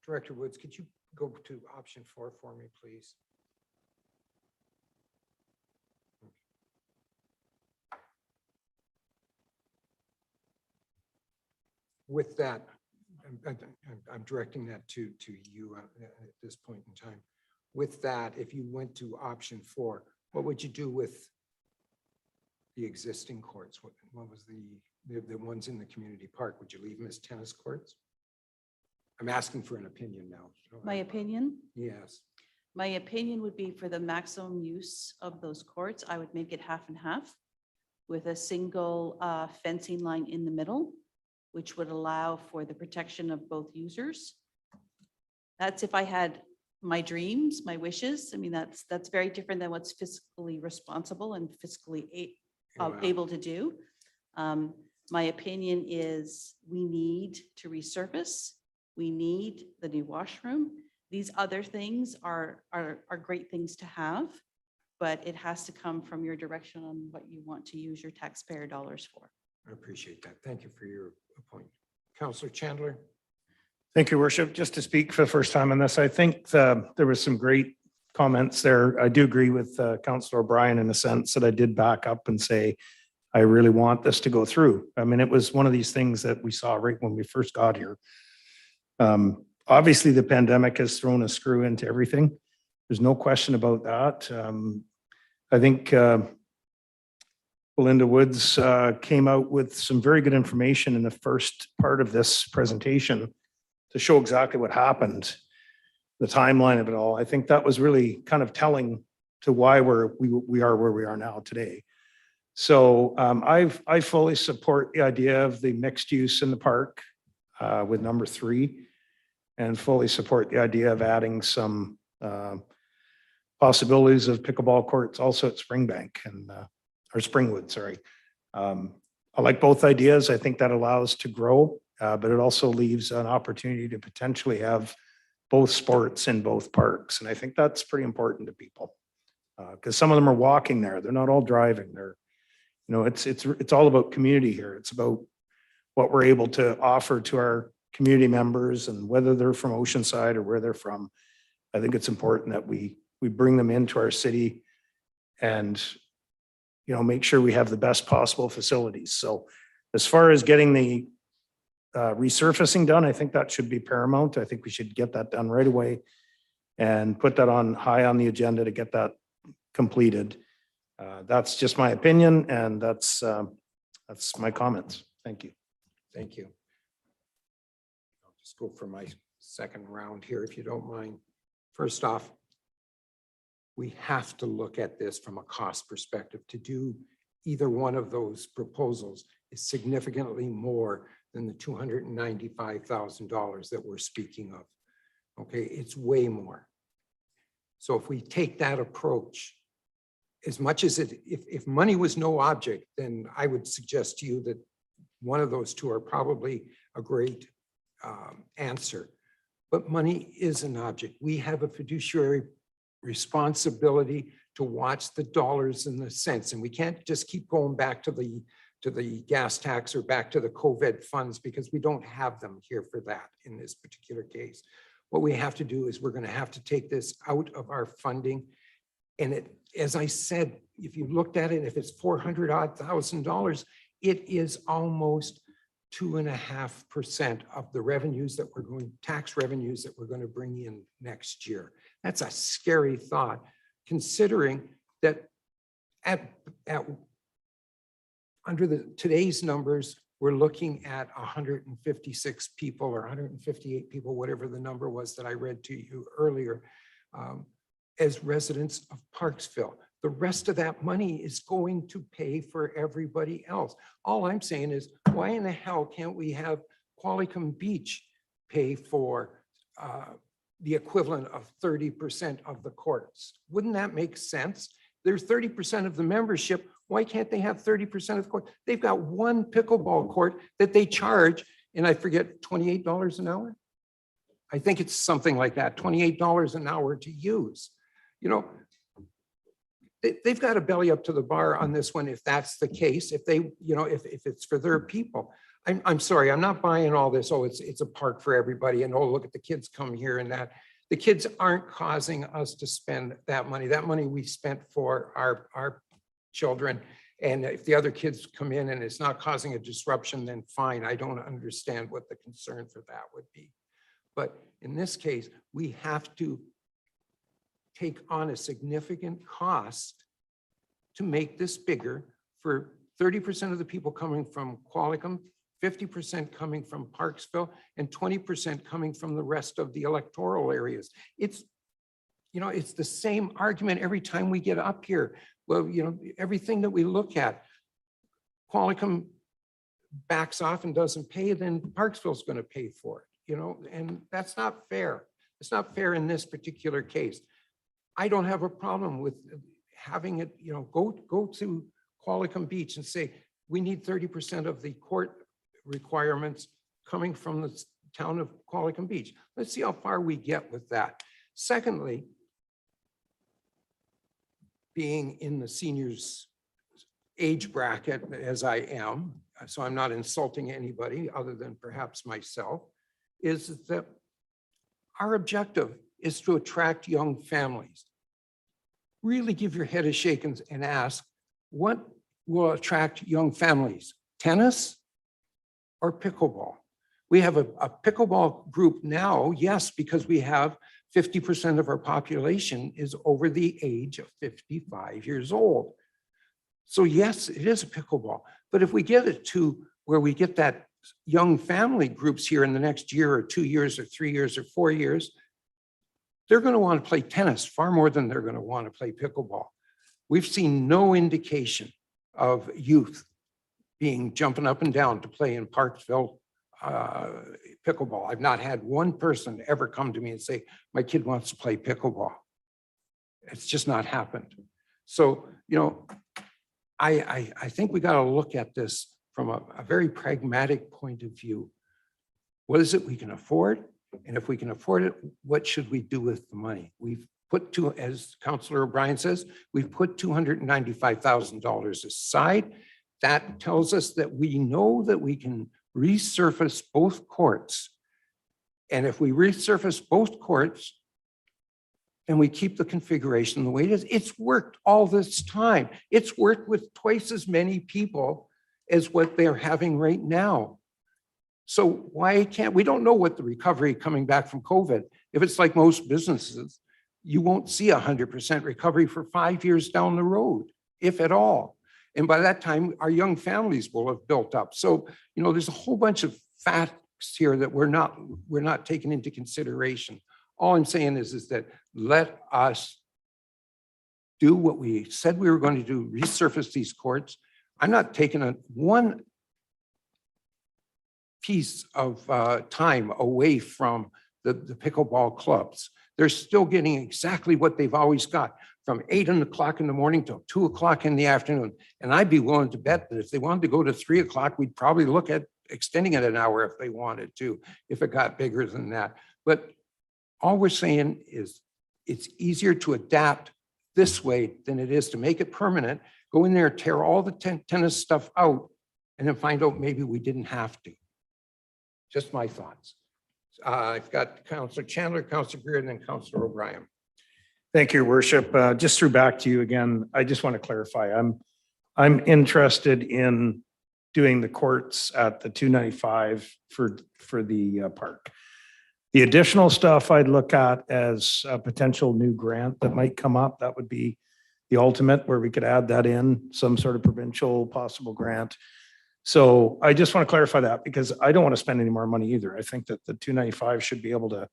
Director Woods, could you go to option 4 for me, please? With that, I'm directing that to you at this point in time. With that, if you went to option 4, what would you do with the existing courts? What was the ones in the community park? Would you leave them as tennis courts? I'm asking for an opinion now. My opinion? Yes. My opinion would be for the maximum use of those courts, I would make it half and half with a single fencing line in the middle, which would allow for the protection of both users. That's if I had my dreams, my wishes. I mean, that's very different than what's fiscally responsible and fiscally able to do. My opinion is we need to resurface. We need the new washroom. These other things are great things to have, but it has to come from your direction on what you want to use your taxpayer dollars for. I appreciate that. Thank you for your point. Councillor Chandler. Thank you, Worship. Just to speak for the first time on this, I think there was some great comments there. I do agree with Councillor O'Brien in the sense that I did back up and say, I really want this to go through. I mean, it was one of these things that we saw right when we first got here. Obviously, the pandemic has thrown a screw into everything. There's no question about that. I think Belinda Woods came out with some very good information in the first part of this presentation to show exactly what happened, the timeline of it all. I think that was really kind of telling to why we are where we are now today. So I fully support the idea of the mixed use in the park with number 3, and fully support the idea of adding some possibilities of pickleball courts also at Springbank and or Springwood, sorry. I like both ideas. I think that allows to grow, but it also leaves an opportunity to potentially have both sports in both parks. And I think that's pretty important to people because some of them are walking there. They're not all driving. They're, you know, it's all about community here. It's about what we're able to offer to our community members and whether they're from Oceanside or where they're from. I think it's important that we bring them into our city and, you know, make sure we have the best possible facilities. So as far as getting the resurfacing done, I think that should be paramount. I think we should get that done right away and put that on high on the agenda to get that completed. That's just my opinion, and that's my comments. Thank you. Thank you. I'll just go for my second round here, if you don't mind. First off, we have to look at this from a cost perspective. To do either one of those proposals is significantly more than the $295,000 that we're speaking of. Okay, it's way more. So if we take that approach, as much as if money was no object, then I would suggest to you that one of those two are probably a great answer. But money is an object. We have a fiduciary responsibility to watch the dollars and the cents. And we can't just keep going back to the gas tax or back to the COVID funds because we don't have them here for that in this particular case. What we have to do is we're going to have to take this out of our funding. And it, as I said, if you looked at it, if it's $400,000, it is almost 2.5% of the revenues that we're going, tax revenues that we're going to bring in next year. That's a scary thought, considering that under today's numbers, we're looking at 156 people or 158 people, whatever the number was that I read to you earlier, as residents of Parksville. The rest of that money is going to pay for everybody else. All I'm saying is, why in the hell can't we have Qualicum Beach pay for the equivalent of 30% of the courts? Wouldn't that make sense? There's 30% of the membership. Why can't they have 30% of the court? They've got one pickleball court that they charge, and I forget, $28 an hour? I think it's something like that, $28 an hour to use. You know, they've got to belly up to the bar on this one if that's the case, if they, you know, if it's for their people. I'm sorry, I'm not buying all this, oh, it's a park for everybody, and oh, look at the kids come here and that. The kids aren't causing us to spend that money. That money we spent for our children. And if the other kids come in and it's not causing a disruption, then fine. I don't understand what the concern for that would be. But in this case, we have to take on a significant cost to make this bigger for 30% of the people coming from Qualicum, 50% coming from Parksville, and 20% coming from the rest of the electoral areas. It's, you know, it's the same argument every time we get up here. Well, you know, everything that we look at, Qualicum backs off and doesn't pay, then Parksville's going to pay for it, you know, and that's not fair. It's not fair in this particular case. I don't have a problem with having it, you know, go to Qualicum Beach and say, we need 30% of the court requirements coming from the town of Qualicum Beach. Let's see how far we get with that. Secondly, being in the seniors age bracket as I am, so I'm not insulting anybody other than perhaps myself, is that our objective is to attract young families. Really give your head a shake and ask, what will attract young families? Tennis or pickleball? We have a pickleball group now, yes, because we have 50% of our population is over the age of 55 years old. So yes, it is a pickleball. But if we get it to where we get that young family groups here in the next year or 2 years or 3 years or 4 years, they're going to want to play tennis far more than they're going to want to play pickleball. We've seen no indication of youth jumping up and down to play in Parksville pickleball. I've not had one person ever come to me and say, my kid wants to play pickleball. It's just not happened. So, you know, I think we got to look at this from a very pragmatic point of view. What is it we can afford? And if we can afford it, what should we do with the money? We've put as Councillor O'Brien says, we've put $295,000 aside. That tells us that we know that we can resurface both courts. And if we resurface both courts and we keep the configuration the way it is, it's worked all this time. It's worked with twice as many people as what they're having right now. So why can't, we don't know what the recovery coming back from COVID, if it's like most businesses, you won't see 100% recovery for 5 years down the road, if at all. And by that time, our young families will have built up. So, you know, there's a whole bunch of facts here that we're not taking into consideration. All I'm saying is that let us do what we said we were going to do, resurface these courts. I'm not taking one piece of time away from the pickleball clubs. They're still getting exactly what they've always got, from 8 o'clock in the morning till 2 o'clock in the afternoon. And I'd be willing to bet that if they wanted to go to 3 o'clock, we'd probably look at extending it an hour if they wanted to, if it got bigger than that. But all we're saying is it's easier to adapt this way than it is to make it permanent, go in there, tear all the tennis stuff out, and then find out maybe we didn't have to. Just my thoughts. I've got Councillor Chandler, Councillor Greer, and then Councillor O'Brien. Thank you, Your Worship. Just through back to you again, I just want to clarify, I'm interested in doing the courts at the 295 for the park. The additional stuff I'd look at as a potential new grant that might come up. That would be the ultimate where we could add that in, some sort of provincial possible grant. So I just want to clarify that because I don't want to spend any more money either. I think that the 295 should be able to,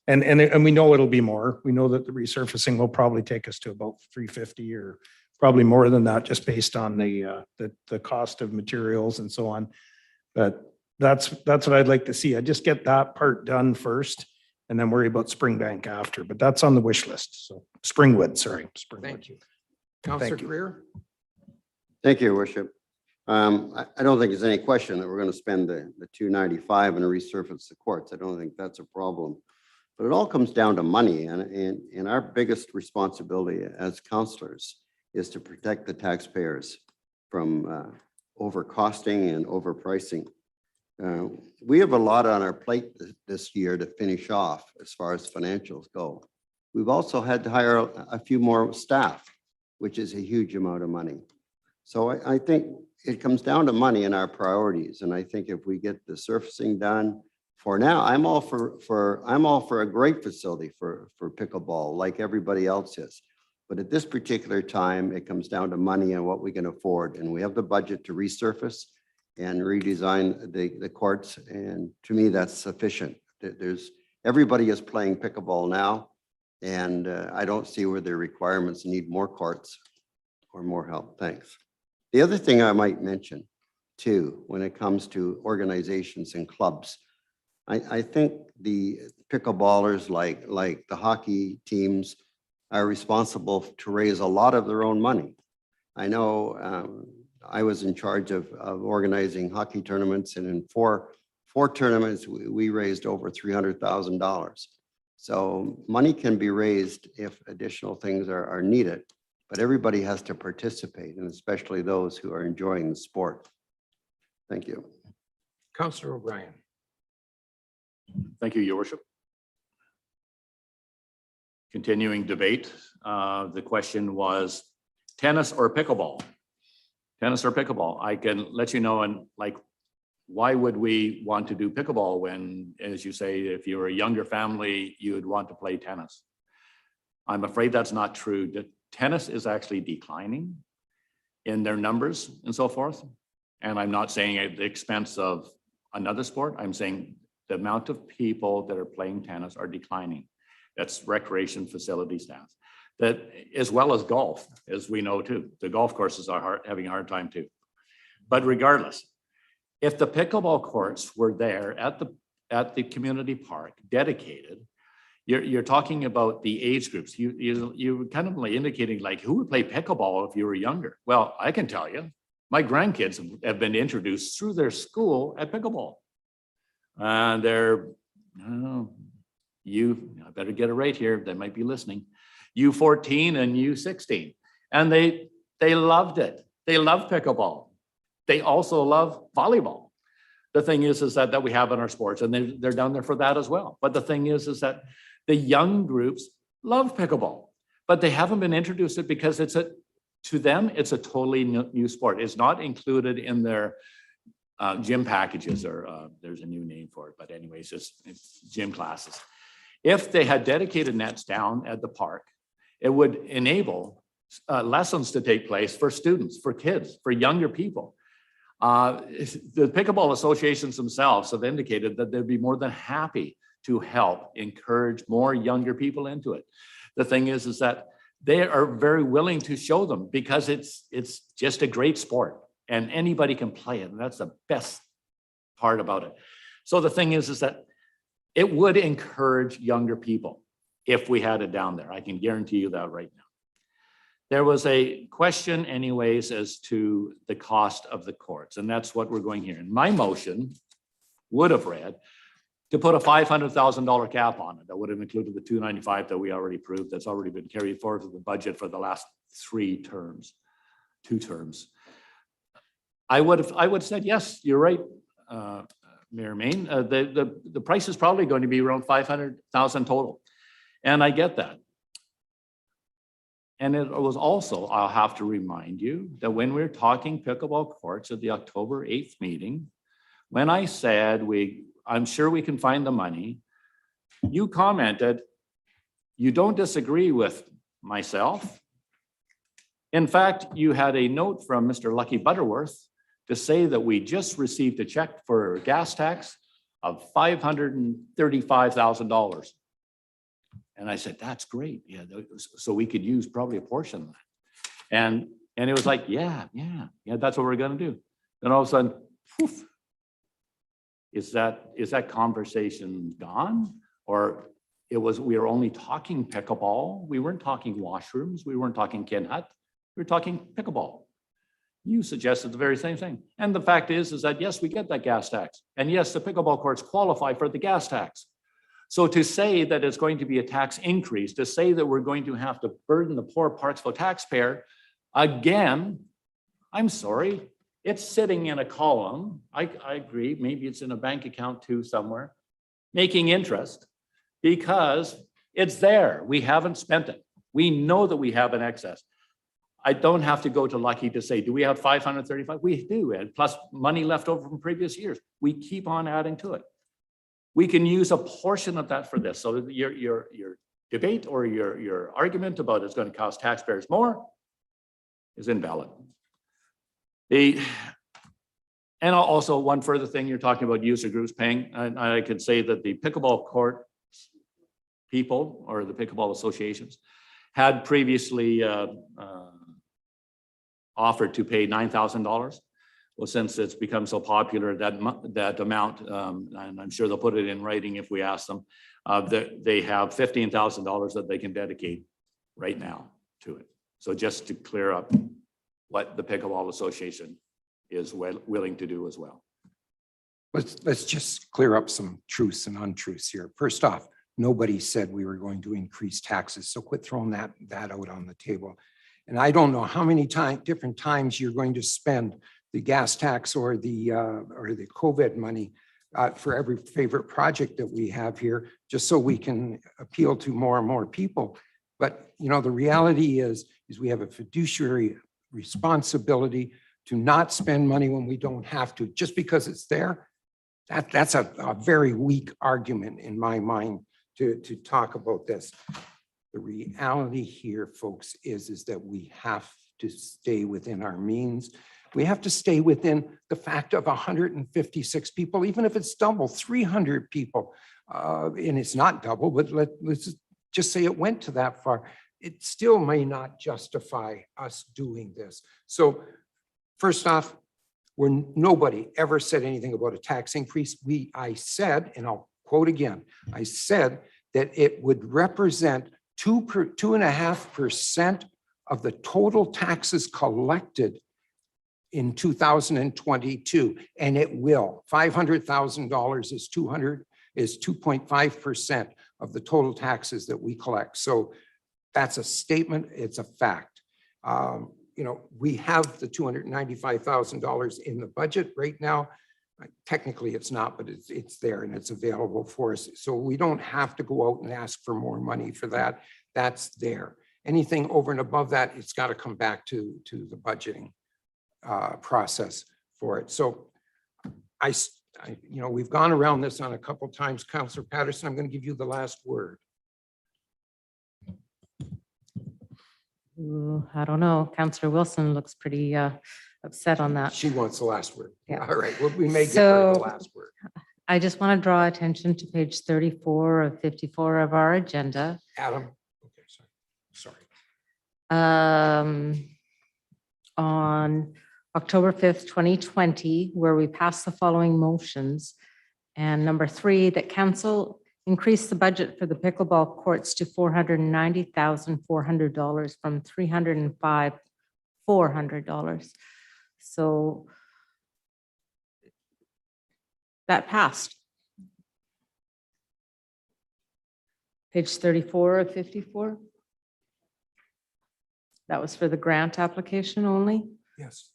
and we know it'll be more. We know that the resurfacing will probably take us to about 350 or probably more than that, just based on the cost of materials and so on. But that's what I'd like to see. I just get that part done first and then worry about Springbank after, but that's on the wish list. So Springwood, sorry. Springwood. Thank you. Councillor you. Greer? Thank you, Your Worship. I don't think there's any question that we're going to spend the 295 and resurface the courts. I don't think that's a problem. But it all comes down to money, and our biggest responsibility as councillors is to protect the taxpayers from overcosting and overpricing. We have a lot on our plate this year to finish off as far as financials go. We've also had to hire a few more staff, which is a huge amount of money. So I think it comes down to money and our priorities. And I think if we get the surfacing done, for now, I'm all for a great facility for pickleball, like everybody else is. But at this particular time, it comes down to money and what we can afford. And we have the budget to resurface and redesign the courts. And to me, that's sufficient. Everybody is playing pickleball now. And I don't see where their requirements need more courts or more help. Thanks. The other thing I might mention too, when it comes to organizations and clubs, I think the pickleballers like the hockey teams are responsible to raise a lot of their own money. I know I was in charge of organizing hockey tournaments, and in four tournaments, we raised over $300,000. So money can be raised if additional things are needed, but everybody has to participate, and especially those who are enjoying the sport. Thank you. Councillor O'Brien. Thank you, Your Worship. Continuing debate, the question was tennis or pickleball? Tennis or pickleball? I can let you know, and like, why would we want to do pickleball when, as you say, if you were a younger family, you would want to play tennis? I'm afraid that's not true. Tennis is actually declining in their numbers and so forth. And I'm not saying at the expense of another sport. I'm saying the amount of people that are playing tennis are declining. That's recreation facility staff. That, as well as golf, as we know too. The golf courses are having a hard time too. But regardless, if the pickleball courts were there at the community park, dedicated, you're talking about the age groups. You kind of like indicating like who would play pickleball if you were younger. Well, I can tell you, my grandkids have been introduced through their school at pickleball. And they're, I better get it right here. They might be listening. U14 and U16. And they loved it. They love pickleball. They also love volleyball. The thing is that we have in our sports, and they're down there for that as well. But the thing is that the young groups love pickleball, but they haven't been introduced to it because to them, it's a totally new sport. It's not included in their gym packages, or there's a new name for it, but anyways, it's gym classes. If they had dedicated nets down at the park, it would enable lessons to take place for students, for kids, for younger people. The pickleball associations themselves have indicated that they'd be more than happy to help encourage more younger people into it. The thing is that they are very willing to show them because it's just a great sport and anybody can play it. And that's the best part about it. So the thing is that it would encourage younger people if we had it down there. I can guarantee you that right now. There was a question anyways as to the cost of the courts, and that's what we're going here. And my motion would have read, to put a $500,000 cap on it. That would have included the 295 that we already approved. That's already been carried forward to the budget for the last 2 terms. I would have said, yes, you're right, Mayor Main. The price is probably going to be around 500,000 total. And I get that. And it was also, I'll have to remind you that when we were talking pickleball courts at the October 8th meeting, when I said I'm sure we can find the money, you commented, you don't disagree with myself. In fact, you had a note from Mr. Lucky Butterworth to say that we just received a check for gas tax of $535,000. And I said, that's great. Yeah, so we could use probably a portion of that. And it was like, yeah, that's what we're going to do. Then all of a sudden, poof, is that conversation gone? Or we were only talking pickleball. We weren't talking washrooms. We weren't talking Ken Hut. We were talking pickleball. You suggested the very same thing. And the fact is that yes, we get that gas tax. And yes, the pickleball courts qualify for the gas tax. So to say that it's going to be a tax increase, to say that we're going to have to burden the poor Parksville taxpayer, again, I'm sorry, it's sitting in a column. I agree, maybe it's in a bank account too somewhere, making interest because it's there. We haven't spent it. We know that we have an excess. I don't have to go to Lucky to say, do we have 535? We do, and plus money left over from previous years. We keep on adding to it. We can use a portion of that for this. So your debate or your argument about it's going to cost taxpayers more is invalid. And also one further thing, you're talking about user groups paying. And I could say that the pickleball court people or the pickleball associations had previously offered to pay $9,000. Well, since it's become so popular, that amount, and I'm sure they'll put it in writing if we ask them, they have $15,000 that they can dedicate right now to it. So just to clear up what the Pickleball Association is willing to do as well. Let's just clear up some truths and untruths here. First off, nobody said we were going to increase taxes, so quit throwing that out on the table. And I don't know how many different times you're going to spend the gas tax or the COVID money for every favorite project that we have here, just so we can appeal to more and more people. But you know, the reality is we have a fiduciary responsibility to not spend money when we don't have to, just because it's there. That's a very weak argument in my mind to talk about this. The reality here, folks, is that we have to stay within our means. We have to stay within the fact of 156 people, even if it's double, 300 people. And it's not double, but let's just say it went to that far. It still may not justify us doing this. So first off, nobody ever said anything about a tax increase. I said, and I'll quote again, I said that it would represent 2.5% of the total taxes collected in 2022, and it will. $500,000 is 2.5% of the total taxes that we collect. So that's a statement. It's a fact. You know, we have the $295,000 in the budget right now. Technically, it's not, but it's there and it's available for us. So we don't have to go out and ask for more money for that. That's there. Anything over and above that, it's got to come back to the budgeting process for it. So you know, we've gone around this on a couple of times. Councillor Patterson, I'm going to give you the last word. Ooh, I don't know. Councillor Wilson looks pretty upset on that. She wants the last word. Yeah. All right. Well, we may give her the So- last word. I just want to draw attention to page 34 of 54 of our agenda. Adam. Okay, sorry. On October 5th, 2020, where we passed the following motions. And number 3, that council increase the budget for the pickleball courts to $490,400 from $305,400. So that passed. Page 34 of 54. That was for the grant application only. Yes.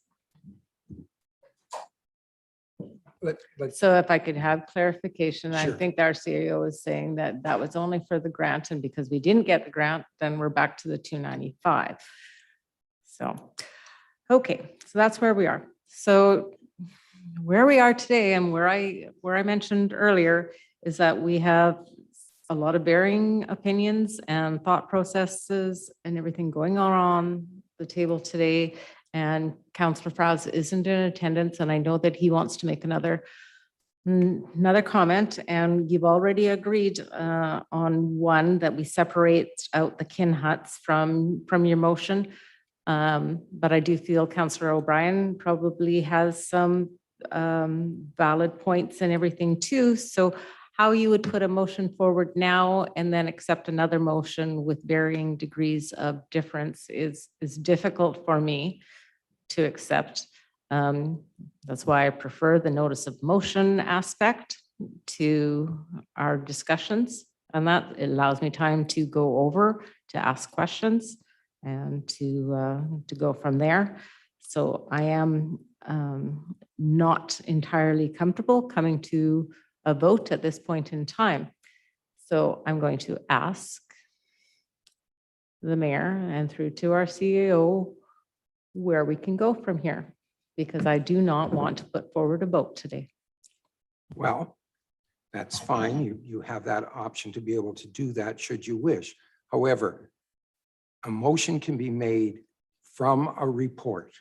Let's, So if I could have clarification, I Sure. think our CEO is saying that that was only for the grant, and because we didn't get the grant, then we're back to the 295. So, okay, so that's where we are. So where we are today and where I mentioned earlier is that we have a lot of varying opinions and thought processes and everything going on the table today. And Councillor Fraz isn't in attendance, and I know that he wants to make another comment. And you've already agreed on one, that we separate out the kin huts from your motion. But I do feel Councillor O'Brien probably has some valid points and everything too. So how you would put a motion forward now and then accept another motion with varying degrees of difference is difficult for me to accept. That's why I prefer the notice of motion aspect to our discussions. And that allows me time to go over, to ask questions and to go from there. So I am not entirely comfortable coming to a vote at this point in time. So I'm going to ask the mayor and through to our CEO where we can go from here, because I do not want to put forward a vote today. well, that's fine. You have that option to be able to do that should you wish. However, a motion can be made from a report.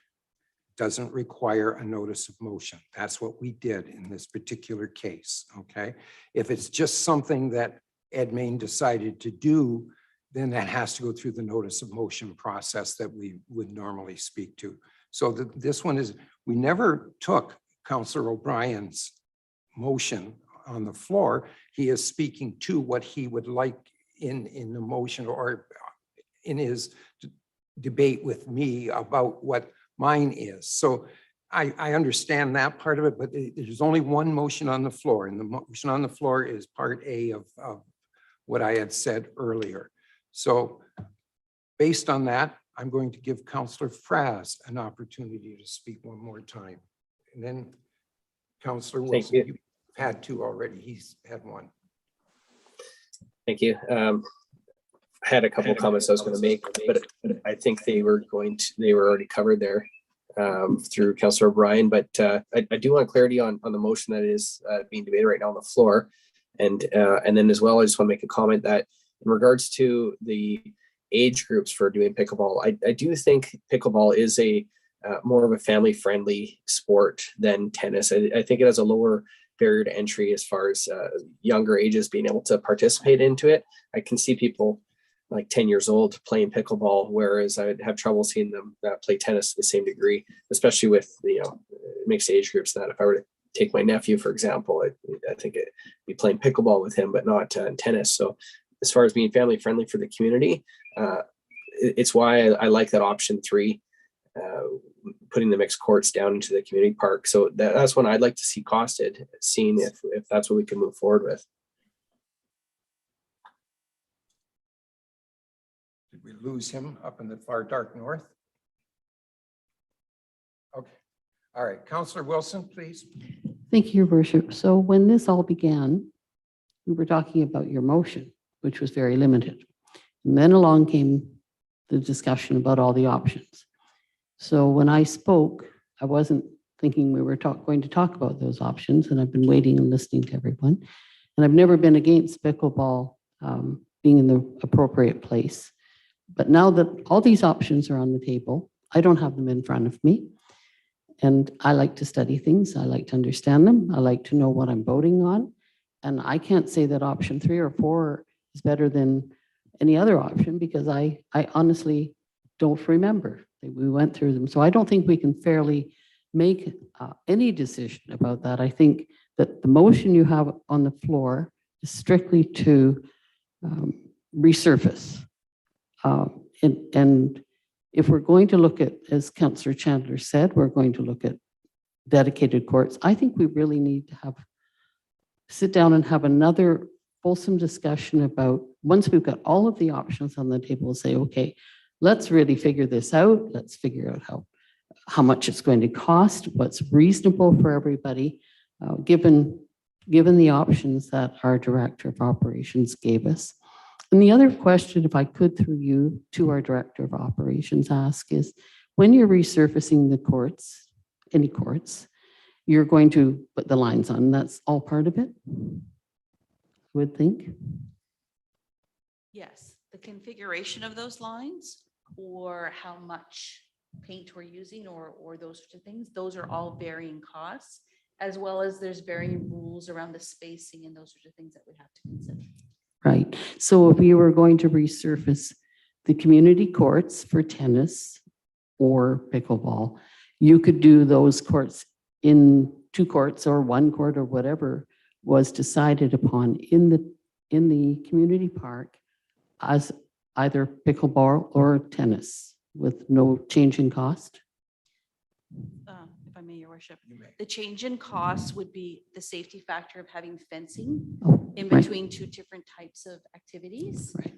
Doesn't require a notice of motion. That's what we did in this particular case, okay? If it's just something that Ed Main decided to do, then that has to go through the notice of motion process that we would normally speak to. So this one is, we never took Councillor O'Brien's motion on the floor. He is speaking to what he would like in the motion or in his debate with me about what mine is. So I understand that part of it, but there's only one motion on the floor, and the motion on the floor is part A of what I had said earlier. So based on that, I'm going to give Councillor Fraz an opportunity to speak one more time. And then Councillor Wilson, you. you've had two already. He's had one. Thank you. I had a couple of comments I was going to make, but I think they were already covered there through Councillor Brine. But I do want clarity on the motion that is being debated right now on the floor. And then as well, I just want to make a comment that in regards to the age groups for doing pickleball, I do think pickleball is a more of a family-friendly sport than tennis. I think it has a lower barrier to entry as far as younger ages being able to participate into it. I can see people like 10 years old playing pickleball, whereas I'd have trouble seeing them play tennis to the same degree, especially with mixed age groups. That if I were to take my nephew, for example, I think it'd be playing pickleball with him, but not tennis. So as far as being family friendly for the community, it's why I like that option 3, putting the mixed courts down into the community park. So that's one I'd like to see costed, seeing if that's what we can move forward with. Did we lose him up in the far dark north? Okay. All right. Councillor Wilson, please. Thank you, Your Worship. So when this all began, we were talking about your motion, which was very limited. And then along came the discussion about all the options. So when I spoke, I wasn't thinking we were going to talk about those options, and I've been waiting and listening to everyone. And I've never been against pickleball being in the appropriate place. But now that all these options are on the table, I don't have them in front of me. And I like to study things. I like to understand them. I like to know what I'm voting on. And I can't say that option 3 or 4 is better than any other option, because I honestly don't remember. We went through them. So I don't think we can fairly make any decision about that. I think that the motion you have on the floor is strictly to resurface. And if we're going to look at, as Councillor Chandler said, we're going to look at dedicated courts, I think we really need to sit down and have another wholesome discussion about, once we've got all of the options on the table, say, okay, let's really figure this out. Let's figure out how much it's going to cost, what's reasonable for everybody, given the options that our Director of Operations gave us. And the other question, if I could, through you to our Director of Operations, ask is, when you're resurfacing the courts, any courts, you're going to put the lines on. That's all part of it, I would think. Yes, the configuration of those lines or how much paint we're using or those sorts of things, those are all varying costs, as well as there's varying rules around the spacing and those sorts of things that we have to consider. Right. So if you were going to resurface the community courts for tennis or pickleball, you could do those courts in 2 courts or 1 court or whatever was decided upon in the community park as either pickleball or tennis with no change in cost. If I may, Your Worship, You may. the change in costs would be the safety factor of having fencing Oh, in right, between 2 different types of activities. right.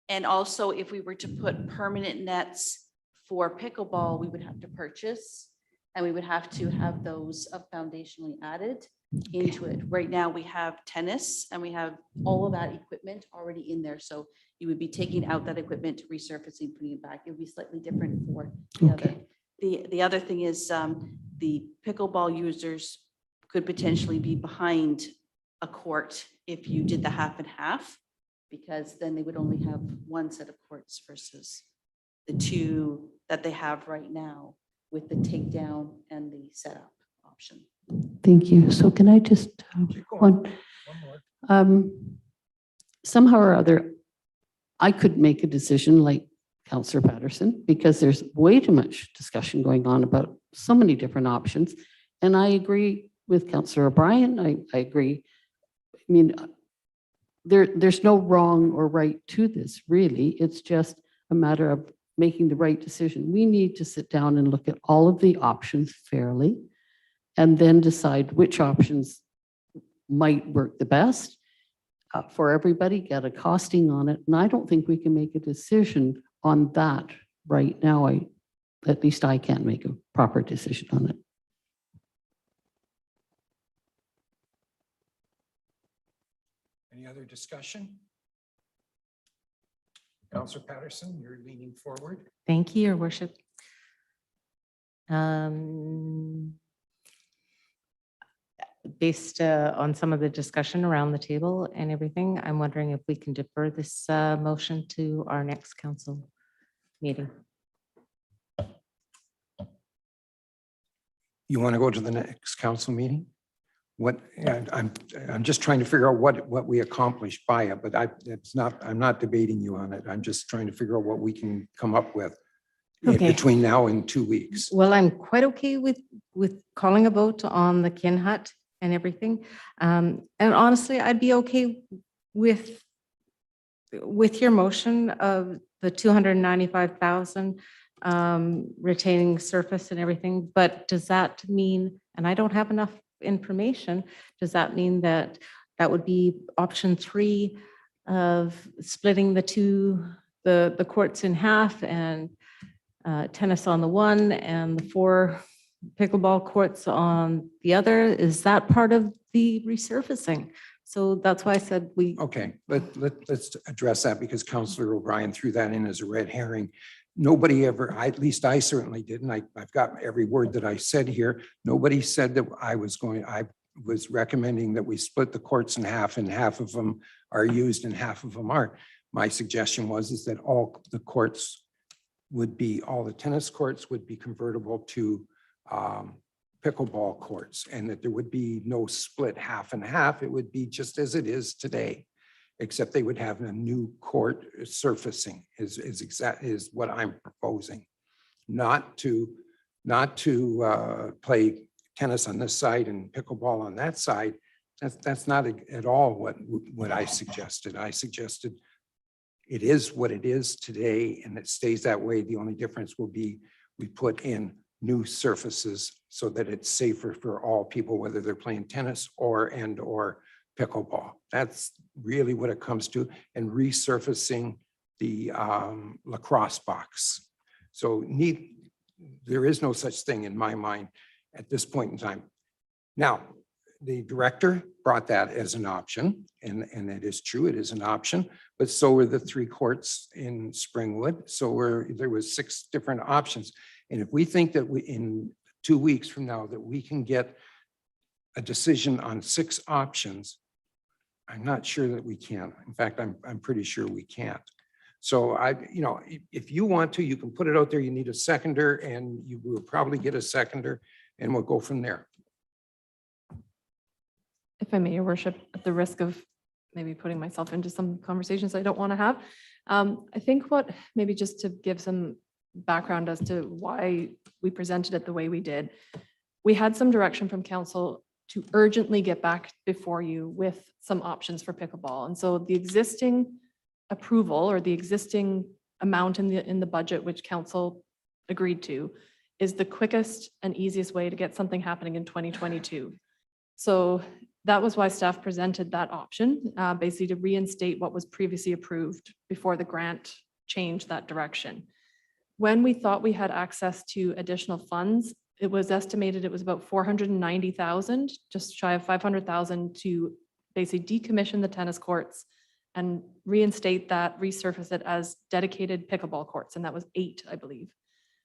And also, if we were to put permanent nets for pickleball, we would have to purchase, and we would have to have those foundationally added into it. Right now, we have tennis, and we have all of that equipment already in there. So you would be taking out that equipment, resurfacing, putting it back. It would be slightly different for the other. Okay. The other thing is the pickleball users could potentially be behind a court if you did the half and half, because then they would only have 1 set of courts versus the 2 that they have right now with the takedown and the setup option. Thank you. So can I just, Keep going. one more. somehow or other, I could make a decision like Councillor Patterson, because there's way too much discussion going on about so many different options. And I agree with Councillor O'Brien. I agree. I mean, there's no wrong or right to this, really. It's just a matter of making the right decision. We need to sit down and look at all of the options fairly and then decide which options might work the best for everybody, get a costing on it. And I don't think we can make a decision on that right now. At least I can't make a proper decision on it. Any other discussion? Councillor Patterson, you're leaning forward. Thank you, Your Worship. Based on some of the discussion around the table and everything, I'm wondering if we can defer this motion to our next council meeting. You want to go to the next council meeting? What, I'm just trying to figure out what we accomplished by it, but I'm not debating you on it. I'm just trying to figure out what we can come up with Okay. between now and 2 weeks. Well, I'm quite okay with calling a vote on the kin hut and everything. And honestly, I'd be okay with your motion of the 295,000 retaining surface and everything. But does that mean, and I don't have enough information, does that mean that would be option 3 of splitting the courts in half and tennis on the one and the 4 pickleball courts on the other? Is that part of the resurfacing? So that's why I said we. Okay, let's address that, because Councillor O'Brien threw that in as a red herring. Nobody ever, at least I certainly didn't. I've got every word that I said here. Nobody said that I was recommending that we split the courts in half, and half of them are used and half of them aren't. My suggestion is that all the courts would be, all the tennis courts would be convertible to pickleball courts, and that there would be no split half and half. It would be just as it is today, except they would have a new court surfacing is what I'm proposing. Not to play tennis on this side and pickleball on that side. That's not at all what I suggested. I suggested it is what it is today, and it stays that way. The only difference will be we put in new surfaces so that it's safer for all people, whether they're playing tennis or pickleball. That's really what it comes to, and resurfacing the lacrosse box. So there is no such thing in my mind at this point in time. Now, the director brought that as an option, and it is true, it is an option, but so were the 3 courts in Springwood. So there was 6 different options. And if we think that in 2 weeks from now that we can get a decision on 6 options, I'm not sure that we can. In fact, I'm pretty sure we can't. So if you want to, you can put it out there. You need a seconder, and you will probably get a seconder, and we'll go from there. If I may, Your Worship, at the risk of maybe putting myself into some conversations I don't want to have, I think maybe just to give some background as to why we presented it the way we did, we had some direction from council to urgently get back before you with some options for pickleball. And so the existing approval or the existing amount in the budget, which council agreed to, is the quickest and easiest way to get something happening in 2022. So that was why staff presented that option, basically to reinstate what was previously approved before the grant changed that direction. When we thought we had access to additional funds, it was estimated it was about 490,000, just shy of 500,000, to basically decommission the tennis courts and reinstate that, resurface it as dedicated pickleball courts. And that was 8, I believe.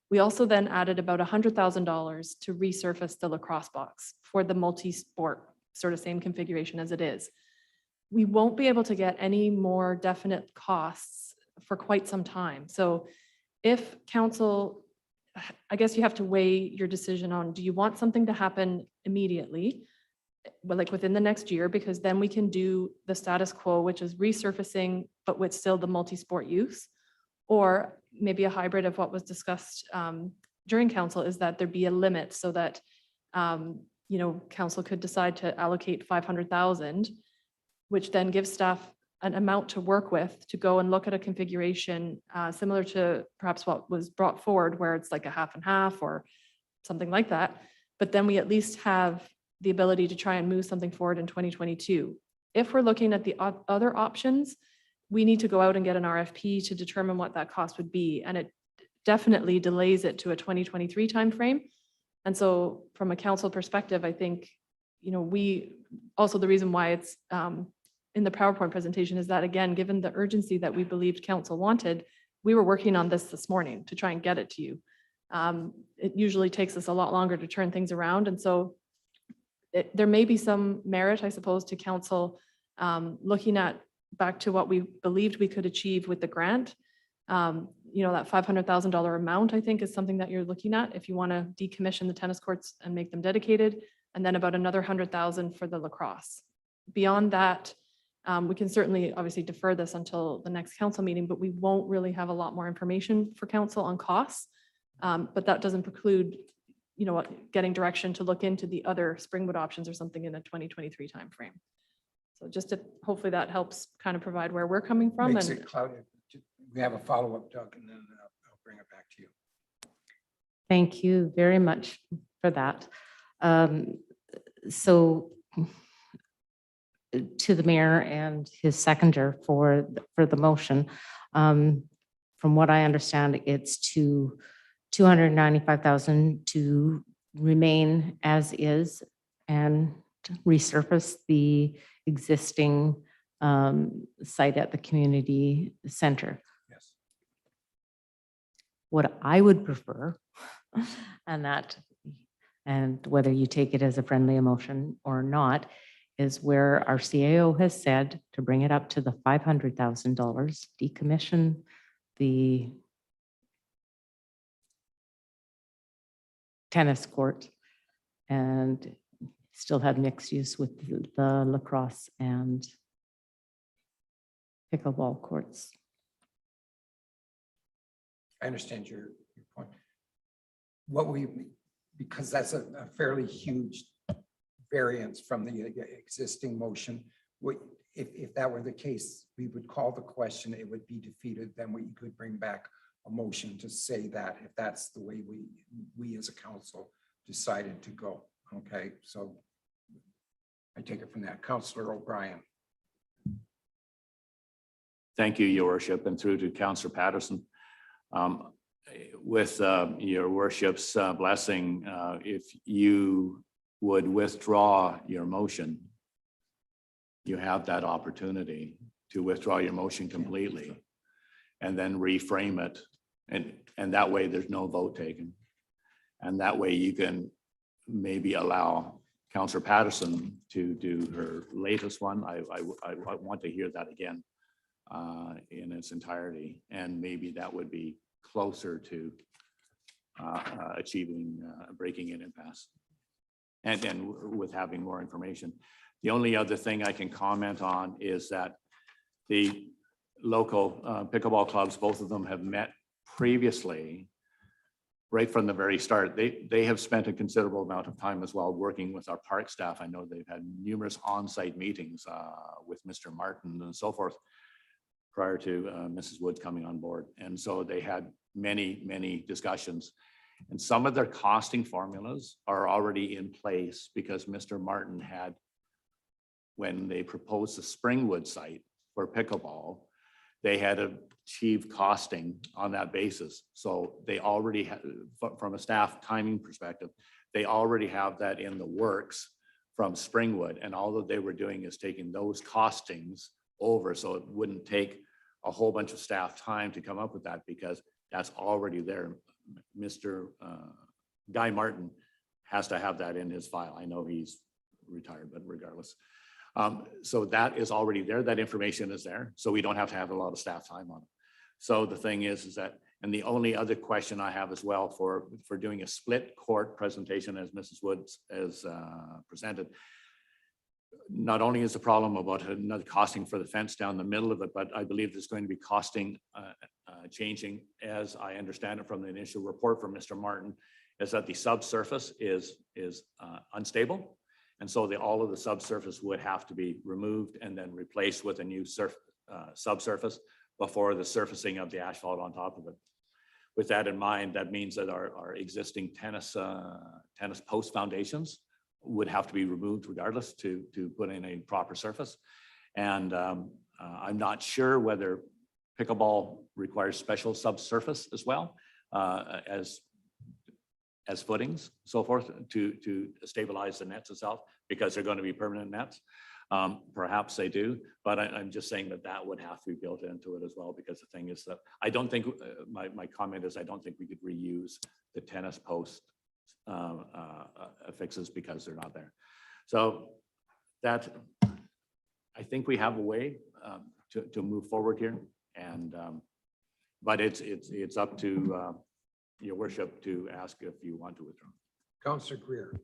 We also then added about $100,000 to resurface the lacrosse box for the multi-sport, sort of same configuration as it is. We won't be able to get any more definite costs for quite some time. So if council, I guess you have to weigh your decision on, do you want something to happen immediately, but like within the next year, because then we can do the status quo, which is resurfacing, but with still the multi-sport use, or maybe a hybrid of what was discussed during council, is that there be a limit so that council could decide to allocate 500,000, which then gives staff an amount to work with to go and look at a configuration similar to perhaps what was brought forward, where it's like a half and half or something like that. But then we at least have the ability to try and move something forward in 2022. If we're looking at the other options, we need to go out and get an RFP to determine what that cost would be. And it definitely delays it to a 2023 timeframe. And so from a council perspective, I think, we also, the reason why it's in the PowerPoint presentation is that, again, given the urgency that we believed council wanted, we were working on this morning to try and get it to you. It usually takes us a lot longer to turn things around. And so there may be some merit, I suppose, to council looking at back to what we believed we could achieve with the grant. That $500,000 amount, I think, is something that you're looking at if you want to decommission the tennis courts and make them dedicated, and then about another 100,000 for the lacrosse. Beyond that, we can certainly obviously defer this until the next council meeting, but we won't really have a lot more information for council on costs. But that doesn't preclude, getting direction to look into the other Springwood options or something in a 2023 timeframe. So just to, hopefully that helps kind of provide where we're coming from. Makes And it cloudy. We have a follow-up, Doug, and then I'll bring it back to you. Thank you very much for that. So to the mayor and his seconder for the motion, from what I understand, it's to 295,000 to remain as is and resurface the existing site at the community center. Yes. What I would prefer, and whether you take it as a friendly emotion or not, is where our CAO has said to bring it up to the $500,000, decommission the tennis court, and still have mixed use with the lacrosse and pickleball courts. I understand your point. Because that's a fairly huge variance from the existing motion, if that were the case, we would call the question, it would be defeated, then we could bring back a motion to say that, if that's the way we as a council decided to go. Okay, so I take it from that. Councillor O'Brien. Thank you, Your Worship, and through to Councillor Patterson. With Your Worship's blessing, if you would withdraw your motion, you have that opportunity to withdraw your motion completely and then reframe it. And that way there's no vote taken. And that way you can maybe allow Councillor Patterson to do her latest one. I want to hear that again in its entirety. And maybe that would be closer to achieving breaking an impasse. And with having more information. The only other thing I can comment on is that the local pickleball clubs, both of them have met previously, right from the very start. They have spent a considerable amount of time as well working with our park staff. I know they've had numerous on-site meetings with Mr. Martin and so forth prior to Mrs. Woods coming on board. And so they had many discussions. And some of their costing formulas are already in place because Mr. Martin had, when they proposed the Springwood site for pickleball, they had achieved costing on that basis. So they already have, from a staff timing perspective, they already have that in the works from Springwood. And all that they were doing is taking those costings over. So it wouldn't take a whole bunch of staff time to come up with that because that's already there. Mr. Guy Martin has to have that in his file. I know he's retired, but regardless. So that is already there. That information is there. So we don't have to have a lot of staff time on it. So the thing is that, and the only other question I have as well for doing a split court presentation as Mrs. Woods has presented, not only is the problem about another costing for the fence down the middle of it, but I believe there's going to be costing changing, as I understand it from the initial report from Mr. Martin, is that the subsurface is unstable. And so all of the subsurface would have to be removed and then replaced with a new subsurface before the surfacing of the asphalt on top of it. With that in mind, that means that our existing tennis post foundations would have to be removed regardless to put in a proper surface. And I'm not sure whether pickleball requires special subsurface as well as footings, so forth, to stabilize the nets itself, because they're going to be permanent nets. Perhaps they do, but I'm just saying that would have to be built into it as well, because the thing is that I don't think, my comment is I don't think we could reuse the tennis post affixes because they're not there. So that, I think we have a way to move forward here, and but it's up to Your Worship to ask if you want to withdraw. Councillor Greer.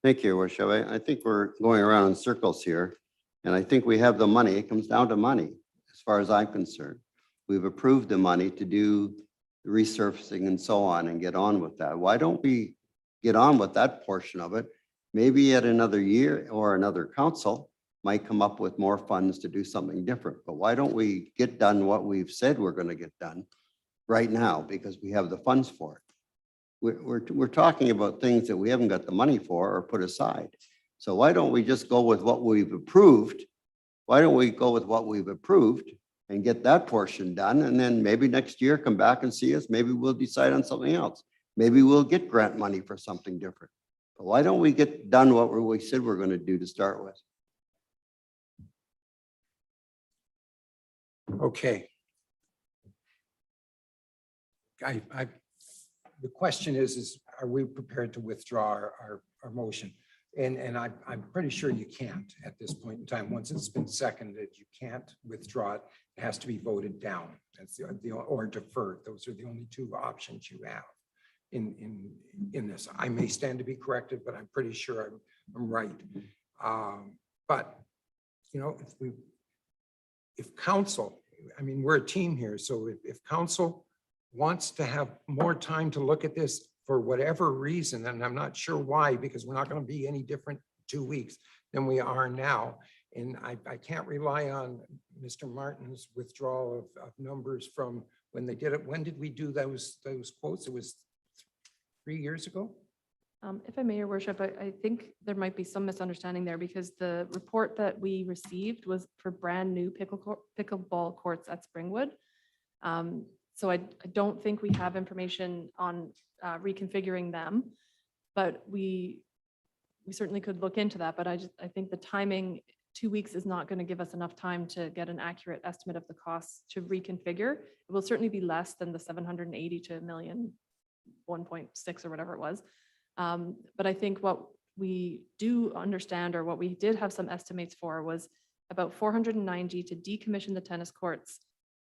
Thank you, Your Worship. I think we're going around in circles here, and I think we have the money. It comes down to money, as far as I'm concerned. We've approved the money to do the resurfacing and so on and get on with that. Why don't we get on with that portion of it? Maybe at another year or another council might come up with more funds to do something different. But why don't we get done what we've said we're going to get done right now, because we have the funds for it. We're talking about things that we haven't got the money for or put aside. So why don't we just go with what we've approved? Why don't we go with what we've approved and get that portion done? And then maybe next year come back and see us. Maybe we'll decide on something else. Maybe we'll get grant money for something different. But why don't we get done what we said we're going to do to start with? Okay. The question is are we prepared to withdraw our motion? And I'm pretty sure you can't at this point in time. Once it's been seconded, you can't withdraw it. It has to be voted down. That's or deferred. Those are the only two options you have in this. I may stand to be corrected, but I'm pretty sure I'm right. But you know, if council, I mean, we're a team here, so if council wants to have more time to look at this for whatever reason, and I'm not sure why, because we're not going to be any different 2 weeks than we are now. And I can't rely on Mr. Martin's withdrawal of numbers from when they did it. When did we do those quotes? It was 3 years ago. If I may, Your Worship, I think there might be some misunderstanding there because the report that we received was for brand new pickleball courts at Springwood. So I don't think we have information on reconfiguring them, but we certainly could look into that. But I think the timing, 2 weeks is not going to give us enough time to get an accurate estimate of the costs to reconfigure. It will certainly be less than the 780 to a million, 1.6 or whatever it was. But I think what we do understand, or what we did have some estimates for, was about 490 to decommission the tennis courts,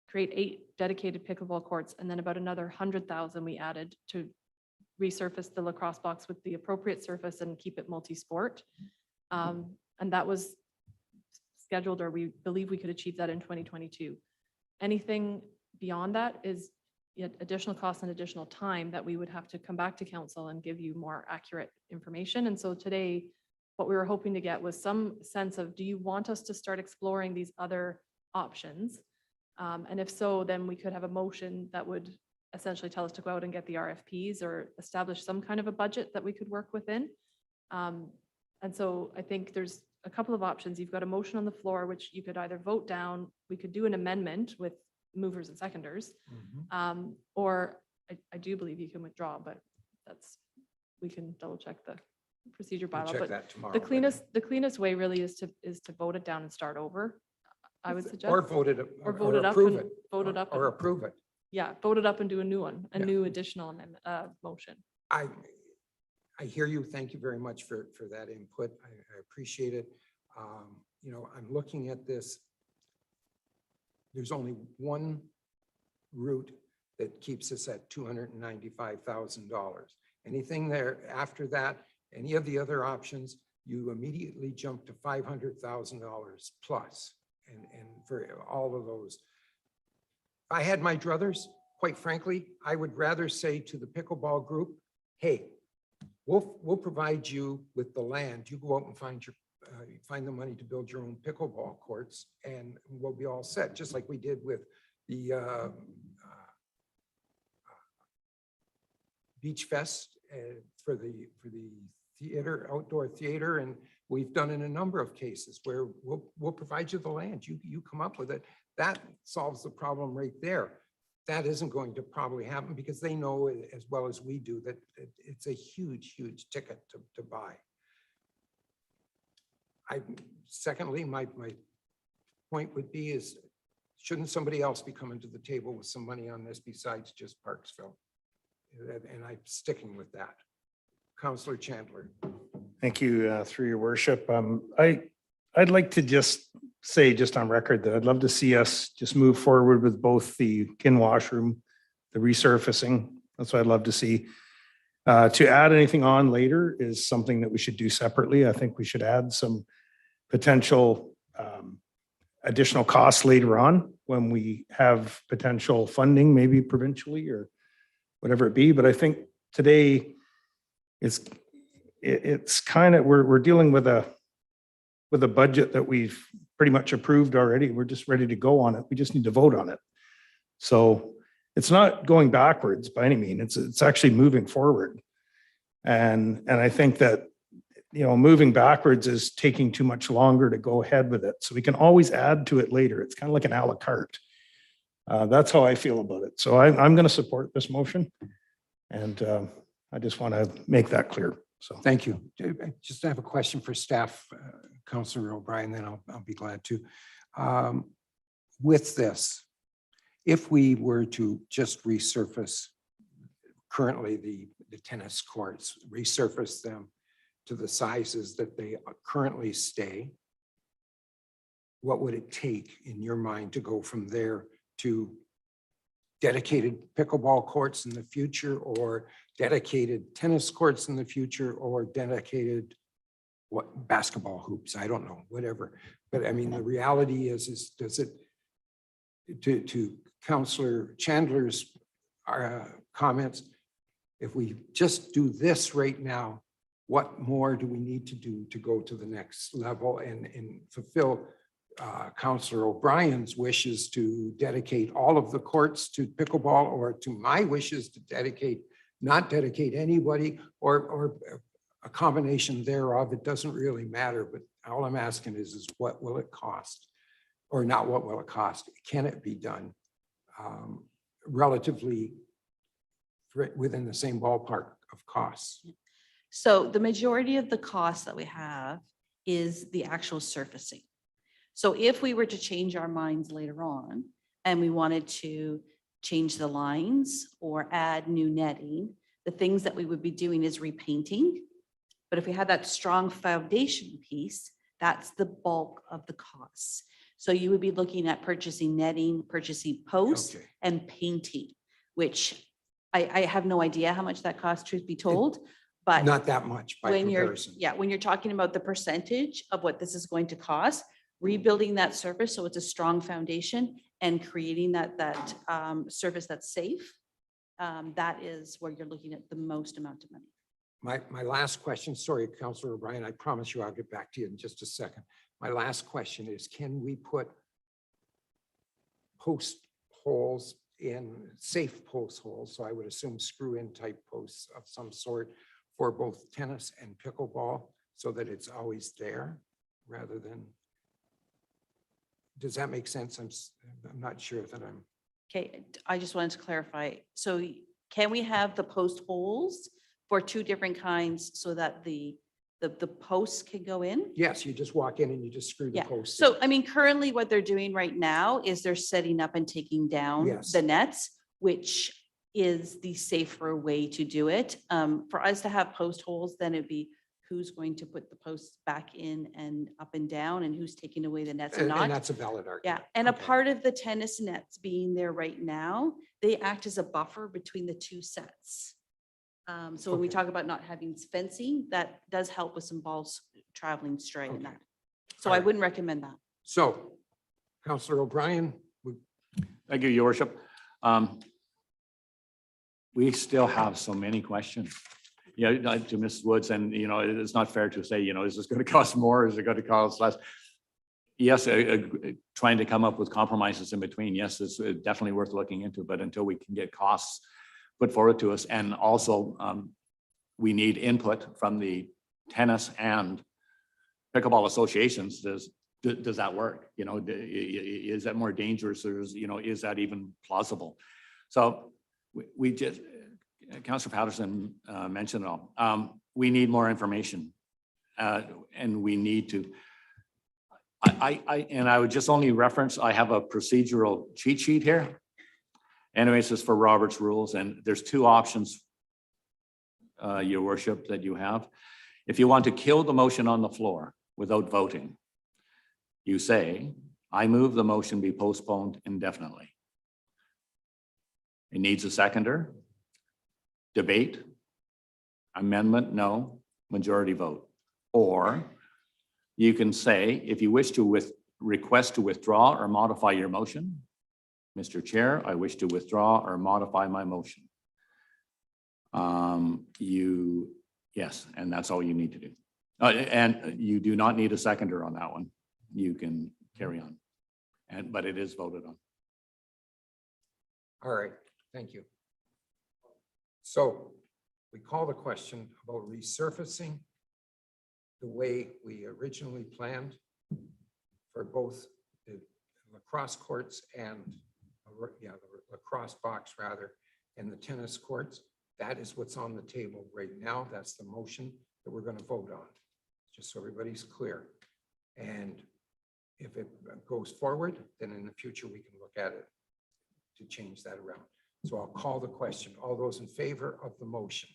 create 8 dedicated pickleball courts, and then about another 100,000 we added to resurface the lacrosse box with the appropriate surface and keep it multi-sport. And that was scheduled, or we believe we could achieve that in 2022. Anything beyond that is yet additional costs and additional time that we would have to come back to council and give you more accurate information. And so today, what we were hoping to get was some sense of, do you want us to start exploring these other options? And if so, then we could have a motion that would essentially tell us to go out and get the RFPs or establish some kind of a budget that we could work within. And so I think there's a couple of options. You've got a motion on the floor, which you could either vote down, we could do an amendment with movers and seconders, or I do believe you can withdraw, but we can double check the procedure We'll bylaw. check But that tomorrow. the cleanest way really is to vote it down and start over, I would suggest. Or vote it, Or vote it up approve and it. vote it up. Or and- approve it. Yeah, vote it up and do a new one, a Yeah. new additional amendment, motion. I hear you. Thank you very much for that input. I appreciate it. You know, I'm looking at this. There's only one route that keeps us at $295,000. Anything there after that, any of the other options, you immediately jump to $500,000 plus. And for all of those, if I had my druthers, quite frankly, I would rather say to the pickleball group, hey, we'll provide you with the land. You go out and find the money to build your own pickleball courts, and we'll be all set, just like we did with the Beach Fest for the theater, outdoor theater, and we've done in a number of cases where we'll provide you the land. You come up with it. That solves the problem right there. That isn't going to probably happen because they know as well as we do that it's a huge, huge ticket to buy. Secondly, my point would be is, shouldn't somebody else be coming to the table with some money on this besides just Parksville? And I'm sticking with that. Councillor Chandler. Thank you, through your worship. I'd like to just say, just on record, that I'd love to see us just move forward with both the Washroom, the resurfacing. That's what I'd love to see. To add anything on later is something that we should do separately. I think we should add some potential additional costs later on when we have potential funding, maybe provincially or whatever it be. But I think today it's kind of, we're dealing with a budget that we've pretty much approved already. We're just ready to go on it. We just need to vote on it. So it's not going backwards by any means. It's actually moving forward. And I think that, you know, moving backwards is taking too much longer to go ahead with it. So we can always add to it later. It's kind of like an a la carte. That's how I feel about it. So I'm going to support this motion. And I just want to make that clear. So Thank you. I just have a question for staff, Councillor O'Brien, then I'll be glad to. With this, if we were to just resurface currently the tennis courts, resurface them to the sizes that they currently stay, what would it take in your mind to go from there to dedicated pickleball courts in the future, or dedicated tennis courts in the future, or dedicated basketball hoops? I don't know, whatever. But I mean, the reality is does it, to Councillor Chandler's comments, if we just do this right now, what more do we need to do to go to the next level and fulfill Councillor O'Brien's wishes to dedicate all of the courts to pickleball, or to my wishes to dedicate not dedicate anybody or a combination thereof. It doesn't really matter, but all I'm asking is what will it cost? Or not what will it cost? Can it be done relatively within the same ballpark of costs? So the majority of the cost that we have is the actual surfacing. So if we were to change our minds later on and we wanted to change the lines or add new netting, the things that we would be doing is repainting. But if we had that strong foundation piece, that's the bulk of the costs. So you would be looking at purchasing netting, purchasing posts Okay. and painting, which I have no idea how much that costs, truth be told, but Not that much by when you're, comparison. yeah, when you're talking about the percentage of what this is going to cost, rebuilding that surface so it's a strong foundation and creating that surface that's safe, that is where you're looking at the most amount of money. My last question, sorry, Councillor O'Brien, I promise you I'll get back to you in just a second. My last question is, can we put post holes in, safe post holes, so I would assume screw-in type posts of some sort for both tennis and pickleball so that it's always there rather than, does that make sense? I'm not sure that I'm, Okay, I just wanted to clarify. So can we have the post holes for two different kinds so that the posts can go in? yes, you just walk in and you just screw the Yeah, post. so I mean, currently what they're doing right now is they're setting up and taking down Yes. the nets, which is the safer way to do it. For us to have post holes, then it'd be who's going to put the posts back in and up and down and who's taking away the nets and And not. that's a valid argument. Yeah, and a Okay. part of the tennis nets being there right now, they act as a buffer between the two sets. So when we Okay. talk about not having fencing, that does help with some balls traveling stray and Okay. that. So All I right. wouldn't recommend that. So, Councillor O'Brien, Thank you, your worship. We still have so many questions. Yeah, to Mrs. Woods, and it's not fair to say, is this going to cost more? Is it going to cost less? Yes, trying to come up with compromises in between. Yes, it's definitely worth looking into, but until we can get costs put forward to us, and also we need input from the tennis and pickleball associations. Does that work? Is that more dangerous, or is that even plausible? So we just, Councillor Patterson mentioned it all. We need more information, and we need to. I would just only reference, I have a procedural cheat sheet here. Anyways, it's for Robert's rules, and there's two options, your worship, that you have. If you want to kill the motion on the floor without voting, you say, I move the motion be postponed indefinitely. It needs a seconder. Debate. Amendment, no. Majority vote. Or you can say, if you wish to request to withdraw or modify your motion, Mr. Chair, I wish to withdraw or modify my motion. Yes, and that's all you need to do. And you do not need a seconder on that one. You can carry on. But it is voted on. all right, thank you. So we call the question about resurfacing the way we originally planned for both the lacrosse courts and, the lacrosse box rather, and the tennis courts. That is what's on the table right now. That's the motion that we're going to vote on, just so everybody's clear. And if it goes forward, then in the future, we can look at it to change that around. So I'll call the question. All those in favor of the motion?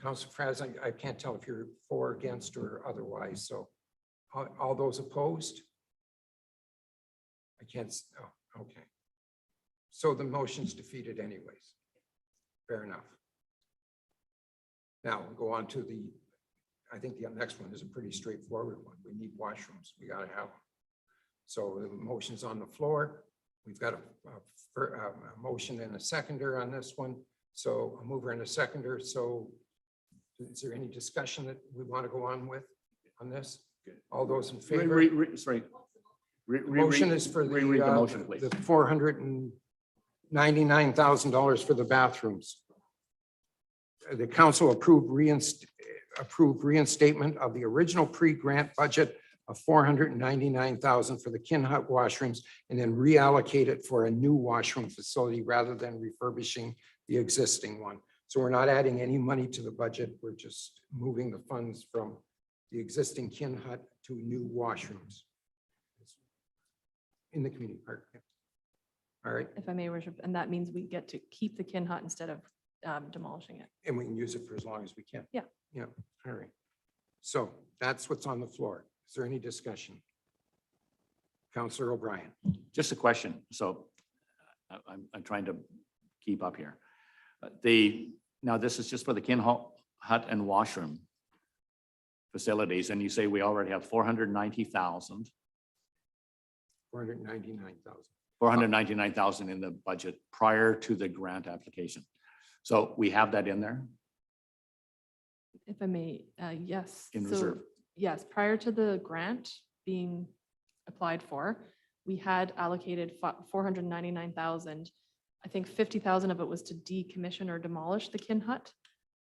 Councilor Fraz, I can't tell if you're for, against, or otherwise. So all those opposed? I can't, oh, okay. So the motion's defeated anyways. Fair enough. Now we'll go on to I think the next one is a pretty straightforward one. We need washrooms. We got to have them. So the motion's on the floor. We've got a motion and a seconder on this one. So a mover and a seconder. So is there any discussion that we want to go on with on this? All those in favor? Sorry. The motion is for Reread the motion, please. the 400 and $99,000 for the bathrooms. The council approved reinstatement of the original pre-grant budget of $499,000 for the Kin Hut washrooms and then reallocate it for a new washroom facility rather than refurbishing the existing one. So we're not adding any money to the budget. We're just moving the funds from the existing Kin Hut to new washrooms in the community park. All right, If I may, worship, and that means we get to keep the Kin Hut instead of demolishing it. and we can use it for as long as we can. Yeah. Yeah, all right. So that's what's on the floor. Is there any discussion? Counselor O'Brien. Just a question. So I'm trying to keep up here. Now this is just for the Kin Hut and washroom facilities, and you say we already have 490,000. 499,000. 499,000 in the budget prior to the grant application. So we have that in there? If I may, yes. In So, reserve. yes, prior to the grant being applied for, we had allocated 499,000. I think 50,000 of it was to decommission or demolish the Kin Hut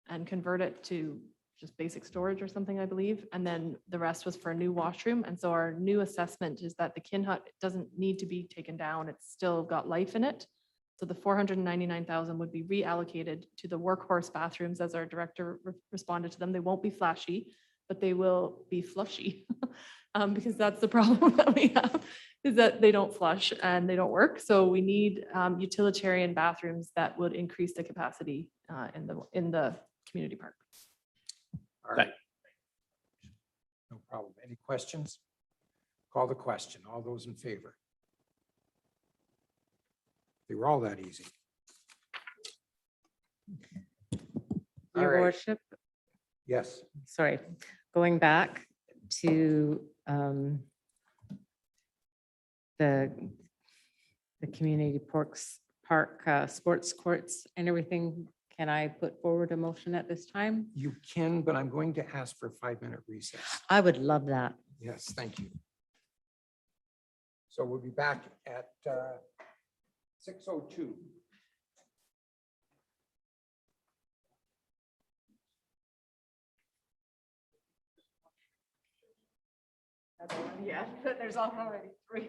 and convert it to just basic storage or something, I believe. And then the rest was for a new washroom. And so our new assessment is that the Kin Hut doesn't need to be taken down. It's still got life in it. So the 499,000 would be reallocated to the workhorse bathrooms as our director responded to them. They won't be flashy, but they will be flushy. Because that's the problem that we have, is that they don't flush and they don't work. So we need utilitarian bathrooms that would increase the capacity in the community park. All right. No problem. Any questions? Call the question. All those in favor? They were all that easy. All Your right. worship, Yes. sorry, going back to the community park sports courts and everything, can I put forward a motion at this time? You can, but I'm going to ask for a 5-minute recess. I would love that. Yes, thank you. So we'll be back at 6:02. Yeah, there's already 3.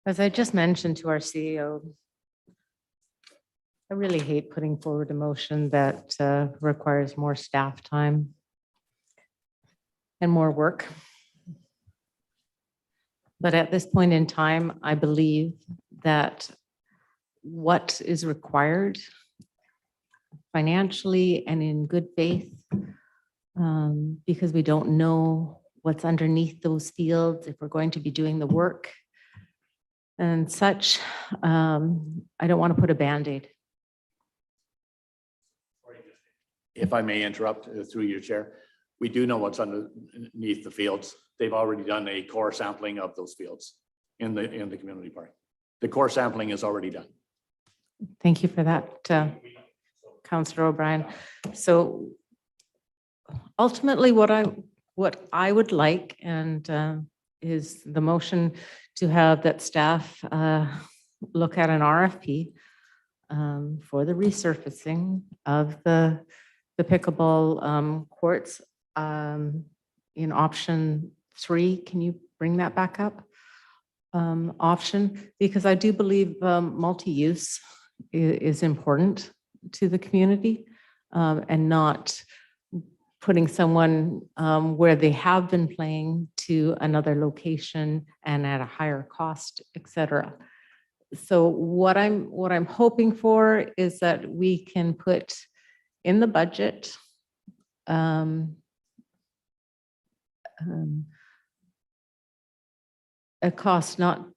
As I just mentioned to our CEO, I really hate putting forward a motion that requires more staff time and more work. But at this point in time, I believe that what is required financially and in good faith, because we don't know what's underneath those fields, if we're going to be doing the work and such, I don't want to put a Band-Aid. If I may interrupt through your chair, we do know what's underneath the fields. They've already done a core sampling of those fields in the community park. The core sampling is already done. Thank you for that, Councillor O'Brien. So ultimately, what I would like and is the motion to have that staff look at an RFP for the resurfacing of the pickleball courts in option 3. Can you bring that back up? Option, because I do believe multi-use is important to the community, and not putting someone where they have been playing to another location and at a higher cost, et cetera. So what I'm hoping for is that we can put in the budget a cost not,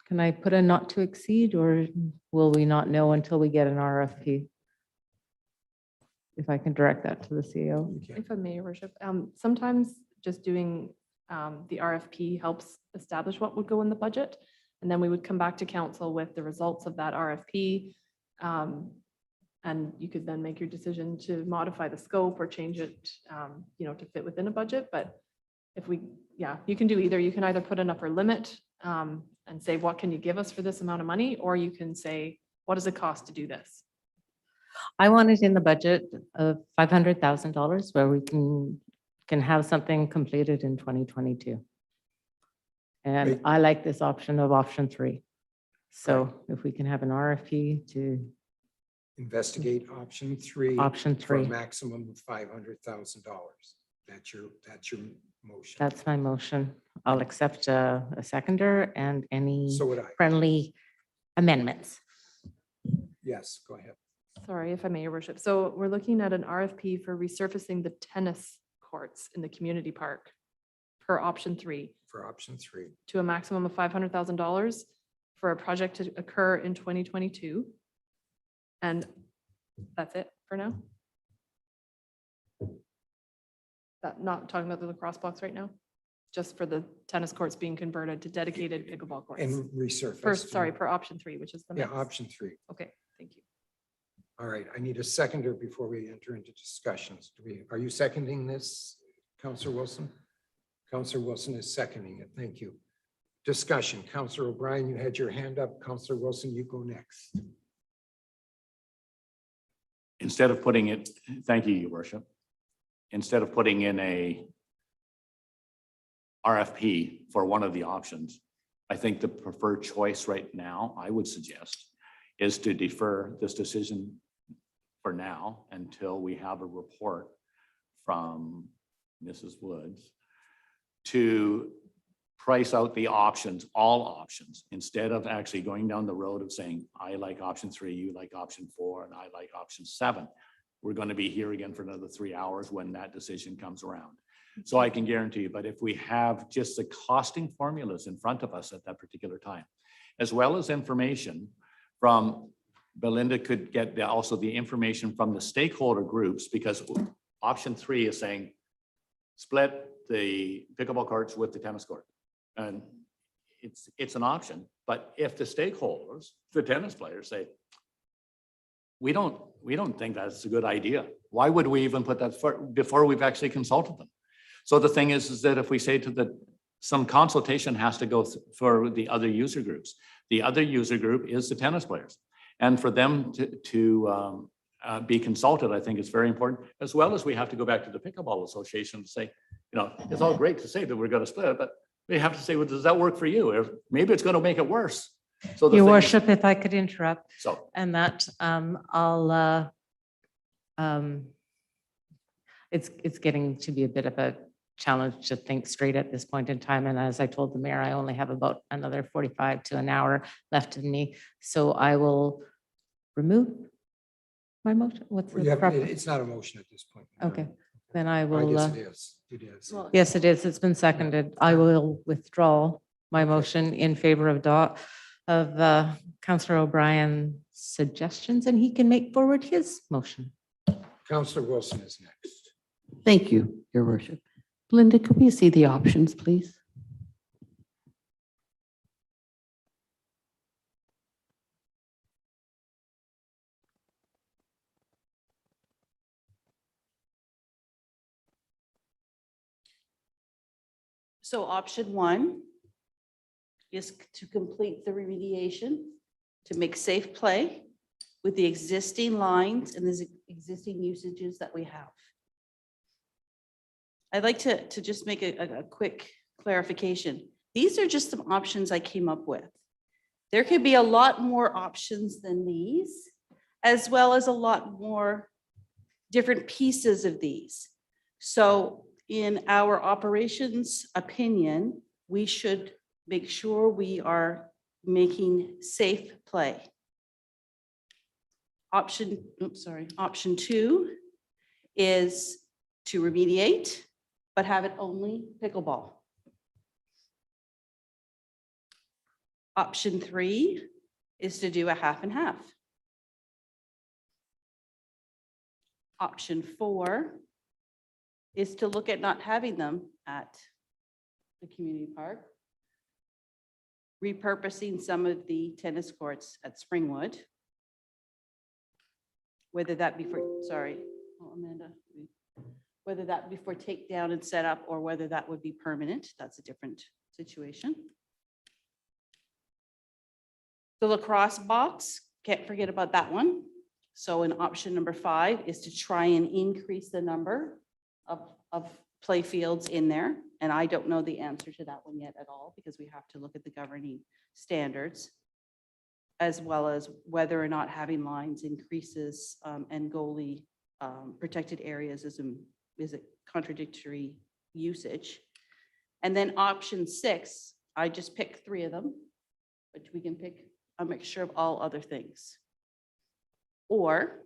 can I put a not to exceed, or will we not know until we get an RFP? If I can direct that to the CEO. If I may, Your Worship, sometimes just doing the RFP helps establish what would go in the budget. And then we would come back to council with the results of that RFP. And you could then make your decision to modify the scope or change it, to fit within a budget. But if we, you can do either. You can either put an upper limit and say, what can you give us for this amount of money? Or you can say, what does it cost to do this? I want it in the budget of $500,000 where we can have something completed in 2022. And Great. I like this option of option 3. So if we can have an RFP to Investigate option 3. option For a 3, maximum of $500,000. That's your motion. that's my motion. I'll accept a seconder and any So would I. friendly amendments. Yes, go ahead. Sorry, if I may, Your Worship. So we're looking at an RFP for resurfacing the tennis courts in the community park per option 3 For option 3. to a maximum of $500,000 for a project to occur in 2022. And that's it for now? Not talking about the lacrosse box right now? Just for the tennis courts being converted to dedicated pickleball courts? And resurface. First, sorry, per option 3, which is the Yeah, next. option 3. Okay, thank you. All right, I need a seconder before we enter into discussions. Are you seconding this, Councillor Wilson? Councillor Wilson is seconding it. Thank you. Discussion. Councillor O'Brien, you had your hand up. Councillor Wilson, you go next. Instead of putting it, thank you, Your Worship. Instead of putting in a RFP for one of the options, I think the preferred choice right now, I would suggest, is to defer this decision for now until we have a report from Mrs. Woods to price out the options, all options, instead of actually going down the road of saying, I like option 3, you like option 4, and I like option 7. We're going to be here again for another 3 hours when that decision comes around. So I can guarantee you, but if we have just the costing formulas in front of us at that particular time, as well as information from, Belinda could get also the information from the stakeholder groups, because option 3 is saying, split the pickleball courts with the tennis court. And it's an option, but if the stakeholders, the tennis players say, we don't think that's a good idea. Why would we even put that before we've actually consulted them? So the thing is that if we say some consultation has to go for the other user groups. The other user group is the tennis players. And for them to be consulted, I think it's very important, as well as we have to go back to the Pickleball Association to say, it's all great to say that we're going to split it, but we have to say, well, does that work for you? Or maybe it's going to make it worse. So the Your thing is- worship, if I could interrupt, So, and that it's getting to be a bit of a challenge to think straight at this point in time. And as I told the mayor, I only have about another 45 to an hour left in me. So I will remove my motion. What's Well, the proper? It's not a motion at this point. Okay, then I I will. guess it is. It is. Well, Yes, it is. It's been seconded. I will withdraw my motion in favor of Councillor O'Brien's suggestions, and he can make forward his motion. Councillor Wilson is next. Thank you, Your Worship. Linda, could we see the options, please? So option one is to complete the remediation, to make safe play with the existing lines and the existing usages that we have. I'd like to just make a quick clarification. These are just some options I came up with. There could be a lot more options than these, as well as a lot more different pieces of these. So in our operations opinion, we should make sure we are making safe play. Option two is to remediate, but have it only pickleball. Option three is to do a half and half. Option four is to look at not having them at the community park. Repurposing some of the tennis courts at Springwood. Whether that be for, Amanda. Whether that be for takedown and setup or whether that would be permanent, that's a different situation. The lacrosse box, can't forget about that one. So in option number 5 is to try and increase the number of play fields in there. And I don't know the answer to that one yet at all because we have to look at the governing standards as well as whether or not having lines increases and goalie protected areas is a contradictory usage. And then option 6, I just picked 3 of them, but we can pick a mixture of all other things or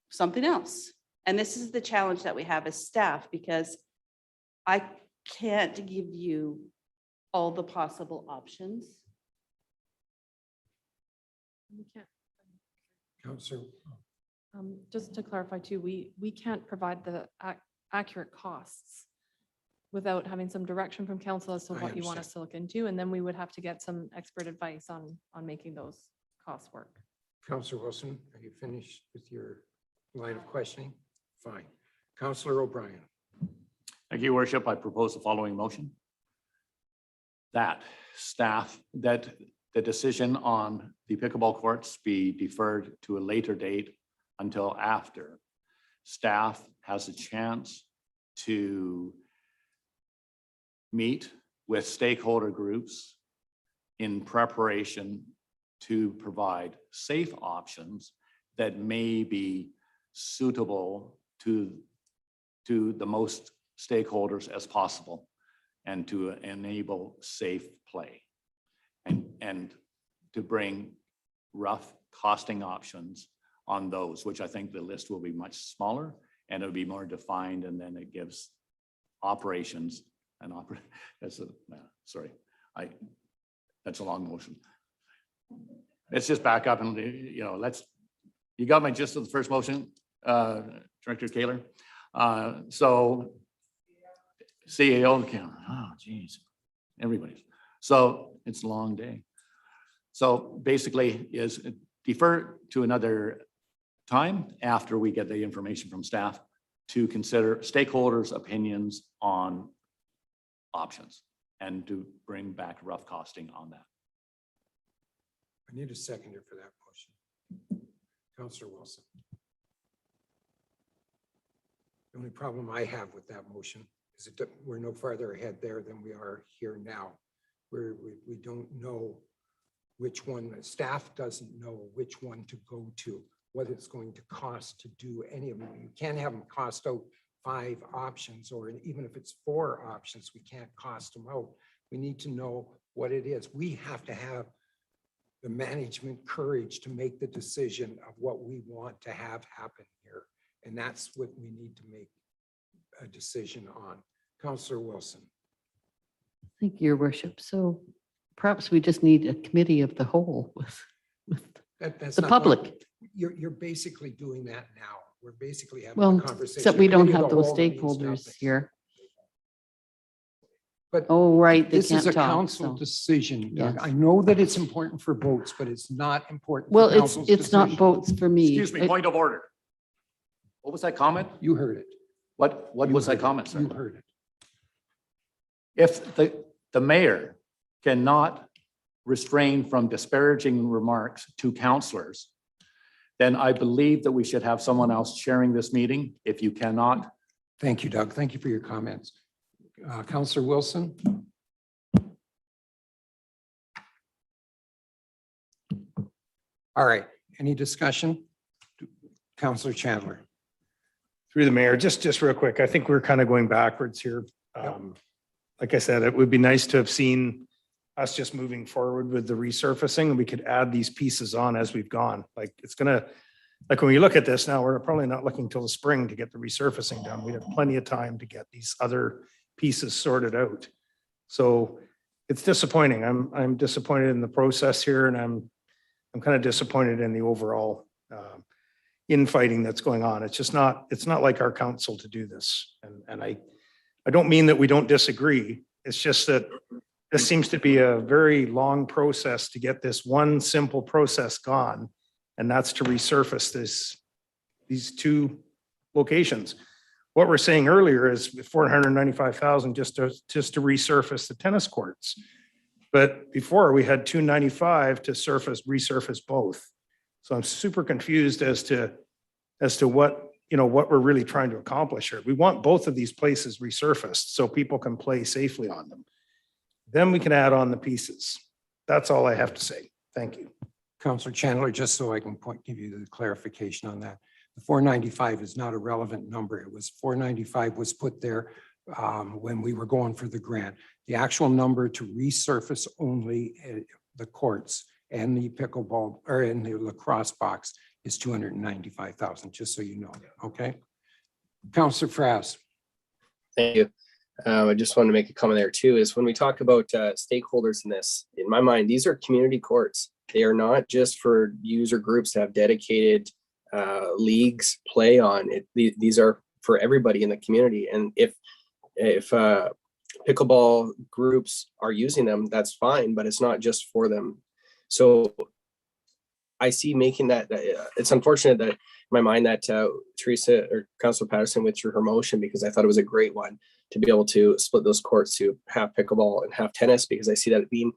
something else. And this is the challenge that we have as staff because I can't give you all the possible options. We can't. Councillor, Just to clarify too, we can't provide the accurate costs without having some direction from council as to I what you want understand. us to look into, and then we would have to get some expert advice on making those costs work. Councillor Wilson, are you finished with your line of questioning? Fine. Councillor O'Brien. thank you, Your Worship. I propose the following motion. That the decision on the pickleball courts be deferred to a later date until after staff has a chance to meet with stakeholder groups in preparation to provide safe options that may be suitable to the most stakeholders as possible and to enable safe play and to bring rough costing options on those, which I think the list will be much smaller and it'll be more defined, and then it gives operations and that's a long motion. Let's just back up and, you got my gist of the first motion, Director Kaler. So CEO, oh geez, everybody's. So it's a long day. So basically is defer to another time after we get the information from staff to consider stakeholders' opinions on options and to bring back rough costing on that. I need a seconder for that motion. Councillor Wilson. The only problem I have with that motion is that we're no farther ahead there than we are here now, where we don't know which one, the staff doesn't know which one to go to, what it's going to cost to do any of them. You can't have them cost out 5 options, or even if it's 4 options, we can't cost them out. We need to know what it is. We have to have the management courage to make the decision of what we want to have happen here. And that's what we need to make a decision on. Councillor Wilson. Thank you, Your Worship. So perhaps we just need a committee of the whole with That's the not- public. You're basically doing that now. We're basically having Well, a conversation. except we don't Committee of have the those whole means stakeholders nothing. here. But Oh, right, they this is can't a talk. council so- decision, Doug. Yes. I know that it's important for votes, but it's not important. for Well, council's it's not decision. votes for me. Excuse me, point of order. What was that comment? You heard it. What You was heard that it. comment, sir? You heard it. If the mayor cannot restrain from disparaging remarks to councillors, then I believe that we should have someone else chairing this meeting. If you cannot, Thank you, Doug. Thank you for your comments. Councillor Wilson? All right, any discussion? Councillor Chandler? Through the mayor, just real quick, I think we're kind of going backwards here. Like I said, it would be nice to have seen us just moving forward with the resurfacing, and we could add these pieces on as we've gone. Like it's gonna, like when we look at this now, we're probably not looking till the spring to get the resurfacing done. We have plenty of time to get these other pieces sorted out. So it's disappointing. I'm disappointed in the process here, and I'm kind of disappointed in the overall infighting that's going on. It's not like our council to do this. And I don't mean that we don't disagree. It's just that this seems to be a very long process to get this one simple process gone. And that's to resurface these 2 locations. What we're saying earlier is 495,000 just to resurface the tennis courts. But before we had 295 to resurface both. So I'm super confused as to what, what we're really trying to accomplish here. We want both of these places resurfaced so people can play safely on them. Then we can add on the pieces. That's all I have to say. Thank you. Councillor Chandler, just so I can give you the clarification on that. The 495 is not a relevant number. It was 495 was put there when we were going for the grant. The actual number to resurface only the courts and the pickleball or in the lacrosse box is 295,000, just so you know, okay? Councillor Frass. Thank you. I just wanted to make a comment there too, is when we talk about stakeholders in this, in my mind, these are community courts. They are not just for user groups to have dedicated leagues play on. These are for everybody in the community. And if pickleball groups are using them, that's fine, but it's not just for them. So I see making that, it's unfortunate that in my mind that Teresa or Councilor Patterson withdrew her motion, because I thought it was a great one to be able to split those courts to have pickleball and have tennis, because I see that being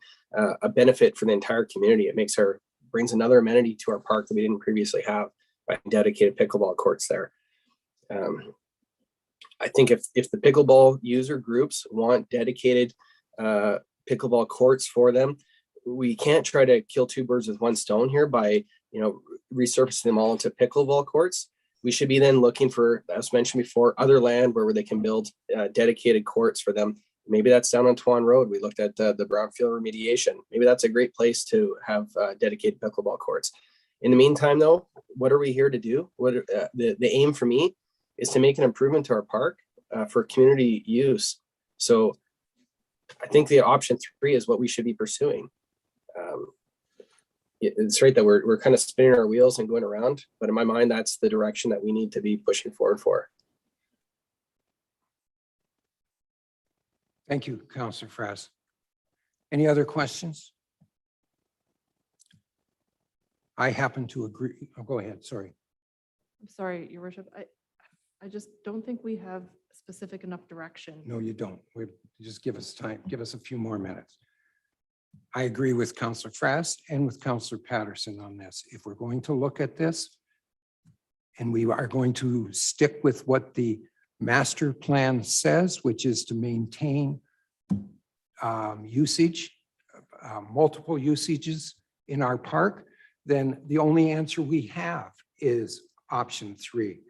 a benefit for the entire community. It brings another amenity to our park that we didn't previously have by dedicated pickleball courts there. I think if the pickleball user groups want dedicated pickleball courts for them, we can't try to kill 2 birds with 1 stone here by, resurfacing them all into pickleball courts. We should be then looking for, as mentioned before, other land where they can build dedicated courts for them. Maybe that's down on Tuan Road. We looked at the brownfield remediation. Maybe that's a great place to have dedicated pickleball courts. In the meantime, though, what are we here to do? The aim for me is to make an improvement to our park for community use. So I think the option 3 is what we should be pursuing. It's right that we're kind of spinning our wheels and going around, but in my mind, that's the direction that we need to be pushing forward for. Thank you, Councillor Frass. Any other questions? I happen to agree. Oh, go ahead. Sorry. I'm sorry, Your Worship. I just don't think we have specific enough direction. No, you don't. Just give us time. Give us a few more minutes. I agree with Councillor Frass and with Councillor Patterson on this. If we're going to look at this and we are going to stick with what the master plan says, which is to maintain usage, multiple usages in our park, then the only answer we have is option 3.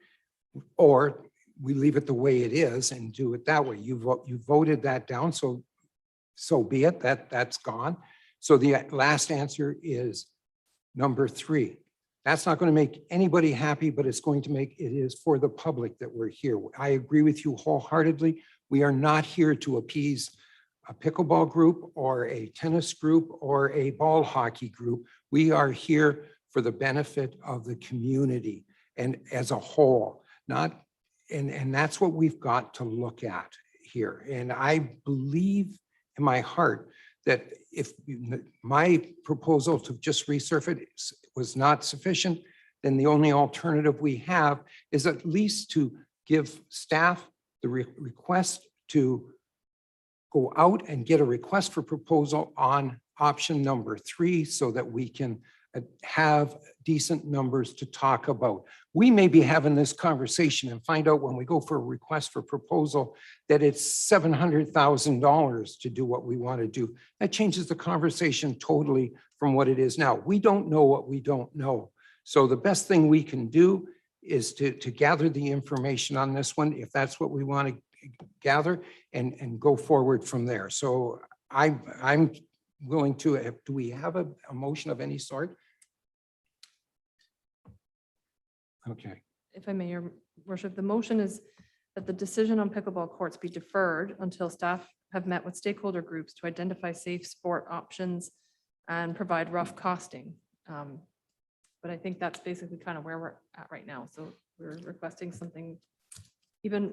Or we leave it the way it is and do it that way. You voted that down, so be it, that's gone. So the last answer is number 3. That's not going to make anybody happy, but it's going to make, it is for the public that we're here. I agree with you wholeheartedly. We are not here to appease a pickleball group or a tennis group or a ball hockey group. We are here for the benefit of the community and as a whole, not, and that's what we've got to look at here. And I believe in my heart that if my proposal to just resurface was not sufficient, then the only alternative we have is at least to give staff the request to go out and get a request for proposal on option number 3 so that we can have decent numbers to talk about. We may be having this conversation and find out when we go for a request for proposal that it's $700,000 to do what we want to do. That changes the conversation totally from what it is now. We don't know what we don't know. So the best thing we can do is to gather the information on this one, if that's what we want to gather, and go forward from there. So I'm willing to, do we have a motion of any sort? Okay. If I may, Your Worship, the motion is that the decision on pickleball courts be deferred until staff have met with stakeholder groups to identify safe sport options and provide rough costing. But I think that's basically kind of where we're at right now. So we're requesting something even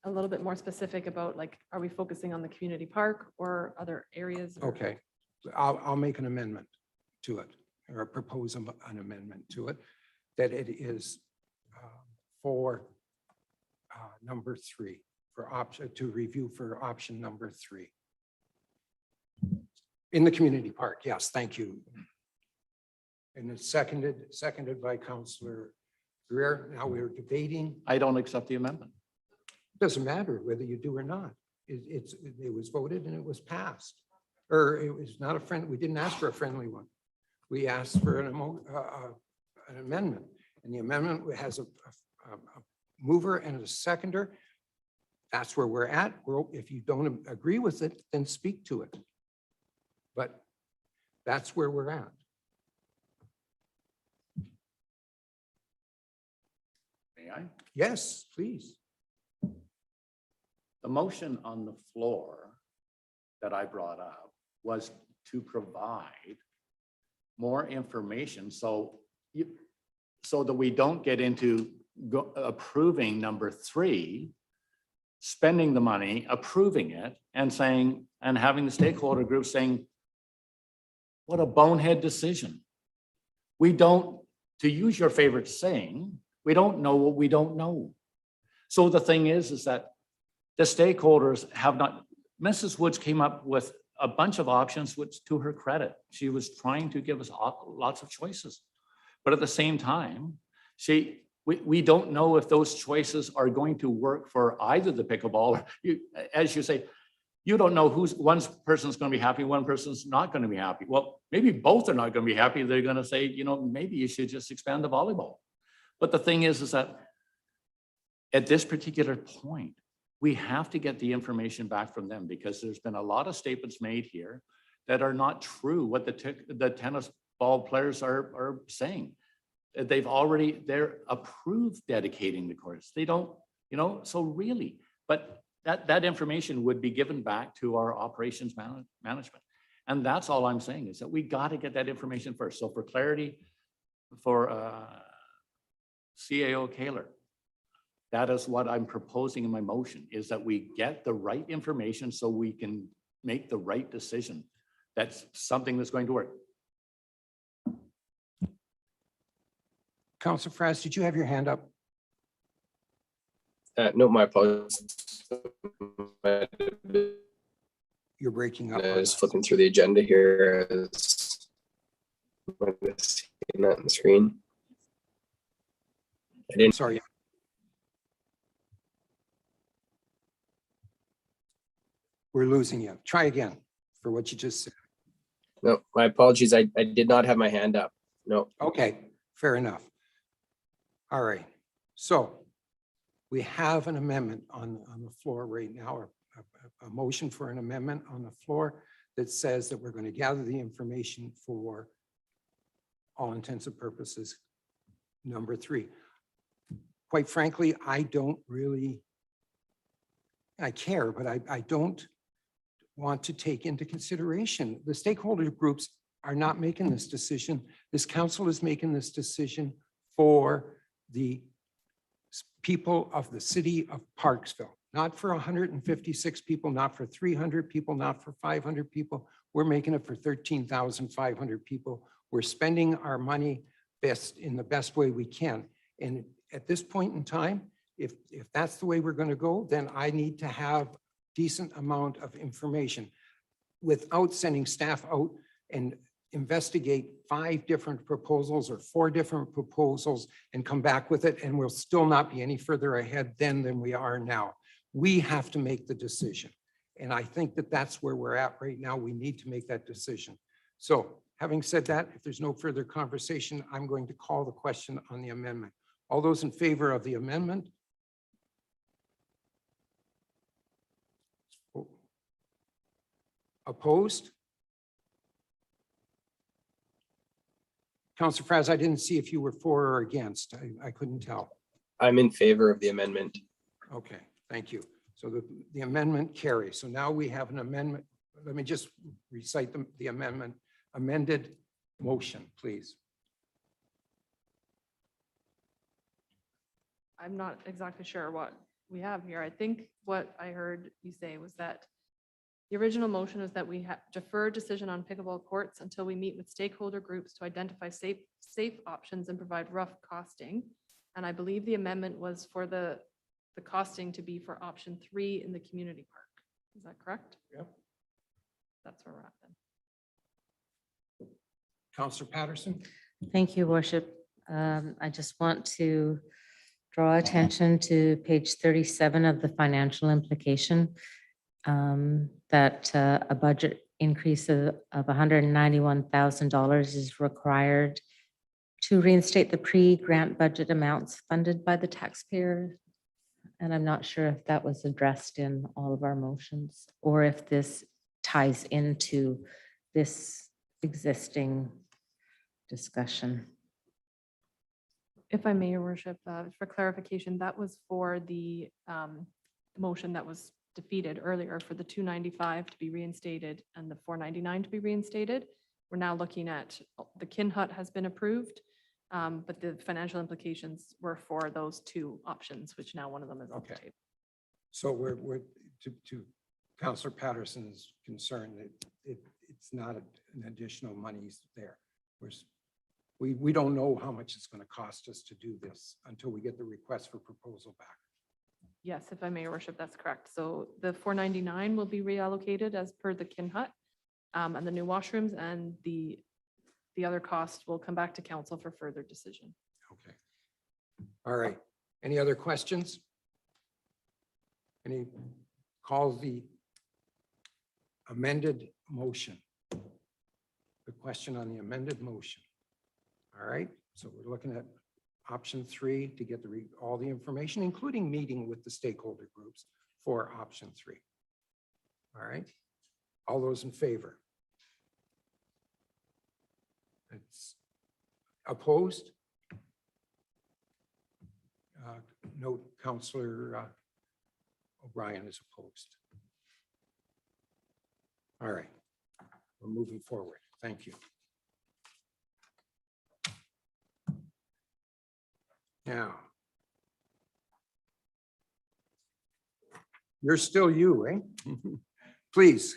a little bit more specific about, like, are we focusing on the community park or other areas? or- Okay, I'll make an amendment to it, or propose an amendment to it, that it is for number 3, for option, to review for option number 3. In the community park, yes, thank you. And it's seconded by Councillor Greer. Now we're debating. I don't accept the amendment. Doesn't matter whether you do or not. It was voted and it was passed. Or it was not a friend, we didn't ask for a friendly one. We asked for an amendment. And the amendment has a mover and a seconder. That's where we're at. If you don't agree with it, then speak to it. But that's where we're at. May I? Yes, please. The motion on the floor that I brought up was to provide more information so that we don't get into approving number 3, spending the money, approving it, and saying, and having the stakeholder group saying, what a bonehead decision. We don't, to use your favorite saying, we don't know what we don't know. So the thing is that the stakeholders have not, Mrs. Woods came up with a bunch of options, which, to her credit, she was trying to give us lots of choices. But at the same time, we don't know if those choices are going to work for either the pickleball. As you say, you don't know one person's going to be happy, one person's not going to be happy. Well, maybe both are not going to be happy. They're going to say, maybe you should just expand the volleyball. But the thing is that at this particular point, we have to get the information back from them, because there's been a lot of statements made here that are not true, what the tennis ball players are saying. They're approved dedicating the courts. They don't, so really, but that information would be given back to our operations management. And that's all I'm saying, is that we got to get that information first. So for clarity, for CAO Kaler, that is what I'm proposing in my motion, is that we get the right information so we can make the right decision. That's something that's going to work. Councillor Frass, did you have your hand up? No, my apologies. You're breaking up. I was flipping through the agenda here. I'm seeing that on the screen. I didn't. Sorry. We're losing you. Try again for what you just said. No, my apologies. I did not have my hand up. No. Okay, fair enough. All right, so we have an amendment on the floor right now, a motion for an amendment on the floor that says that we're going to gather the information for all intents and purposes, number 3. Quite frankly, I care, but I don't want to take into consideration. The stakeholder groups are not making this decision. This council is making this decision for the people of the city of Parksville, not for 156 people, not for 300 people, not for 500 people. We're making it for 13,500 people. We're spending our money in the best way we can. And at this point in time, if that's the way we're going to go, then I need to have decent amount of information without sending staff out and investigate 5 different proposals or 4 different proposals and come back with it, and we'll still not be any further ahead then than we are now. We have to make the decision. And I think that that's where we're at right now. We need to make that decision. So having said that, if there's no further conversation, I'm going to call the question on the amendment. All those in favor of the amendment? Opposed? Councillor Fraz, I didn't see if you were for or against. I couldn't tell. I'm in favor of the amendment. Okay, thank you. So the amendment carries. So now we have an amendment. Let me just recite the amendment, amended motion, please. I'm not exactly sure what we have here. I think what I heard you say was that the original motion is that we defer decision on pickleball courts until we meet with stakeholder groups to identify safe options and provide rough costing. And I believe the amendment was for the costing to be for option 3 in the community park. Is that correct? Yep. That's where we're at then. Councillor Patterson? Thank you, Worship. I just want to draw attention to page 37 of the financial implication, that a budget increase of $191,000 is required to reinstate the pre-grant budget amounts funded by the taxpayer. And I'm not sure if that was addressed in all of our motions or if this ties into this existing discussion. If I may, Your Worship, for clarification, that was for the motion that was defeated earlier for the 295 to be reinstated and the 499 to be reinstated. We're now looking at the Kin Hut has been approved, but the financial implications were for those 2 options, which now one of them is on the Okay. table. So we're to Councillor Patterson's concern that it's not an additional monies there. We don't know how much it's going to cost us to do this until we get the request for proposal back. Yes, if I may, Your Worship, that's correct. So the 499 will be reallocated as per the Kin Hut and the new washrooms, and the other cost will come back to council for further decision. Okay. All right. Any other questions? Any call the amended motion? The question on the amended motion. All right. So we're looking at option 3 to get all the information, including meeting with the stakeholder groups for option 3. All right. All those in favor? It's opposed? Note Councillor O'Brien is opposed. All right. We're moving forward. Thank you. Now, you're still you, eh? Please.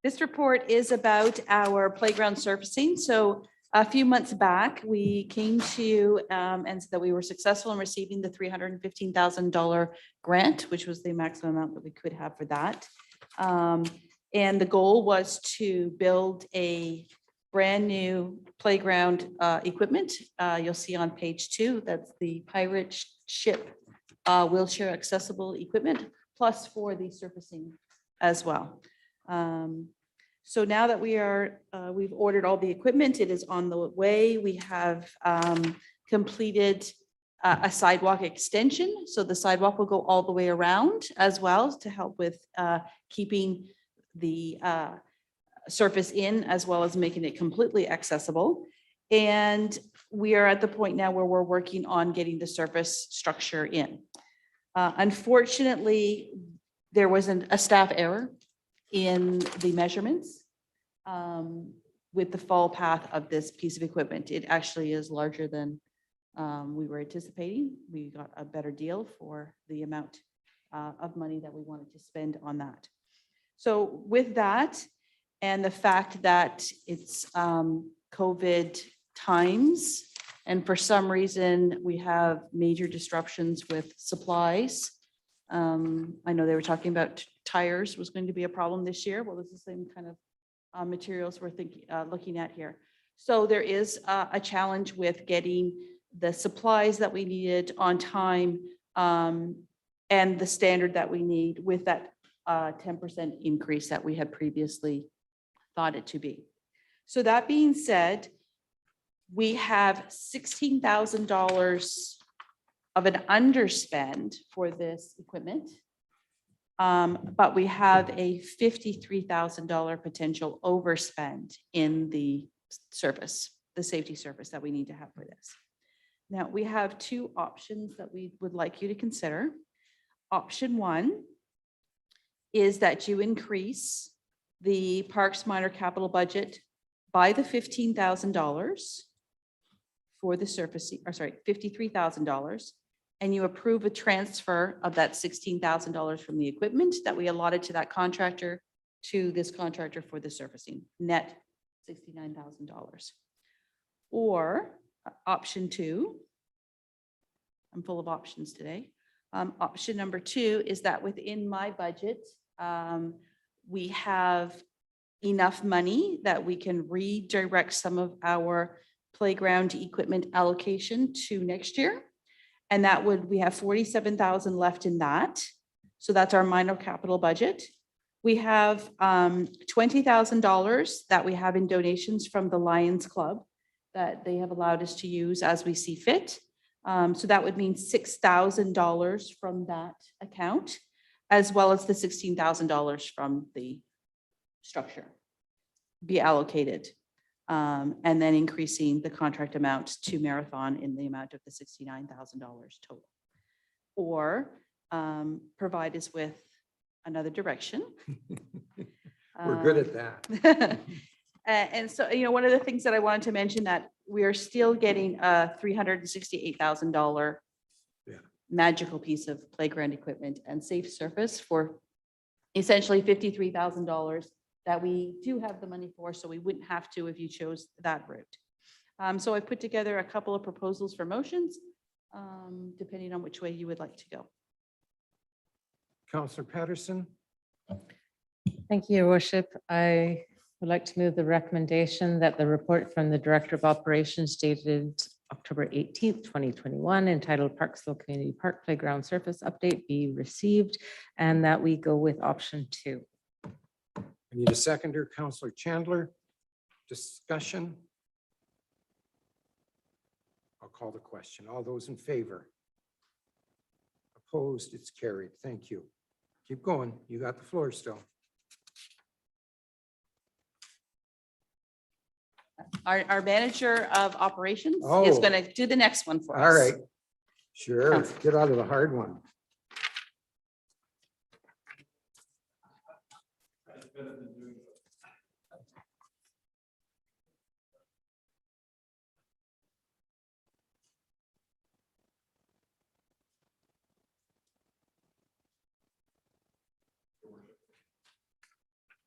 This report is about our playground surfacing. So a few months back, we came to you and said that we were successful in receiving the $315,000 grant, which was the maximum amount that we could have for that. And the goal was to build a brand new playground equipment. You'll see on page 2, that's the pirate ship wheelchair accessible equipment, plus for the surfacing as well. So now that we've ordered all the equipment, it is on the way. We have completed a sidewalk extension. So the sidewalk will go all the way around as well to help with keeping the surface in, as well as making it completely accessible. And we are at the point now where we're working on getting the surface structure in. Unfortunately, there was a staff error in the measurements with the fall path of this piece of equipment. It actually is larger than we were anticipating. We got a better deal for the amount of money that we wanted to spend on that. So with that, and the fact that it's COVID times, and for some reason we have major disruptions with supplies. I know they were talking about tires was going to be a problem this year. Well, it's the same kind of materials we're looking at here. So there is a challenge with getting the supplies that we needed on time and the standard that we need with that 10% increase that we had previously thought it to be. So that being said, we have $16,000 of an underspend for this equipment. But we have a $53,000 potential overspend in the service, the safety service that we need to have for this. Now, we have 2 options that we would like you to consider. Option 1 is that you increase the Parks minor capital budget by the $15,000 for the surface, or sorry, $53,000, and you approve a transfer of that $16,000 from the equipment that we allotted to that contractor to this contractor for the surfacing, net $69,000. Or option 2, I'm full of options today. Option number 2 is that within my budget, we have enough money that we can redirect some of our playground equipment allocation to next year. And that would, we have 47,000 left in that. So that's our minor capital budget. We have $20,000 that we have in donations from the Lions Club that they have allowed us to use as we see fit. So that would mean $6,000 from that account, as well as the $16,000 from the structure be allocated. And then increasing the contract amount to Marathon in the amount of the $69,000 total. Or provide us with another direction. We're good at that. And so, you know, one of the things that I wanted to mention that we are still getting a $368,000 magical piece of playground equipment and safe surface for essentially $53,000 that we do have the money for, so we wouldn't have to if you chose that route. So I put together a couple of proposals for motions, depending on which way you would like to go. Councillor Patterson, Thank you, Your Worship. I would like to move the recommendation that the report from the Director of Operations dated October 18th, 2021, entitled Parksville Community Park Playground Surface Update be received, and that we go with option 2. I need a seconder. Councillor Chandler, discussion. I'll call the question. All those in favor? Opposed? It's carried. Thank you. Keep going. You got the floor still. Our manager of operations is Oh. going to do the next one for us. All right. Sure. Councillor. Get out of the hard one.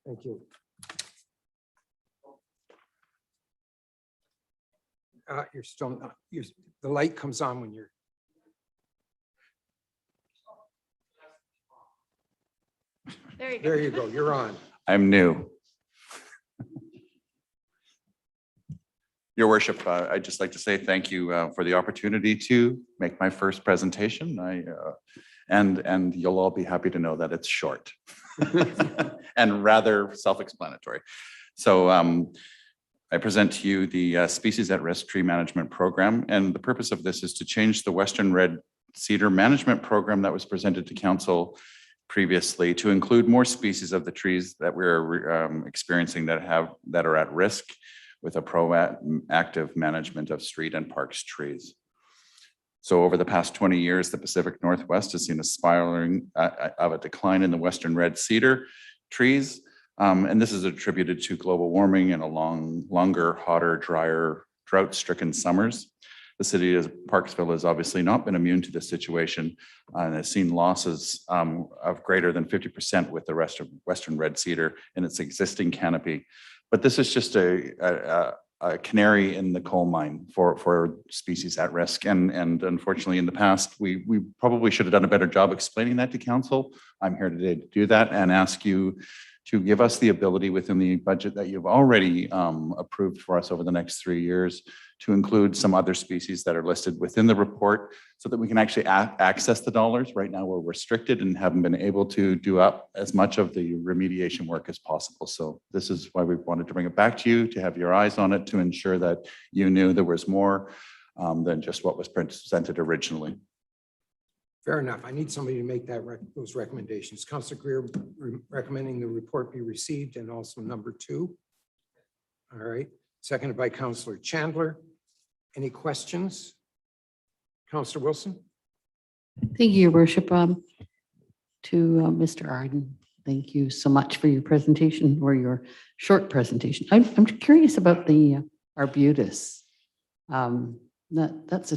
Thank you. You're still not, the light comes on when you're. There you go. There you go. You're on. I'm new. Your worship, I'd just like to say thank you for the opportunity to make my first presentation. And you'll all be happy to know that it's short and rather self-explanatory. So I present to you the Species at Risk Tree Management Program. And the purpose of this is to change the Western Red Cedar Management Program that was presented to council previously to include more species of the trees that we're experiencing that are at risk, with a proactive management of street and parks trees. So over the past 20 years, the Pacific Northwest has seen a spiraling of a decline in the Western red cedar trees. And this is attributed to global warming and a longer, hotter, drier, drought-stricken summers. The city of Parksville has obviously not been immune to this situation and has seen losses of greater than 50% with the rest of Western red cedar in its existing canopy. But this is just a canary in the coal mine for species at risk. And unfortunately, in the past, we probably should have done a better job explaining that to council. I'm here today to do that and ask you to give us the ability within the budget that you've already approved for us over the next 3 years to include some other species that are listed within the report so that we can actually access the dollars. Right now, we're restricted and haven't been able to do up as much of the remediation work as possible. So this is why we wanted to bring it back to you, to have your eyes on it, to ensure that you knew there was more than just what was presented originally. Fair enough. I need somebody to make those recommendations. Councillor Greer recommending the report be received, and also number 2. All right. Seconded by Councillor Chandler. Any questions? Councillor Wilson? Thank you, Your Worship. To Mr. Arden, thank you so much for your presentation, or your short presentation. I'm curious about the arbutus. That's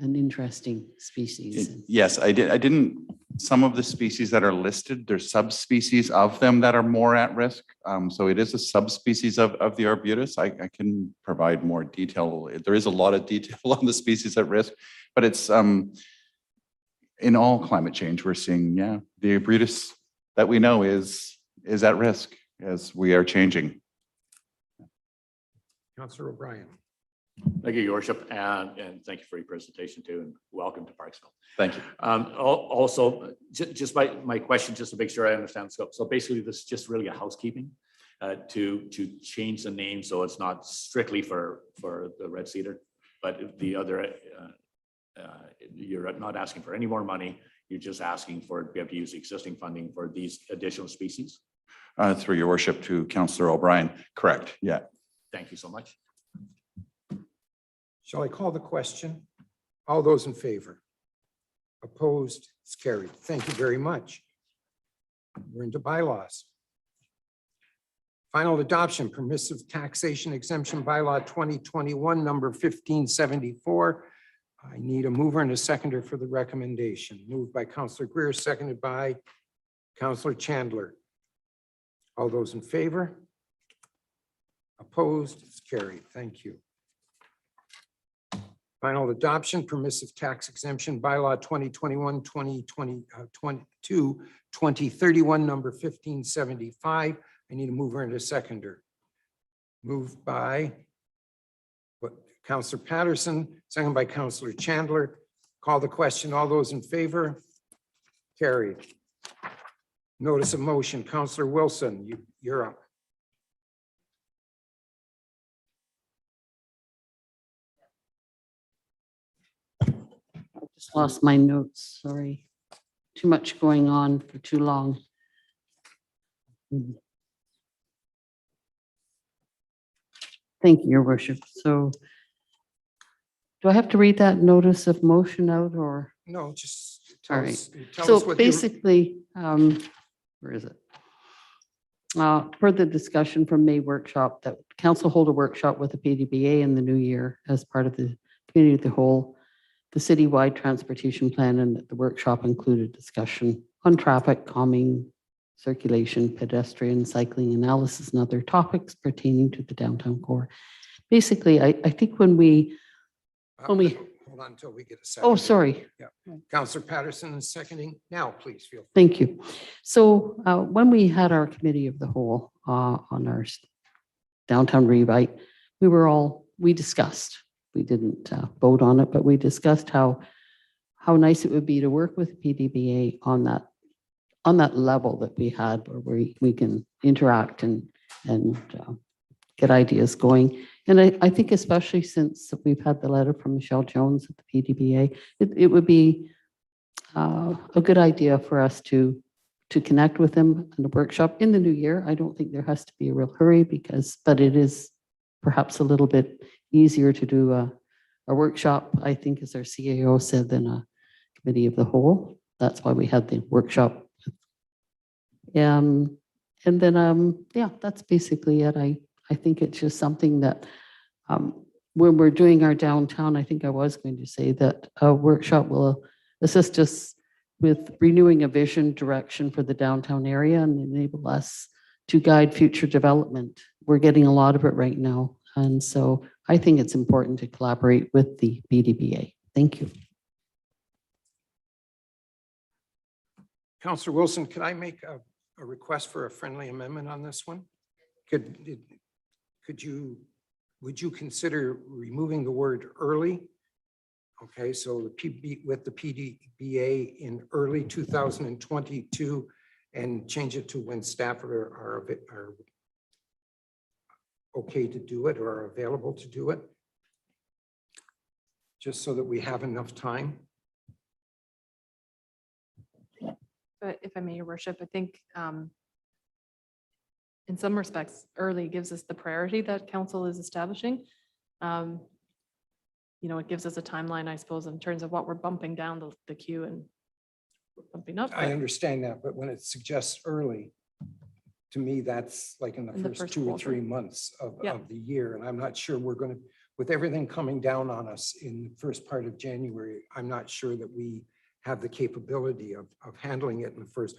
an interesting species. Yes, I didn't, some of the species that are listed, there's subspecies of them that are more at risk. So it is a subspecies of the arbutus. I can provide more detail. There is a lot of detail on the species at risk, but it's in all climate change, we're seeing, the arbutus that we know is at risk as we are changing. Councillor O'Brien. Thank you, Your Worship, and thank you for your presentation too, and welcome to Parksville. Thank you. Also, just my question, just to make sure I understand scope. So basically, this is just really a housekeeping to change the name so it's not strictly for the red cedar, but the other. You're not asking for any more money. You're just asking for to be able to use existing funding for these additional species. Through Your Worship to Councillor O'Brien. Correct. Yeah. Thank you so much. Shall I call the question? All those in favor? Opposed? It's carried. Thank you very much. We're into bylaws. Final adoption, permissive taxation exemption bylaw 2021, number 1574. I need a mover and a seconder for the recommendation. Moved by Councillor Greer, seconded by Councillor Chandler. All those in favor? Opposed? It's carried. Thank you. Final adoption, permissive tax exemption bylaw 2021, 2022, 2031, number 1575. I need a mover and a seconder. Moved by Councillor Patterson, seconded by Councillor Chandler. Call the question. All those in favor? Carried. Notice of motion. Councillor Wilson, you're up. Just lost my notes, sorry. Too much going on for too long. Thank you, Your Worship. So do I have to read that notice of motion out, or? No, just All tell right. us. Tell us So what you- basically, where is it? Per the discussion from May workshop, that council hold a workshop with the PDBA in the new year as part of the community of the whole, the citywide transportation plan, and the workshop included discussion on traffic, calming, circulation, pedestrian, cycling analysis, and other topics pertaining to the downtown core. Basically, I think when we, Hold on until we get a second. oh, sorry. Councillor Patterson is seconding. Now, please feel. Thank you. So when we had our committee of the whole on our downtown rewrite, we were all we discussed, we didn't vote on it, but we discussed how nice it would be to work with PDBA on that level that we had where we can interact and get ideas going. And I think especially since we've had the letter from Michelle Jones at the PDBA, it would be a good idea for us to connect with them in a workshop in the new year. I don't think there has to be a real hurry but it is perhaps a little bit easier to do a workshop, I think, as our CAO said, than a committee of the whole. That's why we had the workshop. And then, yeah, that's basically it. I think it's just something that when we're doing our downtown, I think I was going to say that a workshop will assist us with renewing a vision direction for the downtown area and enable us to guide future development. We're getting a lot of it right now. And so I think it's important to collaborate with the BDBA. Thank you. Councillor Wilson, could I make a request for a friendly amendment on this one? Would you consider removing the word early? Okay, so with the PDBA in early 2022 and change it to when staff are okay to do it or are available to do it? Just so that we have enough time. But if I may, Your Worship, I think in some respects, early gives us the priority that council is establishing. It gives us a timeline, I suppose, in terms of what we're bumping down the queue and bumping up. I understand that, but when it suggests early, to me, that's like in the first 2 or 3 months of the year. And I'm not sure we're going to, with everything coming down on us in the first part of January, I'm not sure that we have the capability of handling it in the first.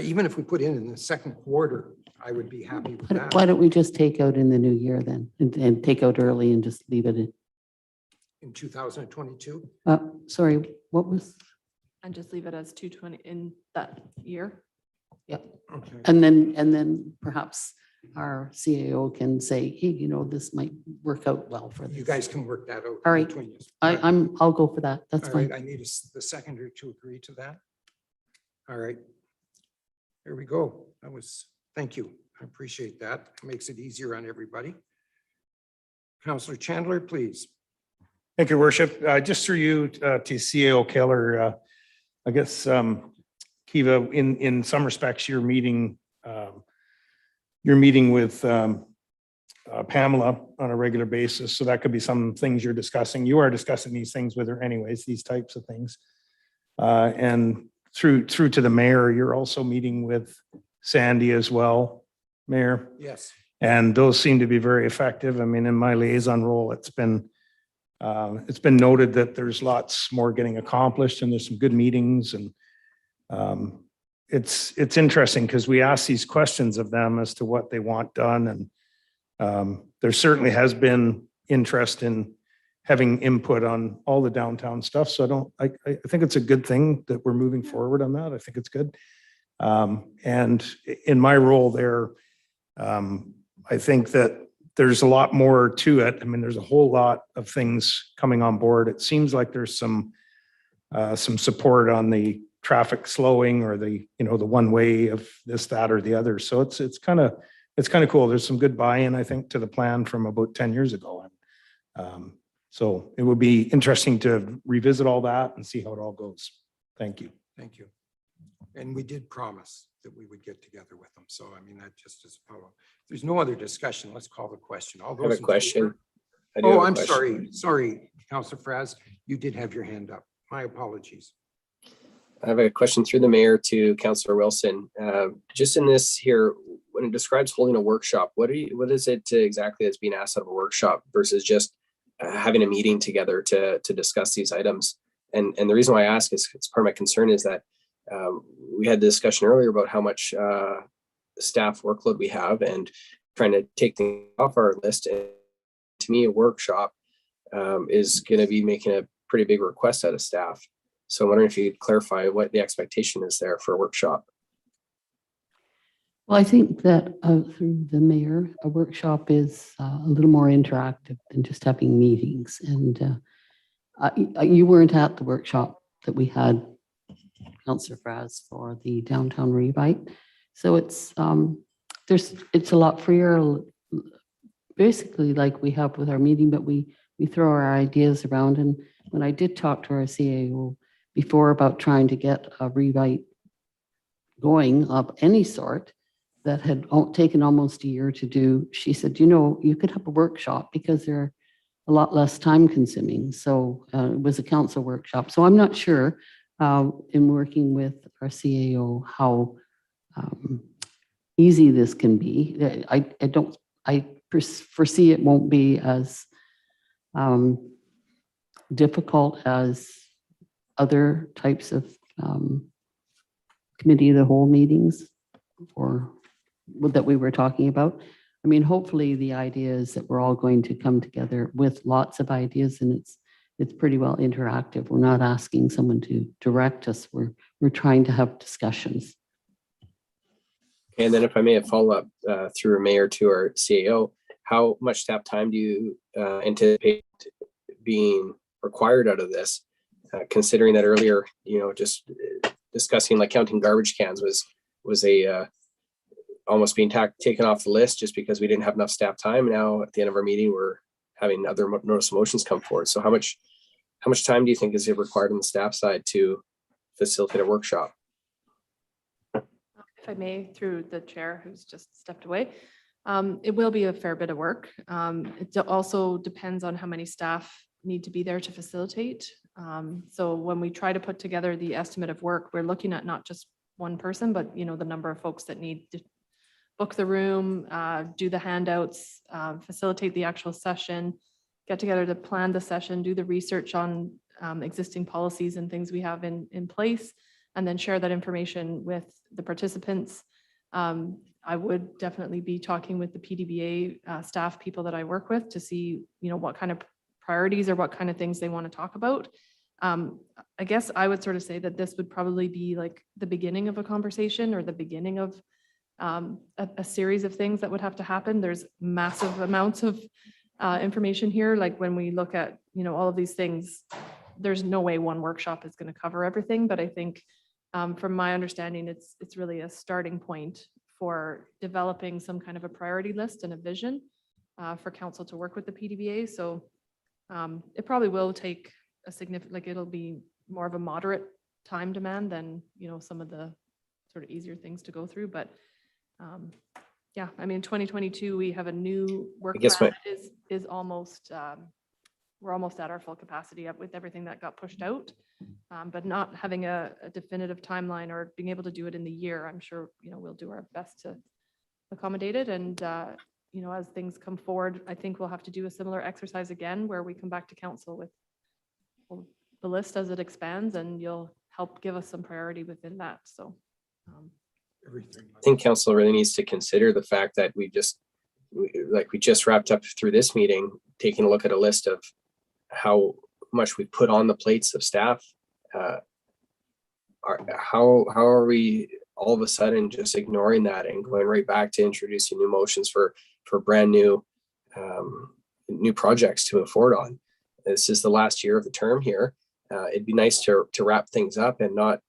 Even if we put in the second quarter, I would be happy with that. Why don't we just take out in the new year then and take out early and just leave it In 2022? Sorry, what was? And just leave it as 220 in that year. Yep. Okay. And then perhaps our CAO can say, hey, this might work out well for this. You guys can work that out. All right. between you. I'll go for that. That's All right, fine. I need the seconder to agree to that. All right. There we go. Thank you. I appreciate that. It makes it easier on everybody. Councillor Chandler, please. Thank you, Worship. Just through you to CAO Keller, I guess, Kiva, in some respects, you're meeting with Pamela on a regular basis. So that could be some things you're discussing. You are discussing these things with her anyways, these types of things. And through to the mayor, you're also meeting with Sandy as well, Mayor. Yes. And those seem to be very effective. I mean, in my liaison role, it's been noted that there's lots more getting accomplished and there's some good meetings. And it's interesting because we ask these questions of them as to what they want done. And there certainly has been interest in having input on all the downtown stuff. So I think it's a good thing that we're moving forward on that. I think it's good. And in my role there, I think that there's a lot more to it. I mean, there's a whole lot of things coming on board. It seems like there's some support on the traffic slowing or the one way of this, that, or the other. So it's kind of cool. There's some good buy-in, I think, to the plan from about 10 years ago. So it would be interesting to revisit all that and see how it all goes. Thank you. Thank you. And we did promise that we would get together with them. So, I mean, that just is follow. If there's no other discussion, let's call the question. All I have those a in question. favor? I do have Oh, a I'm question. sorry, Councillor Fraz, you did have your hand up. My apologies. I have a question through the mayor to Councillor Wilson. Just in this here, when it describes holding a workshop, what is it exactly that's being asked out of a workshop versus just having a meeting together to discuss these items? And the reason why I ask is it's part of my concern is that we had the discussion earlier about how much staff workload we have and trying to take things off our list. And to me, a workshop is going to be making a pretty big request out of staff. So I'm wondering if you could clarify what the expectation is there for a workshop. Well, I think that through the mayor, a workshop is a little more interactive than just having meetings. And you weren't at the workshop that we had, Councillor Fraz, for the downtown rewrite. So it's a lot freer, basically like we have with our meeting, but we throw our ideas around. And when I did talk to our CAO before about trying to get a rewrite going of any sort that had taken almost a year to do, she said, you could have a workshop because they're a lot less time consuming. So it was a council workshop. So I'm not sure in working with our CAO how easy this can be. I foresee it won't be as difficult as other types of committee of the whole meetings or that we were talking about. I mean, hopefully the idea is that we're all going to come together with lots of ideas, and it's pretty well interactive. We're not asking someone to direct us. We're trying to have discussions. And then if I may follow up through a mayor to our CAO, how much staff time do you anticipate being required out of this? Considering that earlier, just discussing like counting garbage cans was a almost being taken off the list just because we didn't have enough staff time. Now at the end of our meeting, we're having other notice of motions come forward. So how much time do you think is required on the staff side to facilitate a workshop? If I may, through the chair who's just stepped away, it will be a fair bit of work. It also depends on how many staff need to be there to facilitate. So when we try to put together the estimate of work, we're looking at not just one person, but the number of folks that need to book the room, do the handouts, facilitate the actual session, get together to plan the session, do the research on existing policies and things we have in place, and then share that information with the participants. I would definitely be talking with the PDBA staff people that I work with to see, what kind of priorities or what kind of things they want to talk about. I guess I would sort of say that this would probably be like the beginning of a conversation or the beginning of a series of things that would have to happen. There's massive amounts of information here. Like when we look at, all of these things, there's no way one workshop is going to cover everything. But I think from my understanding, it's really a starting point for developing some kind of a priority list and a vision for council to work with the PDBA. So it probably will take a significant, it'll be more of a moderate time demand than, some of the sort of easier things to go through. But yeah, I mean, 2022, we have a new work plan that is almost, we're almost at our full capacity up with everything that got pushed out. But not having a definitive timeline or being able to do it in the year, I'm sure, we'll do our best to accommodate it. And, as things come forward, I think we'll have to do a similar exercise again, where we come back to council with the list as it expands, and you'll help give us some priority within that. So Everything. I think council really needs to consider the fact that we just wrapped up through this meeting, taking a look at a list of how much we put on the plates of staff. How are we all of a sudden just ignoring that and going right back to introducing new motions for brand new projects to move forward on? This is the last year of the term here. It'd be nice to wrap things up and not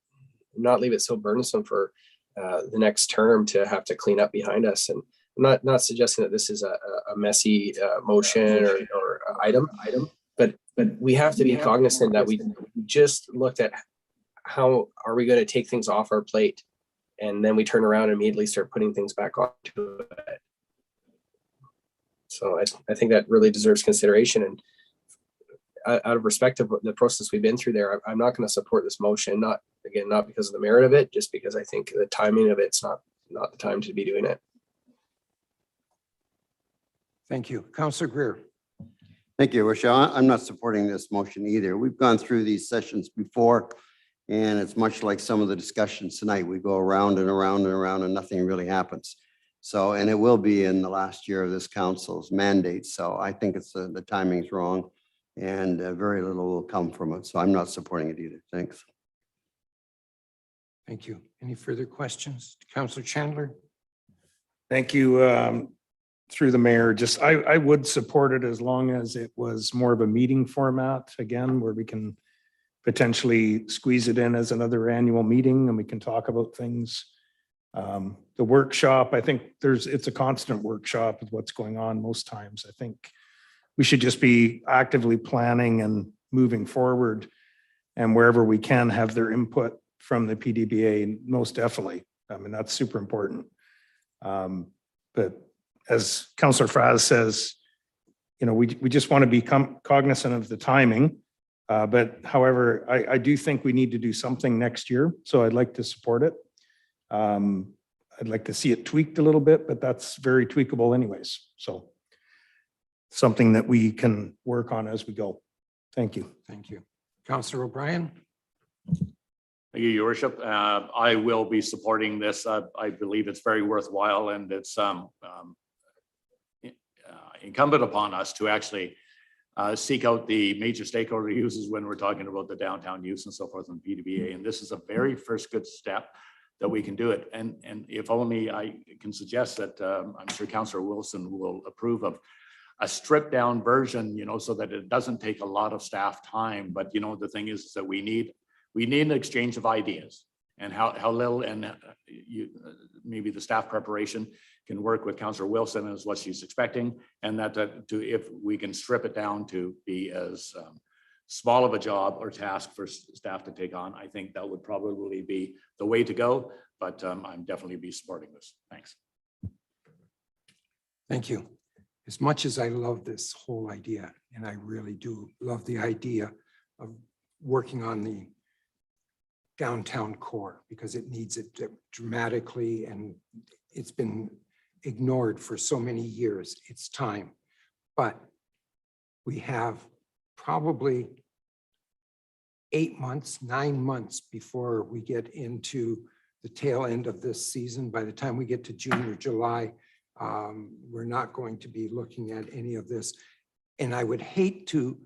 leave it so burdensome for the next term to have to clean up behind us. And I'm not suggesting that this is a messy motion or item, but we have to be cognizant that we just looked at how are we going to take things off our plate, and then we turn around and immediately start putting things back onto it. So I think that really deserves consideration. And out of respect of the process we've been through there, I'm not going to support this motion, not because of the merit of it, just because I think the timing of it's not the time to be doing it. Thank you. Councillor Greer. Thank you, Rochelle. I'm not supporting this motion either. We've gone through these sessions before, and it's much like some of the discussions tonight. We go around and around and around and nothing really happens. So, and it will be in the last year of this council's mandate. So I think it's the timing's wrong, and very little will come from it. So I'm not supporting it either. Thanks. Thank you. Any further questions? Councillor Chandler? Thank you. Through the mayor, just I would support it as long as it was more of a meeting format again, where we can potentially squeeze it in as another annual meeting and we can talk about things. The workshop, I think it's a constant workshop with what's going on most times. I think we should just be actively planning and moving forward, and wherever we can have their input from the PDBA, most definitely. I mean, that's super important. But as Councillor Fraz says, we just want to be cognizant of the timing. But however, I do think we need to do something next year. So I'd like to support it. I'd like to see it tweaked a little bit, but that's very tweakable anyways. So something that we can work on as we go. Thank you. Thank you. Councillor O'Brien? Thank you, Your Worship. I will be supporting this. I believe it's very worthwhile, and it's incumbent upon us to actually seek out the major stakeholder uses when we're talking about the downtown use and so forth in PDBA. And this is a very first good step that we can do it. And if only I can suggest that I'm sure Councillor Wilson will approve of a stripped down version, so that it doesn't take a lot of staff time. But the thing is that we need an exchange of ideas, and how little, and maybe the staff preparation can work with Councillor Wilson as what she's expecting, and that if we can strip it down to be as small of a job or task for staff to take on, I think that would probably be the way to go. But I'm definitely be supporting this. Thanks. Thank you. As much as I love this whole idea, and I really do love the idea of working on the downtown core, because it needs it dramatically, and it's been ignored for so many years. It's time. But we have probably 8 months, 9 months before we get into the tail end of this season. By the time we get to June or July, we're not going to be looking at any of this. And I would hate to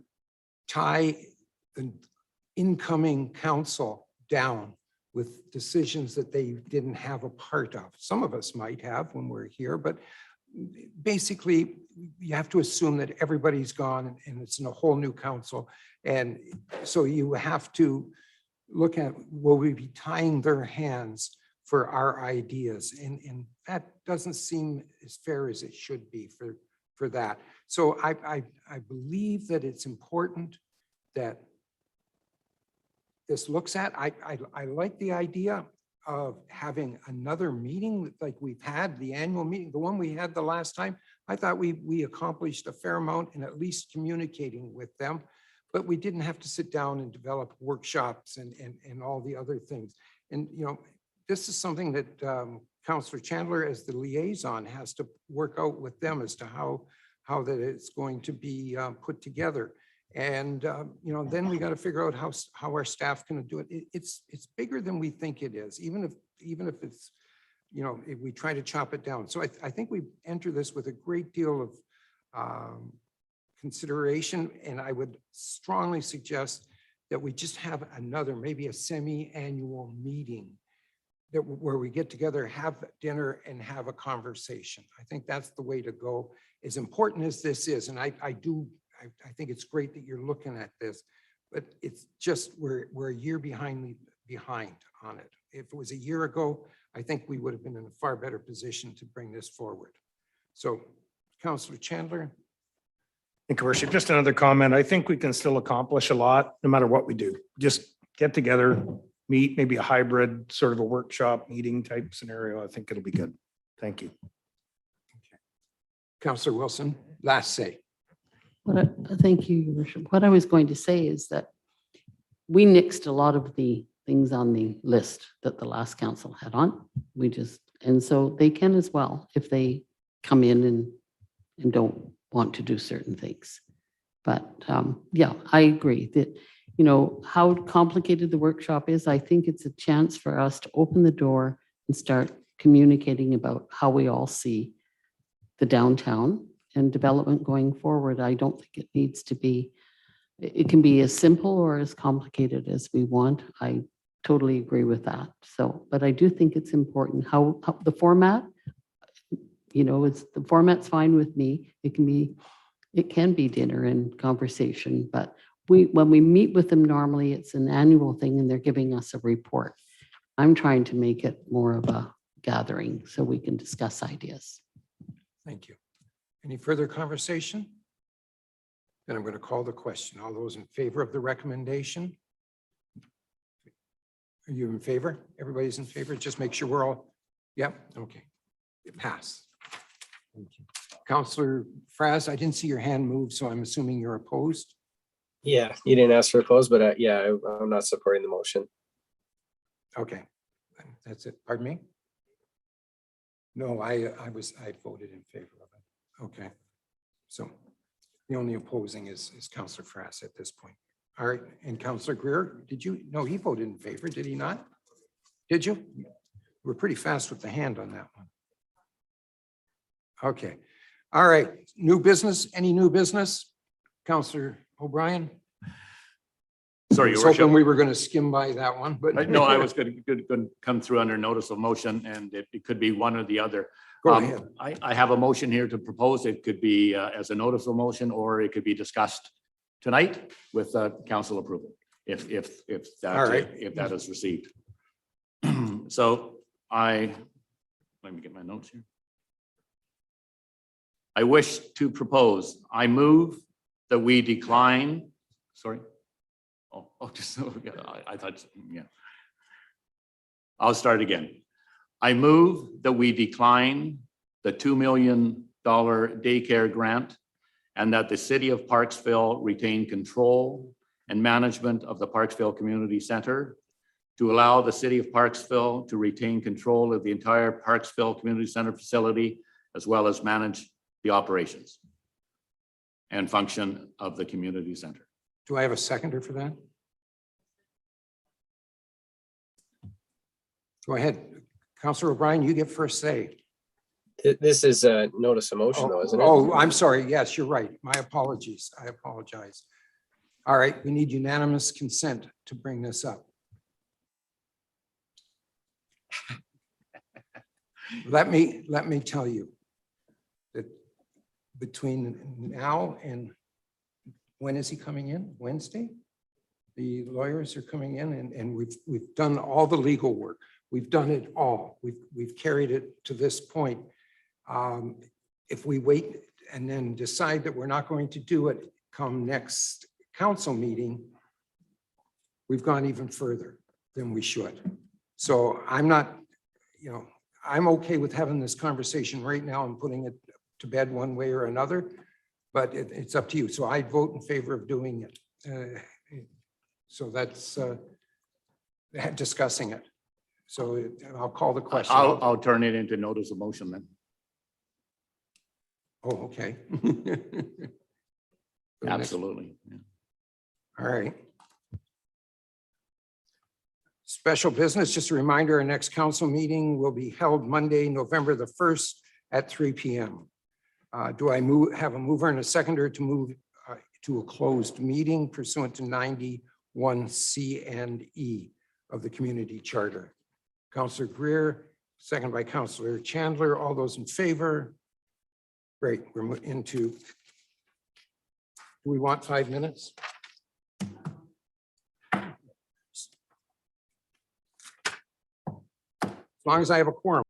tie the incoming council down with decisions that they didn't have a part of. Some of us might have when we're here, but basically you have to assume that everybody's gone and it's in a whole new council. And so you have to look at, will we be tying their hands for our ideas? And that doesn't seem as fair as it should be for that. So I believe that it's important that this looks at. I like the idea of having another meeting like we've had, the annual meeting, the one we had the last time. I thought we accomplished a fair amount in at least communicating with them, but we didn't have to sit down and develop workshops and all the other things. And, this is something that Councillor Chandler, as the liaison, has to work out with them as to how that it's going to be put together. And, then we got to figure out how our staff can do it. It's bigger than we think it is, even if it's, if we try to chop it down. So I think we enter this with a great deal of consideration, and I would strongly suggest that we just have another, maybe a semi-annual meeting where we get together, have dinner, and have a conversation. I think that's the way to go. As important as this is, and I think it's great that you're looking at this, but it's just we're a year behind on it. If it was a year ago, I think we would have been in a far better position to bring this forward. So, Councillor Chandler. Thank you, Worship. Just another comment. I think we can still accomplish a lot no matter what we do. Just get together, meet, maybe a hybrid sort of a workshop meeting type scenario. I think it'll be good. Thank you. Okay. Councillor Wilson, last say. Thank you, Your Worship. What I was going to say is that we nixed a lot of the things on the list that the last council had on. And so they can as well if they come in and don't want to do certain things. But yeah, I agree that, how complicated the workshop is. I think it's a chance for us to open the door and start communicating about how we all see the downtown and development going forward. I don't think it needs to be, it can be as simple or as complicated as we want. I totally agree with that. So, but I do think it's important how the format, you know, it's, the format's fine with me. It can be dinner and conversation, but when we meet with them normally, it's an annual thing and they're giving us a report. I'm trying to make it more of a gathering so we can discuss ideas. Thank you. Any further conversation? Then I'm going to call the question. All those in favor of the recommendation? Are you in favor? Everybody's in favor? Just make sure we're all, yep, okay. It passed. Thank you. Councillor Fraz, I didn't see your hand move, so I'm assuming you're opposed. Yeah, you didn't ask for a pose, but yeah, I'm not supporting the motion. Okay, that's it. Pardon me? No, I voted in favor of it. Okay. So the only opposing is Councillor Frass at this point. All right, and Councillor Greer, did you? No, he voted in favor, did he not? Did you? We're pretty fast with the hand on that one. Okay. All right, new business, any new business? Councillor O'Brien? Sorry, I was Your Worship. hoping we were going to skim by that one, but. No, I was going to come through under notice of motion, and it could be one or the other. Go ahead. I have a motion here to propose. It could be as a notice of motion, or it could be discussed tonight with council approval, if All right. that is received. So let me get my notes here. I wish to propose, I move that we decline, sorry. Just, I thought, yeah. I'll start again. I move that we decline the $2 million daycare grant and that the city of Parksville retain control and management of the Parksville Community Center, to allow the city of Parksville to retain control of the entire Parksville Community Center facility, as well as manage the operations and function of the community center. Do I have a seconder for that? Go ahead. Councillor O'Brien, you get first say. This is a notice of motion though, isn't it? Oh, I'm sorry. Yes, you're right. My apologies. I apologize. All right, we need unanimous consent to bring this up. Let me tell you that between now and when is he coming in? Wednesday? The lawyers are coming in and we've done all the legal work. We've done it all. We've carried it to this point. If we wait and then decide that we're not going to do it come next council meeting, we've gone even further than we should. So I'm not, I'm okay with having this conversation right now and putting it to bed one way or another, but it's up to you. So I'd vote in favor of doing it. So that's discussing it. So I'll call the question. I'll turn it into notice of motion then. Oh, okay. Absolutely. Yeah. All right. Special business, just a reminder, our next council meeting will be held Monday, November the 1st at 3 p.m. Do I have a mover and a seconder to move to a closed meeting pursuant to 91C and E of the community charter? Councillor Greer, second by Councillor Chandler. All those in favor? Great, we're into, do we want 5 minutes? As long as I have a quorum.